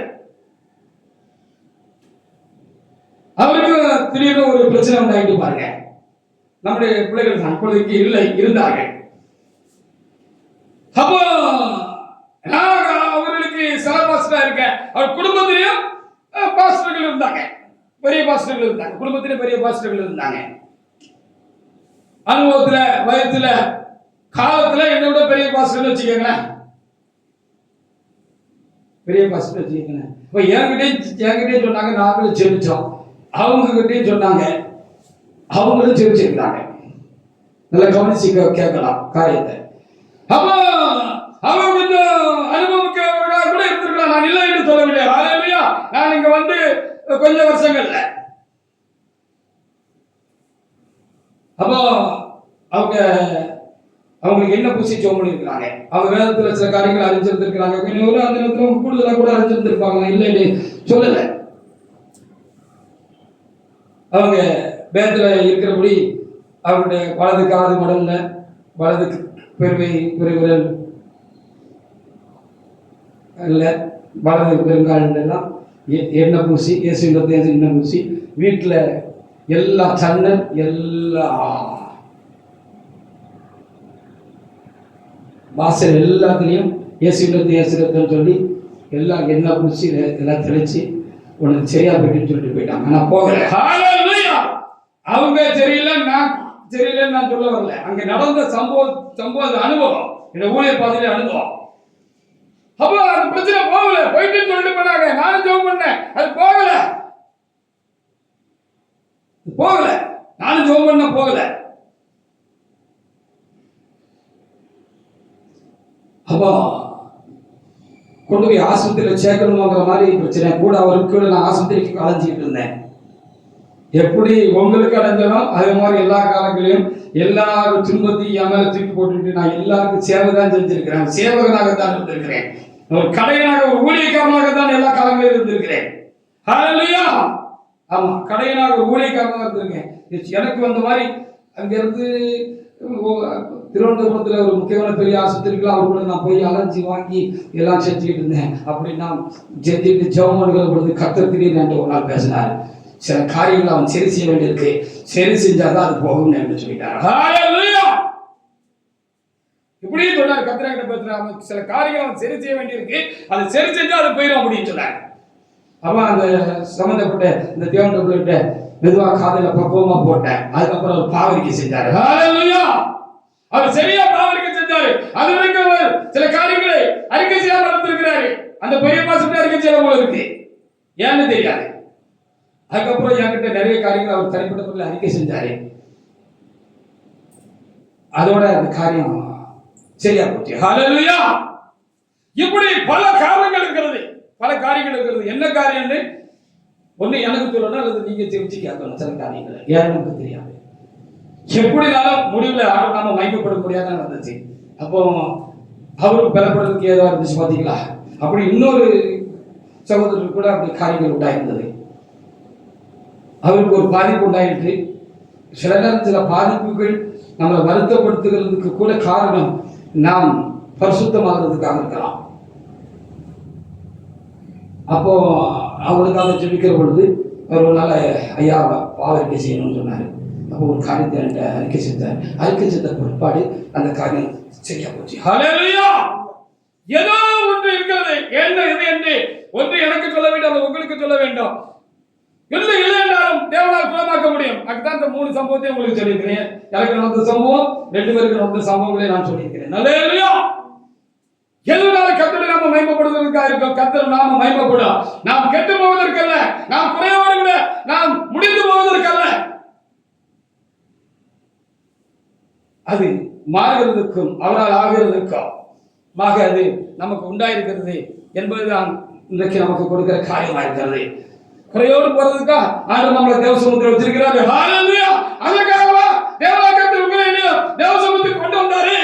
அவருக்கு திடீர்னு ஒரு பிரச்சனை உண்டாயிட்டு பாருங்க. நம்முடைய பிள்ளைகள் தான் இப்பொழுதுக்கு இல்லை இருந்தார்கள். அப்போ அவர்களுக்கு சில பாஸ்டரா இருக்க அவர் குடும்பத்திலையும் பாஸ்டர்கள் இருந்தாங்க, பெரிய பாஸ்டர்கள் இருந்தாங்க, குடும்பத்திலே பெரிய பாஸ்டர்கள் இருந்தாங்க. அனுபவத்துல வயசுல காலத்துல என்னை விட பெரிய பாஸ்டர்கள் வச்சுக்கோங்களேன், பெரிய பாஸ்டர் வச்சுக்கோங்களேன். இப்போ என்கிட்டே சொன்னாங்க, நாங்களும் ஜெபிச்சோம். அவங்க கிட்டே சொன்னாங்க, அவங்களும் ஜெபிச்சிருக்காங்க. நல்லா கவனிச்சு கேட்கலாம் காரியத்தை. அப்போ அவங்க கொஞ்சம் அனுபவிக்கிறவர்களாக கூட இருந்திருக்கலாம், நான் இல்லை என்று சொல்லவில்லை. ஹல்லேலூயா. நான் இங்க வந்து கொஞ்சம் வருஷங்கள்ல அப்போ அவங்களுக்கு என்ன பொசிஷன் பண்ணிருக்காங்க, அவங்க வேதத்துல சில காரியங்கள் அறிஞ்சிருந்திருக்கிறாங்க. அந்த நேரத்துல கூடுதலா கூட அறிஞ்சிருந்திருப்பாங்க, இல்லை சொல்லல. அவங்க வேதத்துல இருக்கிறபடி அவருடைய வலது காது மடல்ல வலது பெருவிரல் இல்லை வலது பெருங்காலெல்லாம் எண்ணெய் பூசி இயேசுவின் எண்ணெய் பூசி வீட்டில் எல்லா சன்னல் எல்லா வாசல் எல்லாத்துலேயும் இயேசுவின் சொல்லி எல்லாம் எண்ணெய் பூசி எல்லாம் தெளிச்சு உனக்கு சரியா போயிட்டுன்னு சொல்லிட்டு போயிட்டாங்க. நான் போகல. அவங்க சரியில்லை, நான் சரியில்லைன்னு நான் சொல்ல வரல. அங்க நடந்த சம்பவம் அனுபவம், என்னோட ஊழியர் பாதையில அனுபவம். அப்போ அந்த பிரச்சனை போகல, போயிட்டு சொல்லிட்டு போனாங்க. நானும் ஜெபம் பண்ணேன், அது போகல. நானும் ஜெபம் பண்ண போகல. அப்போ கொண்டு போய் ஆஸ்பத்திரியில் சேர்க்கணுங்கிற மாதிரி பிரச்சனை கூட அவருக்கு நான் ஆஸ்பத்திரிக்கு அலைஞ்சிக்கிட்டு இருந்தேன். எப்படி உங்களுக்கு அடைஞ்சனோ அதே மாதிரி எல்லா காலங்களையும் எல்லாரும் துன்பத்தையும் என் மேல தூக்கி போட்டுட்டு நான் எல்லாருக்கும் சேவை தான் செஞ்சிருக்கிறேன். சேவகனாகத்தான் இருந்திருக்கிறேன். ஒரு கடையனாக, ஒரு ஊழியக்காரனாகத்தான் எல்லா காலங்களிலும் இருந்திருக்கிறேன். ஹல்லேலூயா. ஆமா, கடையனாக ஒரு ஊழியக்காரனாக இருந்திருக்கேன். எனக்கு வந்த மாதிரி அங்கிருந்து திருவனந்தபுரத்துல ஒரு முக்கியமான பெரிய ஆஸ்பத்திரிகள் அவர் கூட நான் போய் அலைஞ்சி வாங்கி எல்லாம் செஞ்சுக்கிட்டு இருந்தேன். அப்படி நான் செஞ்சுட்டு ஜெபமனுகிற பொழுது கர்த்தர் திடீர்னு ஒரு நாள் பேசினார். சில காரியங்களை அவன் சரி செய்ய வேண்டியிருக்கு, சரி செஞ்சாதான் அது போகும் என்று சொல்லிட்டார். இப்படியே சொன்னார். கர்த்தர்கிட்ட பேசுறாங்க, சில காரியங்கள் அவன் சரி செய்ய வேண்டியிருக்கு, அதை சரி செஞ்சா அது போயிடும் அப்படின்னு சொன்னார். அவன் அந்த சம்பந்தப்பட்ட இந்த தேவன்கிட்ட மெதுவா காதல பக்குவமா போட்டேன். அதுக்கப்புறம் அவர் பாவரிக்கை செஞ்சாரு. அவர் சரியா பாவரிக்கை செஞ்சாரு. அது வரைக்கும் அவர் சில காரியங்களை அறிக்கை செய்யாம இருந்திருக்கிறாரு. அந்த பெரிய பாசத்தை அறிக்கை செய்ய போல இருக்கு, ஏன்னு தெரியாது. அதுக்கப்புறம் என்கிட்ட நிறைய காரியங்கள் அவர் தனிப்பட்ட முறையில் அறிக்கை செஞ்சாரு. அதோட அந்த காரியம் சரியா போச்சு. ஹல்லேலூயா. இப்படி பல காரணங்கள் இருக்கிறது, பல காரியங்கள் இருக்கிறது. என்ன காரியம்னு ஒண்ணு எனக்கு சொல்லணும், அல்லது நீங்க தெரிஞ்சு கேட்கணும். சில காரியங்களை எனக்கு தெரியாது. எப்படினாலும் முடிவுல யாரும் நாம மயக்கப்பட முடியாதான் வந்துச்சு. அப்போ அவருக்கு பெறப்படுறதுக்கு ஏதோ இருந்துச்சு பாத்தீங்களா. அப்படி இன்னொரு சகோதரருக்கு கூட அப்படி காரியங்கள் உண்டாயிருந்தது. அவருக்கு ஒரு பாதிப்பு உண்டாயிற்று. சில நேரம் சில பாதிப்புகள் நம்மளை வருத்தப்படுத்துகிறதுக்கு கூட காரணம் நாம் பரிசுத்தமாகிறதுக்காக இருக்கலாம். அப்போ அவங்களுக்காக ஜெபிக்கிற பொழுது அவர் ஒரு நாள் ஐயா பாவரிக்கை செய்யணும்னு சொன்னார். அப்போ ஒரு காரியத்தை என்கிட்ட அறிக்கை செஞ்சார். அறிக்கை செஞ்ச பிற்பாடு அந்த காரியம் சரியா போச்சு. ஹல்லேலூயா. ஏதோ ஒன்று இருக்கிறது. என்ன இது என்று ஒன்று எனக்கு சொல்ல வேண்டும், அது உங்களுக்கு சொல்ல வேண்டும். இல்லை என்றாலும் தேவனால் குணமாக்க முடியும். அதுதான் இந்த 3 சம்பவத்தை உங்களுக்கு சொல்லியிருக்கிறேன். எனக்கு நடந்த சம்பவம், 2 பேருக்கு நடந்த சம்பவங்களை நான் சொல்லியிருக்கிறேன். ஹல்லேலூயா. எதனால கர்த்தரை நாம மகிமைப்படுவதற்காக இருக்கோம். கர்த்தர் நாம மகிமைப்படும். நாம் கெட்டு போவதற்கல்ல, நாம் குறையோடு கூட நாம் முடிந்து போவதற்கல்ல, அது மாறுகிறதுக்கும் அவரால் ஆகிறதுக்கும் அது நமக்கு உண்டாயிருக்கிறது என்பதுதான் இன்றைக்கு நமக்கு கொடுக்கிற காரியமா இருக்கிறது. குறையோடு போறதுக்கா ஆண்டவர் நம்மளை தேவசமுத்திரம் வச்சிருக்கிறாரு. ஹல்லேலூயா. அதற்காகவா தேவலோகத்தில் உங்களை தேவசமுத்திரம் கொண்டு வந்தாரு.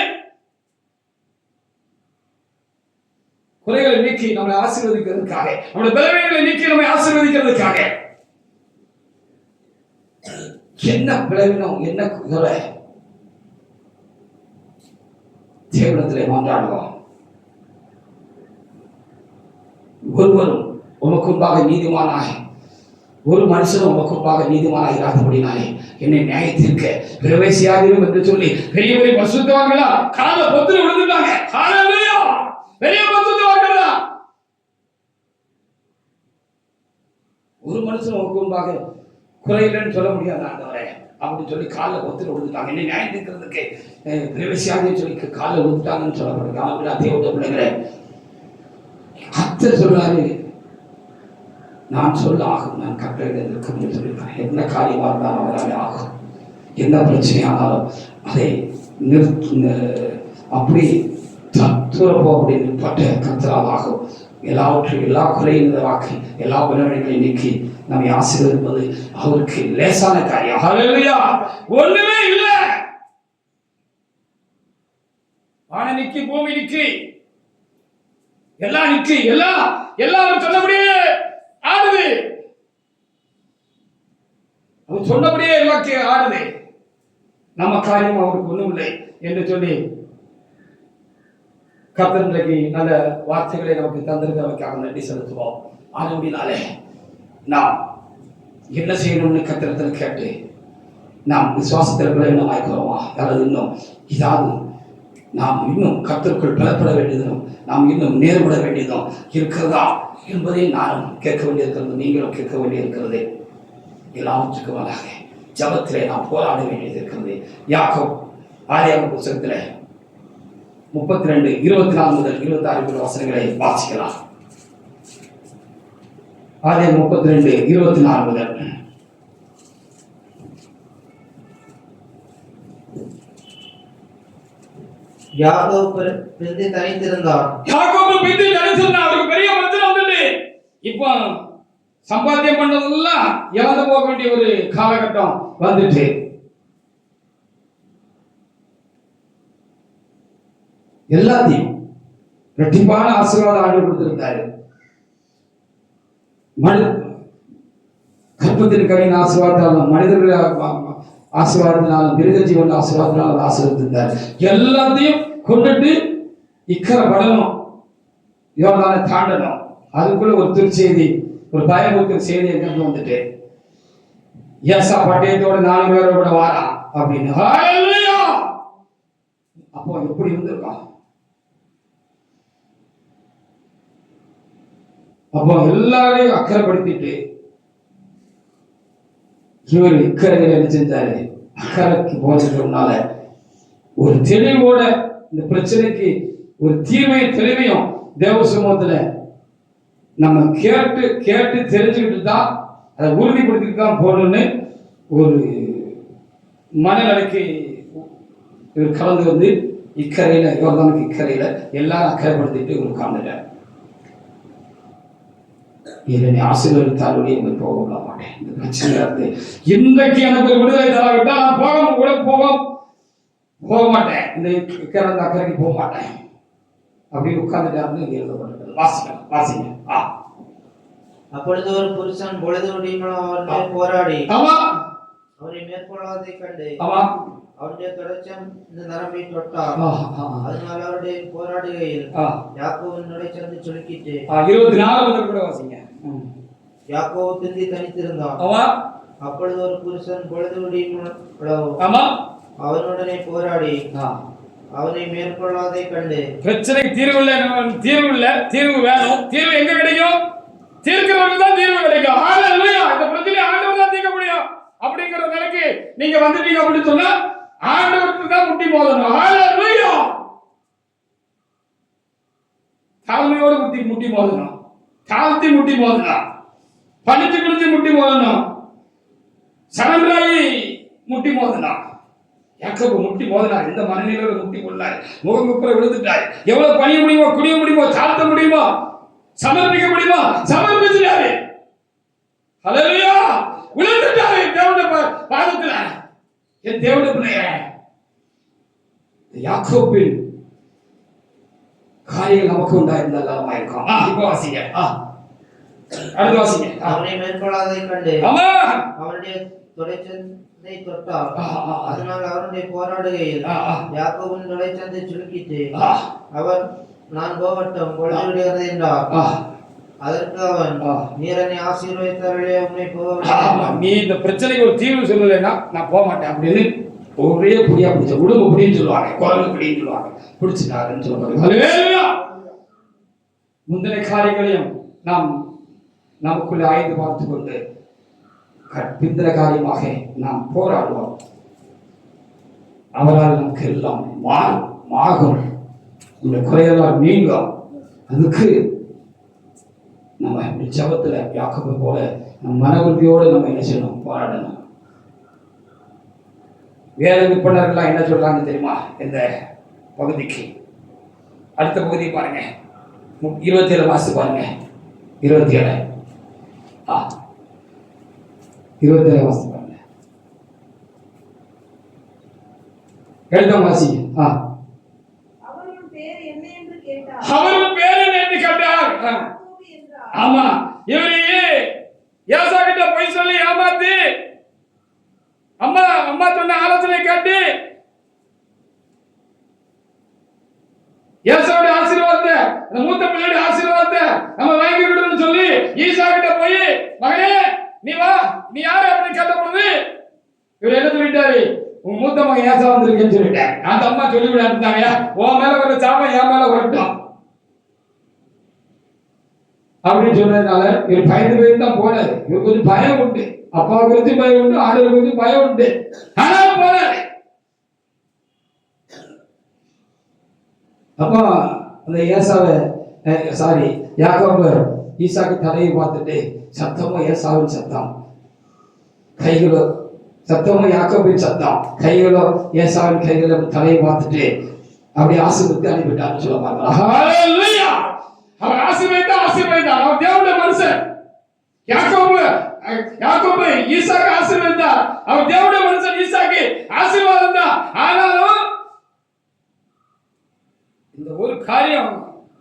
குறைகளை நீக்கி நம்மை ஆசீர்வதிக்கிறதுக்காக, நம்முடைய பலவீனங்களை நீக்கி நம்மை ஆசீர்வதிக்கிறதுக்காக. என்ன பலவீனம், என்ன குறை, தேவனிடத்திலே மன்றாடுவோம். ஒருவரும் உமக்கு முன்பாக நீதிமானாய், ஒரு மனுஷனும் உமக்கு முன்பாக நீதிமானாய் இராதபடினாலே என்னை நியாயத்திற்கு பிரவேசியாதிரும் என்று சொல்லி பெரிய பெரிய பரிசுத்தவான்களா கால பொத்துல விழுந்துட்டாங்க. ஹல்லேலூயா. பெரிய பரிசுத்தவான்களா. ஒரு மனுஷனும் உமக்கு முன்பாக குறையில்லைன்னு சொல்ல முடியாது ஆண்டவரே அப்படின்னு சொல்லி காலில் ஒத்துல விழுந்துட்டாங்க. என்னை நியாயம் தீர்க்கிறதுக்கு பிரவேசியாதின்னு சொல்லி காலில் விழுந்துட்டாங்கன்னு சொல்லப்படுது. அவங்களா தேவட பிள்ளைங்களே, கர்த்தர் சொல்றாரு, நான் சொல்ல ஆகும், நான் கட்டளை இருக்கும் என்று சொல்லியிருக்கிறேன். என்ன காரியமாக இருந்தாலும் அவரால் ஆகும். என்ன பிரச்சனையானாலும் அதை அப்படி தூரப்போ அப்படின்னு பட்ட கர்த்தரால் ஆகும். எல்லாவற்றையும் எல்லா குறைந்த வாக்கி எல்லா பலவீனங்களையும் நீக்கி நம்மை ஆசீர்வதிப்பது அவருக்கு லேசான காரியம். ஹல்லேலூயா. ஒண்ணுமே இல்லை. வான நிக்கி, பூமி நிக்கி, எல்லாம் நிக்கி, எல்லாரும் சொன்னபடியே ஆடுது. அவர் சொன்னபடியே எல்லாத்தையும் ஆடுது. நம்ம காரியம் அவருக்கு ஒண்ணும் இல்லை என்று சொல்லி கர்த்தர் இன்றைக்கு நல்ல வார்த்தைகளை நமக்கு தந்திருக்கிறதுக்காக நன்றி செலுத்துவோம். ஆனபடினாலே நாம் என்ன செய்யணும்னு கர்த்தரிடத்தில் கேட்டு நாம் விசுவாசத்தில் விளைவினமாய்க்கிறோமா அல்லது இன்னும் இதாவது நாம் இன்னும் கர்த்தருக்குள் பலப்பட வேண்டியதும் நாம் இன்னும் நேர்பட வேண்டியதும் இருக்கிறதா என்பதை நானும் கேட்க வேண்டியிருக்கிறது, நீங்களும் கேட்க வேண்டியிருக்கிறது. எல்லாவற்றுக்கும் மேலாக ஜபத்திலே நாம் போராட வேண்டியது இருக்கிறது. யாக்கோபு ஆதியாகம புத்தகத்திலே 32:24 முதல் 26 வசனங்களை வாசிக்கலாம். ஆதியாகமம் 32:24 முதல். யாக்கோபு பிரிந்து தனித்திருந்தார். அவருக்கு பெரிய பிரச்சனை வந்துட்டு இப்போ சம்பாத்தியம் பண்ணதெல்லாம் இழந்து போக வேண்டிய ஒரு காலகட்டம் வந்துட்டு எல்லாத்தையும் இரட்டிப்பான ஆசீர்வாதம் ஆண்டு கொடுத்திருந்தாரு. கற்பத்தின் கவியின் ஆசீர்வாதத்தாலும் மனிதர்கள் ஆசீர்வாதத்தினாலும் மிருக ஜீவன் ஆசீர்வாதத்தினாலும் ஆசீர்வதித்தார். எல்லாத்தையும் கொண்டுட்டு இக்கரை படணும், யோர்தானை தாண்டணும். அதுக்குள்ள ஒரு திருச்செய்தி, ஒரு பயமுறுத்துற செய்தி எங்க வந்துட்டு ஏசா பட்டயத்தோட 4 பேரோட கூட வாரா அப்படின்னு. அப்போ எப்படி இருந்திருக்கான்? அப்போ எல்லாரையும் அக்கறைப்படுத்திட்டு இவர் இக்கரையில் என்ன செஞ்சாரு? அக்கறைக்கு போனதுனால ஒரு தெளிவோட இந்த பிரச்சனைக்கு ஒரு தெளிவையும் தேவ சமூகத்துல நம்ம கேட்டு தெரிஞ்சுக்கிட்டு தான் அதை உறுதிப்படுத்திட்டு தான் போகணும்னு ஒரு மனநிலைக்கு இவர் கலந்து வந்து இக்கரையில யோர்தானுக்கு இக்கரையில எல்லாரும் அக்கறைப்படுத்திட்டு இவர் உட்கார்ந்துட்டார். இதனை ஆசீர்வதித்தாலுடைய இவர் போக விட மாட்டேன். இந்த பிரச்சனை இருந்து இன்றைக்கு எனக்கு ஒரு விடுதலை தராவிட்டா நான் போக மாட்டேன். இந்த இக்கரை அக்கறைக்கு போக மாட்டேன் அப்படின்னு உட்கார்ந்துட்டாருன்னு எழுதப்பட்டது. வாசிங்க. அப்பொழுது ஒரு புருஷன் பொழுது அவருடைய போராடி அவரை மேற்கொள்ளாதை கண்டு அவருடைய தொடர்ச்சம் இந்த நரம்பை தொட்டார். அதனால அவருடைய போராடுகையில் யாக்கோவின் நடைச்சந்து சுருக்கிட்டு 24 கூட வாசிங்க. யாக்கோவு பிந்தி தனித்திருந்தான். அப்பொழுது ஒரு புருஷன் பொழுது அவனுடனே போராடி அவனை மேற்கொள்ளாதை கண்டு பிரச்சனைக்கு தீர்வு வேணும். தீர்வு எங்க கிடைக்கும்? தீர்க்கிறவர்கள் தான் தீர்வு கிடைக்கும். ஹalleluya. இந்த பிரச்சனை ஆண்டவர் தான் தீர்க்க முடியும் அப்படிங்கிற நிலைக்கு நீங்க வந்துட்டீங்க அப்படின்னு சொன்னா ஆண்டவருக்கு தான் முட்டி மோதணும். ஹalleluya. தாழ்மையோடு முட்டி மோதணும், தாழ்த்தி முட்டி மோதணும், பணிச்சு குளிச்சு முட்டி மோதணும், சனங்களாயி முட்டி மோதணும். யாக்கோபு முட்டி மோதினார். இந்த மனநிலையில முட்டி கொண்டார். முகங்குப்புற விழுந்துட்டார். எவ்வளவு பணிய முடியுமோ, குடிய முடியுமோ, சாத்த முடியுமோ, சமர்ப்பிக்க முடியுமோ சமர்ப்பிச்சாரு. ஹalleluya. விழுந்துட்டாரு தேவனுடைய பாதத்துல. என் தேவனுடைய பிள்ளையே, யாக்கோபின் காரியங்கள் நமக்கு உண்டாயிருந்தால் நலமா இருக்கும். இப்ப வாசிங்க. அடுத்து வாசிங்க. அவனை மேற்கொள்ளாதை கண்டு அவருடைய தொடைச்சந்தை தொட்டார். அதனால் அவருடைய போராடுகையில் யாக்கோபின் தொடைச்சந்தை சுருக்கிட்டு அவர் நான் போகட்டும் பொழுதுடையது என்றார். அதற்கு அவன் நீர் என்னை ஆசீர்வதித்தார்களே உன்னை போக நீ இந்த பிரச்சனைக்கு ஒரு தீர்வு சொல்லலைன்னா நான் போக மாட்டேன் அப்படின்னு ஒரே புடியா பிடிச்ச உடம்பு பிடின்னு சொல்லுவாங்க, குரங்கு பிடின்னு சொல்லுவாங்க, பிடிச்சிட்டாருன்னு சொல்லுவாங்க. முந்தின காரியங்களையும் நாம் நமக்குள்ளே ஆய்ந்து பார்த்து கொண்டு பிந்திர காரியமாக நாம் போராடுவோம். அவரால் நமக்கு எல்லாம் மாறும், இந்த குறையெல்லாம் நீங்கும். அதுக்கு நம்ம ஜபத்துல யாக்கோபு போல மன உறுதியோடு நம்ம என்ன செய்யணும்? போராடணும். வேத விற்பனர்கள்லாம் என்ன சொல்றாங்க தெரியுமா? இந்த பகுதிக்கு அடுத்த பகுதி பாருங்க, 27 வாசி பாருங்க. 27 வாசி பாருங்க. எழுதாம் வாசி. அவரின் பேர் என்ன என்று கேட்டார். ஆமா, இவரு ஏசா கிட்ட போய் சொல்லி ஏமாத்தி அம்மா சொன்ன ஆலோசனை கேட்டு ஏசாவுடைய அந்த மூத்த பிள்ளையோட ஆசீர்வாதத்தை நம்ம வாங்கிக்கிட்டோம்னு சொல்லி ஈசா கிட்ட போய், மகனே நீ வா, நீ யாரு அப்படின்னு கேட்ட பொழுது இவர் என்ன சொல்லிட்டாரு, உன் மூத்த மகன் ஏசா வந்திருக்கேன்னு சொல்லிட்டாரு. அந்த அம்மா சொல்லிவிட இருந்தாங்க, உன் மேல வர சாபம் என் மேல வரட்டும் அப்படின்னு சொன்னதுனால இவர் பயந்து போய் தான் போனாரு. இவர் கொஞ்சம் பயம் உண்டு, அப்பா குறித்து பயம் உண்டு, ஆண்டவர் குறித்து பயம் உண்டு, ஆனா போனாரு. அப்போ அந்த ஏசாவை யாக்கோபு ஈசாக்கு தலையை பார்த்துட்டு சத்தமும் ஏசாவின் சத்தம், கைகளோ சத்தமும் யாக்கோபின் சத்தம், கைகளோ ஏசாவின் கைகளோ தலையை பார்த்துட்டு அப்படி ஆசீர்வதித்து அனுப்பிட்டான்னு சொல்ல பாருங்க. அவர் ஆசீர்வதித்தார். அவர் தேவனுடைய மனுஷன். யாக்கோபு ஈசாக்கு ஆசீர்வதித்தார். அவர் தேவனுடைய மனுஷன். ஈசாக்கு ஆசீர்வாதம் தான். ஆனாலும் இந்த ஒரு காரியம்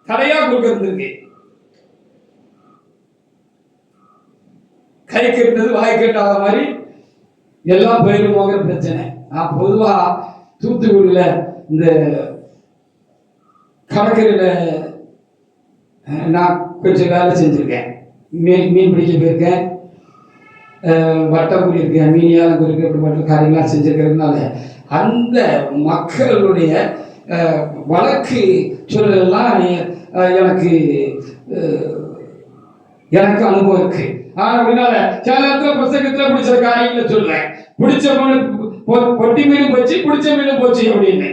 தடையா கொடுக்கிறது. கை கெட்டது வாய் கெட்டாத மாதிரி எல்லாம் போயிருமோங்கிற பிரச்சனை. நான் பொதுவா தூத்துக்குடியில இந்த கடற்கரையில நான் கொஞ்சம் வேலை செஞ்சிருக்கேன். மீன் பிடிக்க போயிருக்கேன், வட்டம் கூடியிருக்கேன், மீனியாலம் குறிக்க இப்படிப்பட்ட காரியங்களாம் செஞ்சிருக்கிறதுனால அந்த மக்களுடைய வழக்கு சூழலெல்லாம் எனக்கு அனுபவம் இருக்கு. ஆனா அப்படின்னால சில நேரத்துல பிரசங்கத்துல பிடிச்ச காரியங்களை சொல்றேன். பிடிச்ச மீன் பொட்டி மீனும் போச்சு, பிடிச்ச மீனும் போச்சு அப்படின்னு.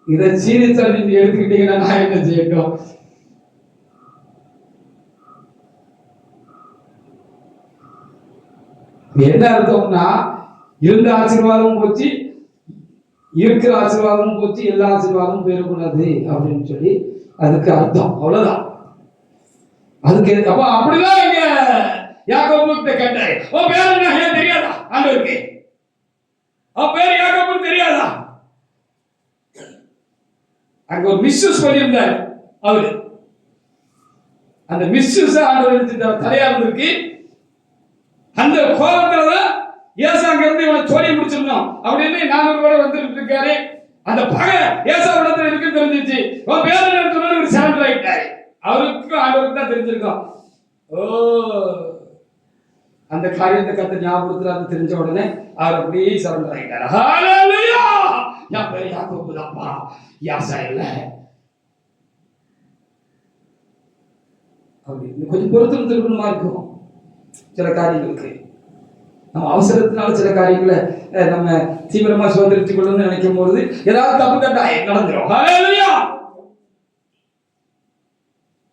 இதை சீரியஸா நீங்க எடுத்துக்கிட்டீங்கன்னா நான் என்ன செய்யட்டும்? என்ன அர்த்தம்னா, இருந்த ஆசீர்வாதமும் போச்சு, இருக்கிற ஆசீர்வாதமும் போச்சு, எல்லா ஆசீர்வாதமும் போயிடக்கூடாது அப்படின்னு சொல்லி அதுக்கு அர்த்தம். அவ்வளவுதான். அதுக்கு அப்ப அப்படிதான் இங்க யாக்கோபு கேட்டாரு, உன் பேர் என்ன ஏன் தெரியாதா ஆண்டவருக்கு? அவன் பேர் யாக்கோபு தெரியாதா? அங்க ஒரு மிஸ்யூஸ் பண்ணியிருந்தார் அவரு. அந்த மிஸ்யூஸ் ஆண்டவர் தலையா இருந்திருக்கு. அந்த கோபத்துலதான் ஏசாங்க இருந்து இவனை சோழி முடிச்சிடணும் அப்படின்னு 400 பேர் வந்துட்டு இருக்காரு. அந்த பகை ஏசா இடத்துல இருக்குன்னு தெரிஞ்சிச்சு. உன் பேர் என்ன சரண்டர் ஆயிட்டாரு. அவருக்கு ஆண்டவருக்கு தான் தெரிஞ்சிருக்கோம். ஓ, அந்த காரியத்தை கத்த ஞாபகப்படுத்துறாரு. தெரிஞ்ச உடனே அவர் அப்படியே சரண்டர் ஆயிட்டாரு. ஹalleluya! என் பேர் யாக்கோபு தான்ப்பா, யாசா இல்ல. அப்படி கொஞ்சம் பொறுத்து திருப்பணுமா இருக்கும். சில காரியங்களுக்கு நம்ம அவசரத்தினால சில காரியங்களை நம்ம தீவிரமா சுதந்திரித்துக் கொள்ளணும்னு நினைக்கும் போது ஏதாவது தப்பு கட்டாயம் நடந்துரும். ஹalleluya!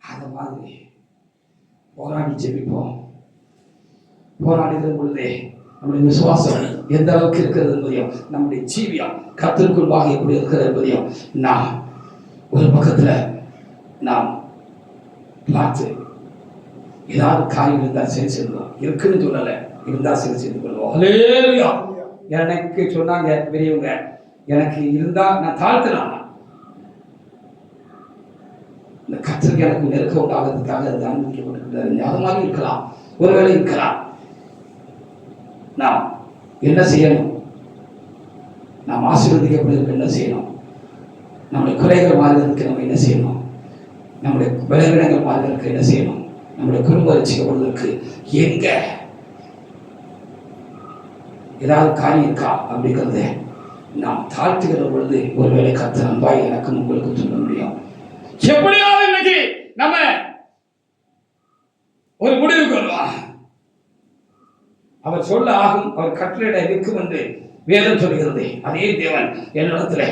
அந்த மாதிரி போராடி ஜெபிப்போம். போராடுகிற பொழுதே நம்முடைய விசுவாசம் எந்த அளவுக்கு இருக்கிறது என்பதையும், நம்முடைய ஜீவியம் கர்த்தருக்குள்ளாக எப்படி இருக்கிறது என்பதையும் நாம் ஒரு பக்கத்துல நாம் பார்த்து ஏதாவது காரியம் இருந்தால் சரி செய்வோம். இருக்குன்னு சொல்லலை, இருந்தா சரி செய்து கொள்வோம். ஹல்லேலூயா! எனக்கு சொன்னாங்க பெரியவங்க, எனக்கு இருந்தா நான் தாழ்த்தினான். இந்த கர்த்தருக்கு எனக்கு நெருக்கம் உண்டாகிறதுக்காக அது அனுமதிக்கப்பட்டிருக்கிறது. அது மாதிரி இருக்கலாம், ஒருவேளை இருக்கலாம். நாம் என்ன செய்யணும்? நாம் ஆசீர்வதிக்கப்படுவதற்கு என்ன செய்யணும்? நம்முடைய குறைகள் மாறுவதற்கு நம்ம என்ன செய்யணும்? நம்முடைய பலவீனங்கள் மாறுவதற்கு என்ன செய்யணும்? நம்முடைய குடும்ப ரட்சிக்கப்படுவதற்கு எங்க ஏதாவது காரியம் இருக்கா அப்படிங்கிறத நாம் தாழ்த்துகிற பொழுது ஒருவேளை கர்த்தர் அன்பாய் எனக்கும் உங்களுக்கு சொல்ல முடியும். எப்படியாவது இன்னைக்கு நம்ம ஒரு முடிவுக்கு வருவோம். அவர் சொல்ல ஆகும், அவர் கட்டளையிட இருக்கும் என்று வேதம் சொல்கிறது. அதே தேவன் என்னிடத்துல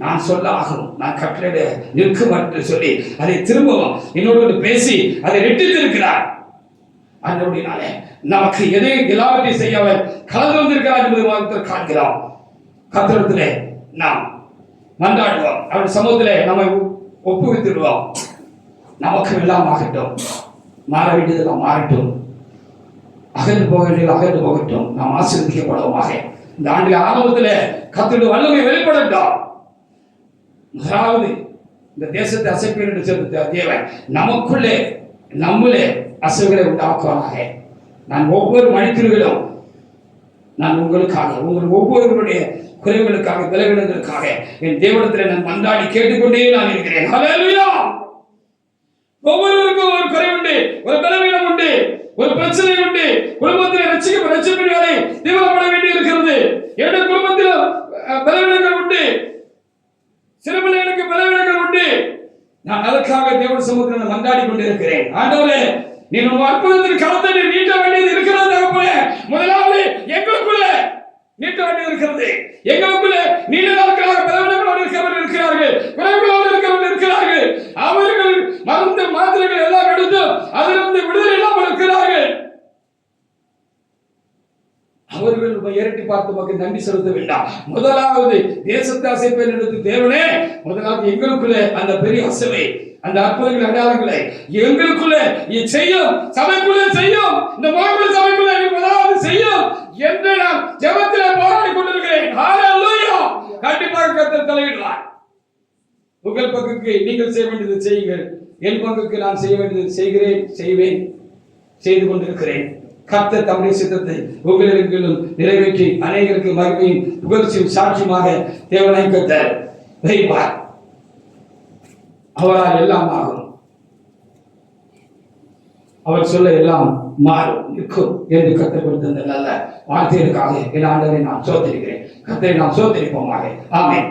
நான் சொல்ல ஆகும், நான் கட்டளையிட நிற்கும் என்று சொல்லி அதை திரும்பவும் என்னோடு பேசி அதை ரெட்டித்திருக்கிறார். அதனுடைய நமக்கு எதை எல்லாவற்றையும் செய்ய அவர் கலந்து வந்திருக்கிறார் என்பதை காண்கிறோம். கர்த்தரிடத்திலே நாம் மன்றாடுவோம், அவருடைய சமூகத்திலே நம்மை ஒப்புவித்துடுவோம். நமக்கு எல்லாம் ஆகட்டும், மாற வேண்டியதெல்லாம் மாறட்டும், அகன்று போக வேண்டியது அகன்று போகட்டும். நாம் ஆசீர்வதிக்கப்படுவோமாக. இந்த ஆண்டில் ஆரம்பத்தில் கர்த்தருடைய வல்லமை வெளிப்படட்டும். முதலாவது இந்த தேசத்தை அசைப்பேன் என்று சொல்ல தேவன் நமக்குள்ளே நம்மளே அசைவுகளை உண்டாக்குவானாக. நான் ஒவ்வொரு மணித்துளிகளும் நான் உங்களுக்காக, உங்கள் ஒவ்வொருவருடைய குறைவுகளுக்காக பலவீனங்களுக்காக என் தேவனிடத்தில் நான் மன்றாடி கேட்டுக்கொண்டே நான் இருக்கிறேன். ஹல்லேலூயா. ஒவ்வொருவருக்கும் ஒரு குறை உண்டு, ஒரு பலவீனம் உண்டு, ஒரு பிரச்சனை உண்டு. குடும்பத்தில் ரட்சிப்பினாலே தீவிரப்பட வேண்டி இருக்கிறது. என்னுடைய குடும்பத்தில் பலவீனங்கள் உண்டு, சில பிள்ளைகளுக்கு பலவீனங்கள் உண்டு. நான் அதற்காக தேவன் சமூகத்தில் மன்றாடி கொண்டிருக்கிறேன். ஆண்டவரே, நீ உன் அற்புதத்தின் களத்தை நீட்ட வேண்டியது இருக்கிறது. தகப்பனே, முதலாவது எங்களுக்குள்ள நீட்ட வேண்டியது இருக்கிறது. எங்களுக்குள்ள நீண்ட நாட்களாக பலவீனங்களோடு இருக்கிறவர்கள் இருக்கிறார்கள், குறைகளோடு இருக்கிறவர்கள் இருக்கிறார்கள். அவர்கள் மருந்து மாத்திரைகள் எல்லாம் எடுத்து அதிலிருந்து விடுதலை இல்லாமல் இருக்கிறார்கள். அவர்கள் இரட்டி பார்த்து மக்கள் நன்றி செலுத்த வேண்டாம். முதலாவது தேசத்தை அசைப்பேன் எடுத்து தேவனே, முதலாவது எங்களுக்குள்ள அந்த பெரிய அசைவை, அந்த அற்புதங்கள் அடையாளங்களை எங்களுக்குள்ள செய்யும், சபைக்குள்ளே செய்யும், இந்த மோகன சபைக்குள்ளே முதலாவது செய்யும் என்று நான் ஜெபத்தில் போராடி கொண்டிருக்கிறேன். ஹல்லேலூயா. கண்டிப்பாக கர்த்தர் தலையிடுவார். உங்கள் பங்குக்கு நீங்கள் செய்ய வேண்டியது செய்யுங்கள், என் பங்குக்கு நான் செய்ய வேண்டியது செய்கிறேன், செய்வேன், செய்து கொண்டிருக்கிறேன். கர்த்தர் தம்முடைய சித்தத்தை உங்களிலும் நிறைவேற்றி அநேகருக்கு மகிமையும் புகழ்ச்சியும் சாட்சியமாக தேவனை கர்த்தர் வைப்பார். அவரால் எல்லாம் ஆகும், அவர் சொல்ல எல்லாம் மாறும், நிற்கும் என்று கர்த்தர் கொடுத்த நல்ல வார்த்தைகளுக்காக என் ஆண்டவரை நான் சோதரிக்கிறேன். கர்த்தரை நாம் சோதரிப்போமாக. ஆமென்.